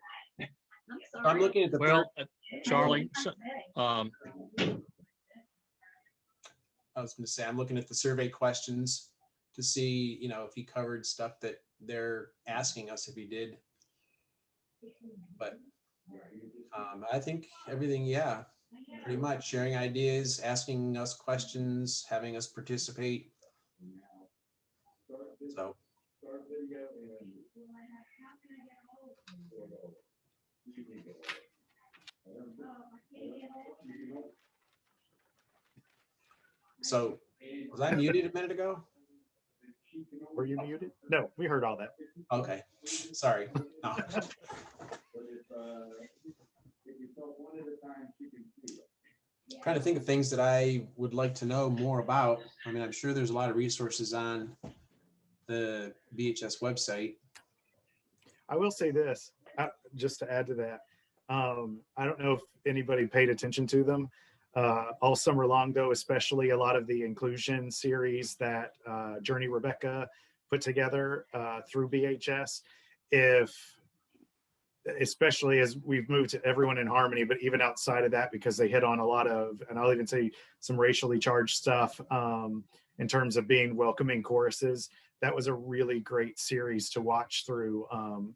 I'm looking at the Charlie. I was going to say, I'm looking at the survey questions to see, if he covered stuff that they're asking us if he did. But I think everything, yeah, pretty much sharing ideas, asking us questions, having us participate. So was I muted a minute ago? Were you muted? No, we heard all that. Okay, sorry. No. trying to think of things that I would like to know more about. I mean, I'm sure there's a lot of resources on the BHS website. I will say this, just to add to that. I don't know if anybody paid attention to them. All summer long, though, especially a lot of the inclusion series that Journey Rebecca put together through BHS. Especially as we've moved to Everyone in Harmony, but even outside of that, because they hit on a lot of, and I'll even say some racially charged stuff in terms of being welcoming choruses. That was a really great series to watch through,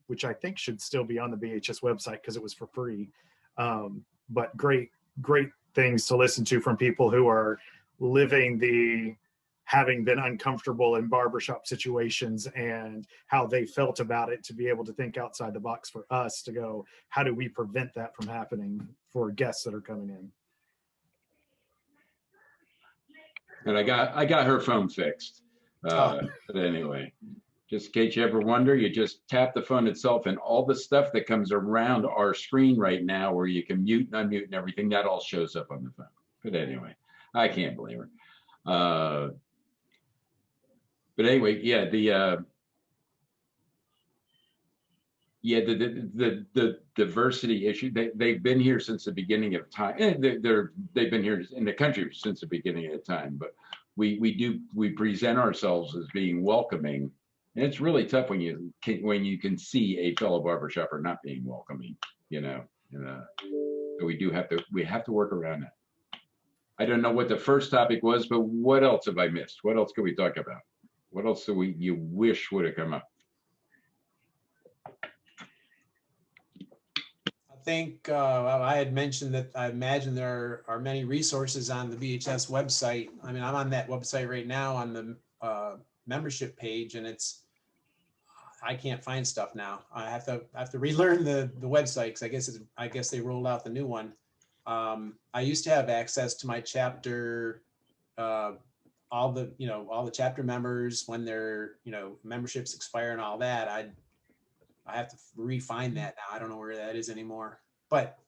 which I think should still be on the BHS website because it was for free. But great things to listen to from people who are living having been uncomfortable in barbershop situations and how they felt about it, to be able to think outside the box for us to go, how do we prevent that from happening for guests that are coming in? And I got her phone fixed. But anyway, just in case you ever wonder, you just tap the phone itself, and all the stuff that comes around our screen right now where you can mute and unmute and everything, that all shows up on the phone. But anyway, I can't believe her. But anyway, yeah, the diversity issue. They've been here since the beginning of time. And they've been here in the country since the beginning of time. But we present ourselves as being welcoming, and it's really tough when you can see a fellow barbershopper not being welcoming. So we have to work around that. I don't know what the first topic was, but what else have I missed? What else can we talk about? What else do you wish would have come up? I think I had mentioned that I imagine there are many resources on the BHS website. I mean, I'm on that website right now on the membership page, and I can't find stuff now. I have to relearn the website because I guess they rolled out the new one. I used to have access to my chapter, all the chapter members when their memberships expire and all that. I have to re-find that now. I don't know where that is anymore. But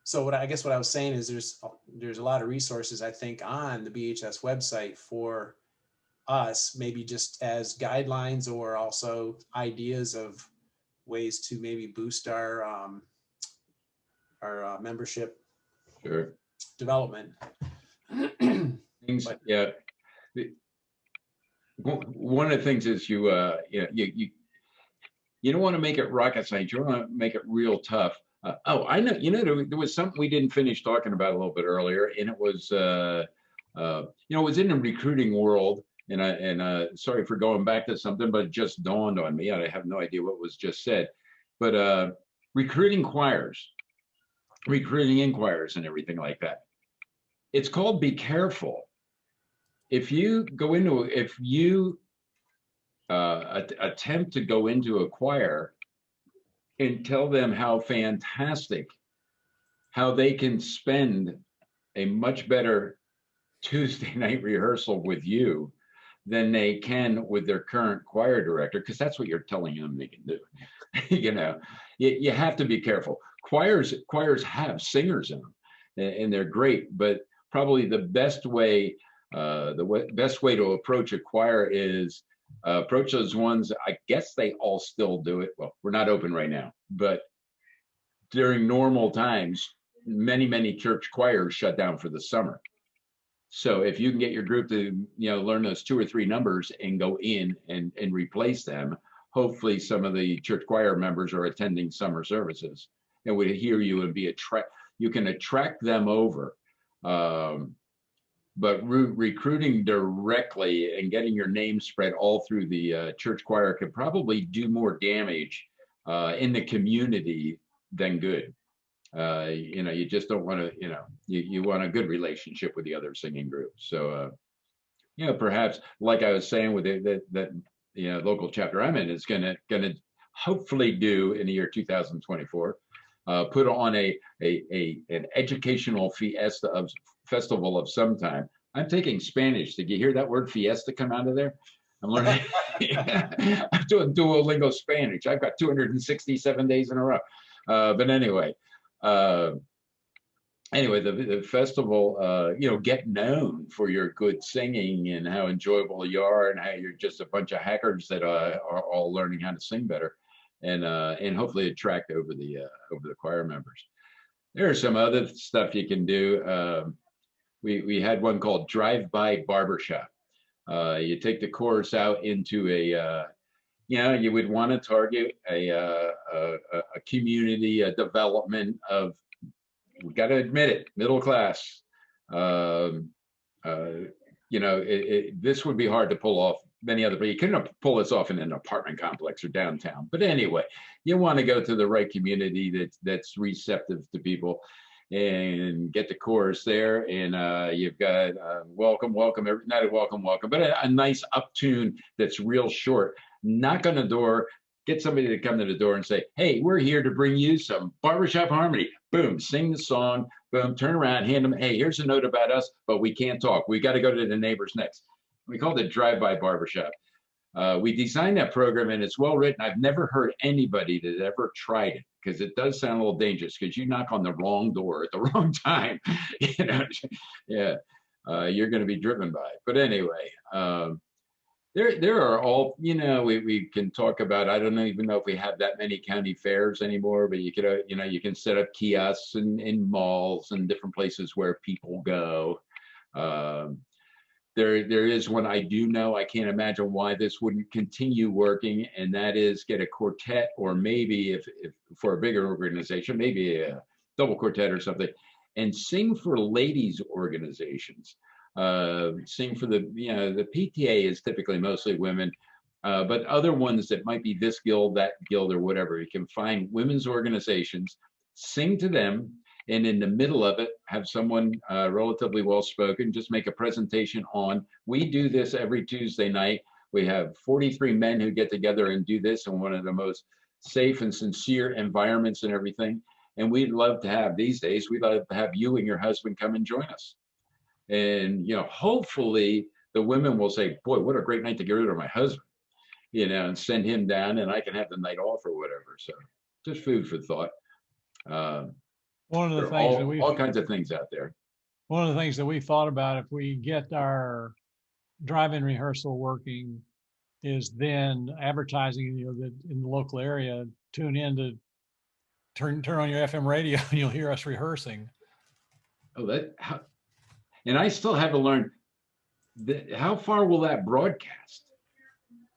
so what I was saying is there's a lot of resources I think on the BHS website for us, maybe just as guidelines or also ideas of ways to maybe boost our membership development. Yeah. One of the things is you don't want to make it rocket science. You want to make it real tough. I know. There was something we didn't finish talking about a little bit earlier, and it was it was in the recruiting world. And sorry for going back to something, but it just dawned on me. I have no idea what was just said. But recruiting choirs, recruiting inquires, and everything like that. It's called Be Careful. If you attempt to go into a choir and tell them how fantastic, how they can spend a much better Tuesday night rehearsal with you than they can with their current choir director, because that's what you're telling them they can do. You have to be careful. Choirs have singers in them, and they're great, but probably the best way to approach a choir is approach those ones. I guess they all still do it. Well, we're not open right now, but during normal times, many church choirs shut down for the summer. So if you can get your group to learn those 2 or 3 numbers and go in and replace them, hopefully some of the church choir members are attending summer services and would hear you and you can attract them over. But recruiting directly and getting your name spread all through the church choir could probably do more damage in the community than good. You just don't want to, you want a good relationship with the other singing groups. So, perhaps, like I was saying with that local chapter I'm in is gonna hopefully do in the year 2024, put on an educational festival of some time. I'm taking Spanish. Did you hear that word fiesta come out of there? I'm learning. I'm doing Duolingo Spanish. I've got 267 days in a row. But anyway, anyway, the festival, get known for your good singing and how enjoyable you are, and how you're just a bunch of hackers that are all learning how to sing better, and hopefully attract over the choir members. There are some other stuff you can do. We had one called Drive-By Barbershop. You take the chorus out into you would want to target a community, a development of, we got to admit it, middle class. This would be hard to pull off many other, but you couldn't pull this off in an apartment complex or downtown. But anyway, you want to go to the right community that's receptive to people, and get the chorus there. And you've got welcome, not a welcome, but a nice up tune that's real short. Knock on the door, get somebody to come to the door and say, hey, we're here to bring you some barbershop harmony. Boom, sing the song, boom, turn around, hand them, hey, here's a note about us, but we can't talk. We got to go to the neighbors next. We called it Drive-By Barbershop. We designed that program, and it's well written. I've never heard anybody that ever tried it, because it does sound a little dangerous, because you knock on the wrong door at the wrong time. Yeah, you're going to be driven by it. But anyway, there are all, we can talk about, I don't even know if we have that many county fairs anymore, but you could, you can set up kiosks in malls and different places where people go. There is one I do know, I can't imagine why this wouldn't continue working, and that is get a quartet, or maybe if for a bigger organization, maybe a double quartet or something, and sing for ladies organizations. Sing for the PTA is typically mostly women, but other ones that might be this guild, that guild, or whatever, you can find women's organizations, sing to them, and in the middle of it, have someone relatively well-spoken just make a presentation on, we do this every Tuesday night. We have 43 men who get together and do this in one of the most safe and sincere environments and everything. And we'd love to have, these days, we'd love to have you and your husband come and join us. And, hopefully the women will say, boy, what a great night to get rid of my husband, and send him down, and I can have the night off or whatever. So just food for thought. One of the things that all kinds of things out there. One of the things that we thought about, if we get our drive-in rehearsal working, is then advertising, that in the local area, tune in to turn on your FM radio and you'll hear us rehearsing. Oh, and I still have to learn how far will that broadcast?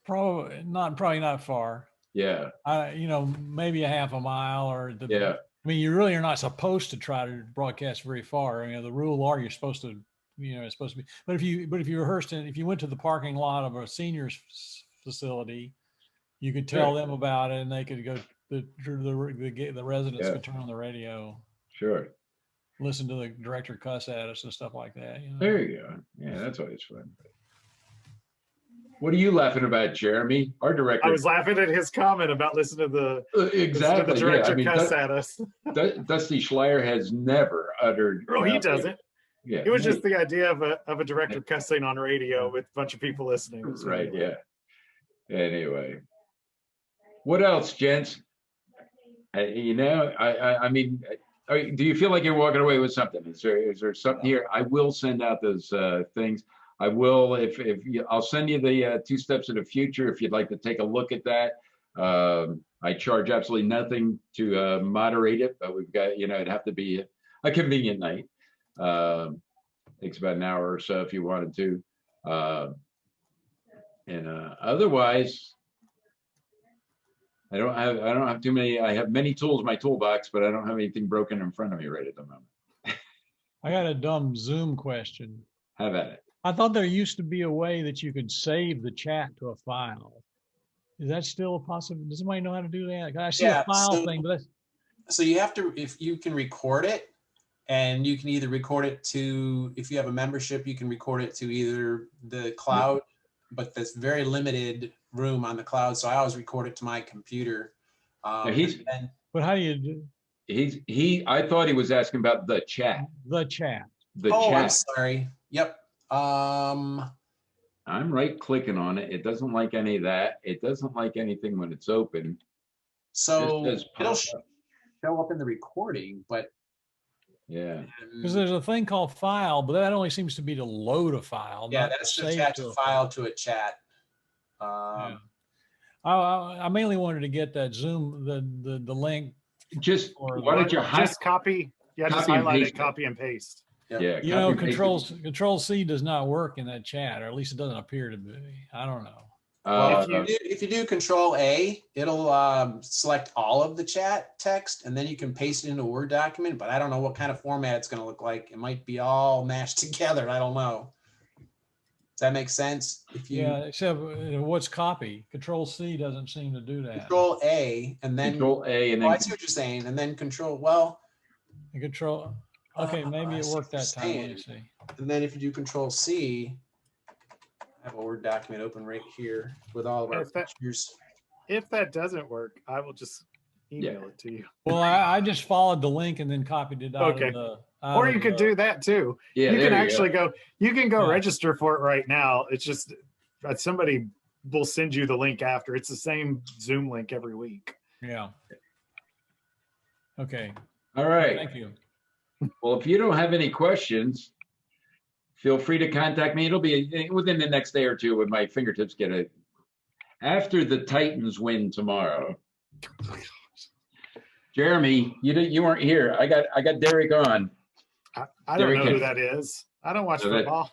Probably not far. Yeah. Maybe a half a mile or yeah. I mean, you really are not supposed to try to broadcast very far. The rule are you're supposed to, it's supposed to be. But if you rehearsed it, if you went to the parking lot of a seniors facility, you could tell them about it, and they could go. The residents could turn on the radio. Sure. Listen to the director cuss at us and stuff like that. There you go. Yeah, that's always fun. What are you laughing about, Jeremy? Our director. I was laughing at his comment about listening to the director cuss at us. Dusty Schleier has never uttered. Oh, he doesn't. Yeah, it was just the idea of a director cussing on radio with a bunch of people listening. Right. Yeah. Anyway, what else, gents? I mean, do you feel like you're walking away with something? Is there something here? I will send out those things. I will, I'll send you the 2 Steps of the Future if you'd like to take a look at that. I charge absolutely nothing to moderate it, but we've got, it'd have to be a convenient night. Takes about an hour or so if you wanted to. Otherwise, I don't have too many. I have many tools in my toolbox, but I don't have anything broken in front of me right at the moment. I got a dumb Zoom question. Have at it. I thought there used to be a way that you could save the chat to a file. Is that still a possibility? Does anybody know how to do that? I see a file thing, but so you have to, if you can record it, and you can either record it to, if you have a membership, you can record it to either the cloud, but that's very limited room on the cloud. So I always record it to my computer. But how do you do? I thought he was asking about the chat. The chat. I'm sorry. Yep. I'm right clicking on it. It doesn't like any of that. It doesn't like anything when it's open. So it'll show up in the recording, but Yeah. Because there's a thing called file, but that only seems to be to load a file. Yeah, not that's to save attach to a a file to a chat. Yeah. I mainly wanted to get that Zoom, the link. Just for why don't you just copy? Yeah, just copy and highlight paste it, copy and paste. Yeah. You know, Control C does not work in that chat, or at least it doesn't appear to be. I don't know. Well, if you do Control A, it'll select all of the chat text, and then you can paste it into a Word document. But I don't know what kind of format it's going to look like. It might be all mashed together. I don't know. Does that make sense? If you except what's copy? Control C doesn't seem to do that. Control A and then Control A and then I see what you're saying, and then Control. Well, Control. Okay, maybe it worked that time. Let me see. And then if you do Control C, I have a Word document open right here with all of our pictures. If that doesn't work, I will just email it to you. Well, I just followed the link and then copied it out of the. Or you could do that too. Yeah, you can you actually go. You can go Yeah. register for it right now. It's just somebody will send you the link after. It's the same Zoom link every week. Yeah. Okay. All right. Thank you. Well, if you don't have any questions, feel free to contact me. It'll be within the next day or two when my fingertips get it. After the Titans win tomorrow. Jeremy, you weren't here. I got Derek on. I don't know who that is. I don't watch football.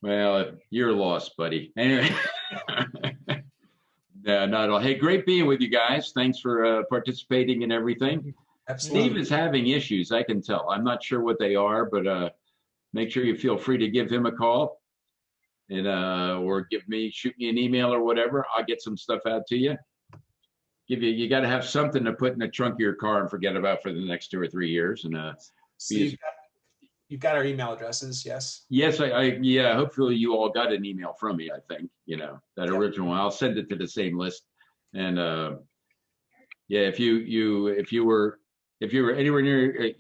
Well, you're lost, buddy. Anyway. No, not at all. Hey, great being with you guys. Thanks for participating in everything. Absolutely. Steve is having issues, I can tell. I'm not sure what they are, but make sure you feel free to give him a call and or shoot me an email or whatever. I'll get some stuff out to you. You got to have something to put in the trunk of your car and forget about for the next 2 or 3 years. And So you've got our email addresses, yes? yes, yeah. Hopefully you all got an email from me. I think that original one. I'll send it to the same list. And yeah, if you were anywhere near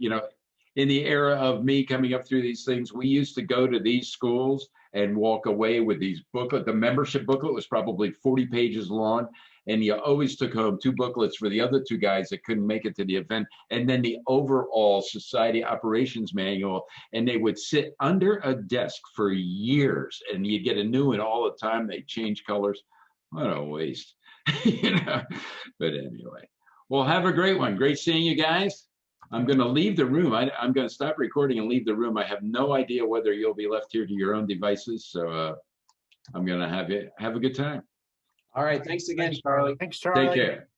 in the era of me coming up through these things, we used to go to these schools and walk away with these booklet. The membership booklet was probably 40 pages long. And you always took home 2 booklets for the other 2 guys that couldn't make it to the event. And then the overall society operations manual. And they would sit under a desk for years. And you get a new one all the time. They change colors. What a waste. But anyway. Well, have a great one. Great seeing you guys. I'm going to leave the room. I'm going to stop recording and leave the room. I have no idea whether you'll be left here to your own devices. So I'm going to have a good time. All right. Thanks again, Charlie. Thanks, Charlie. Take care.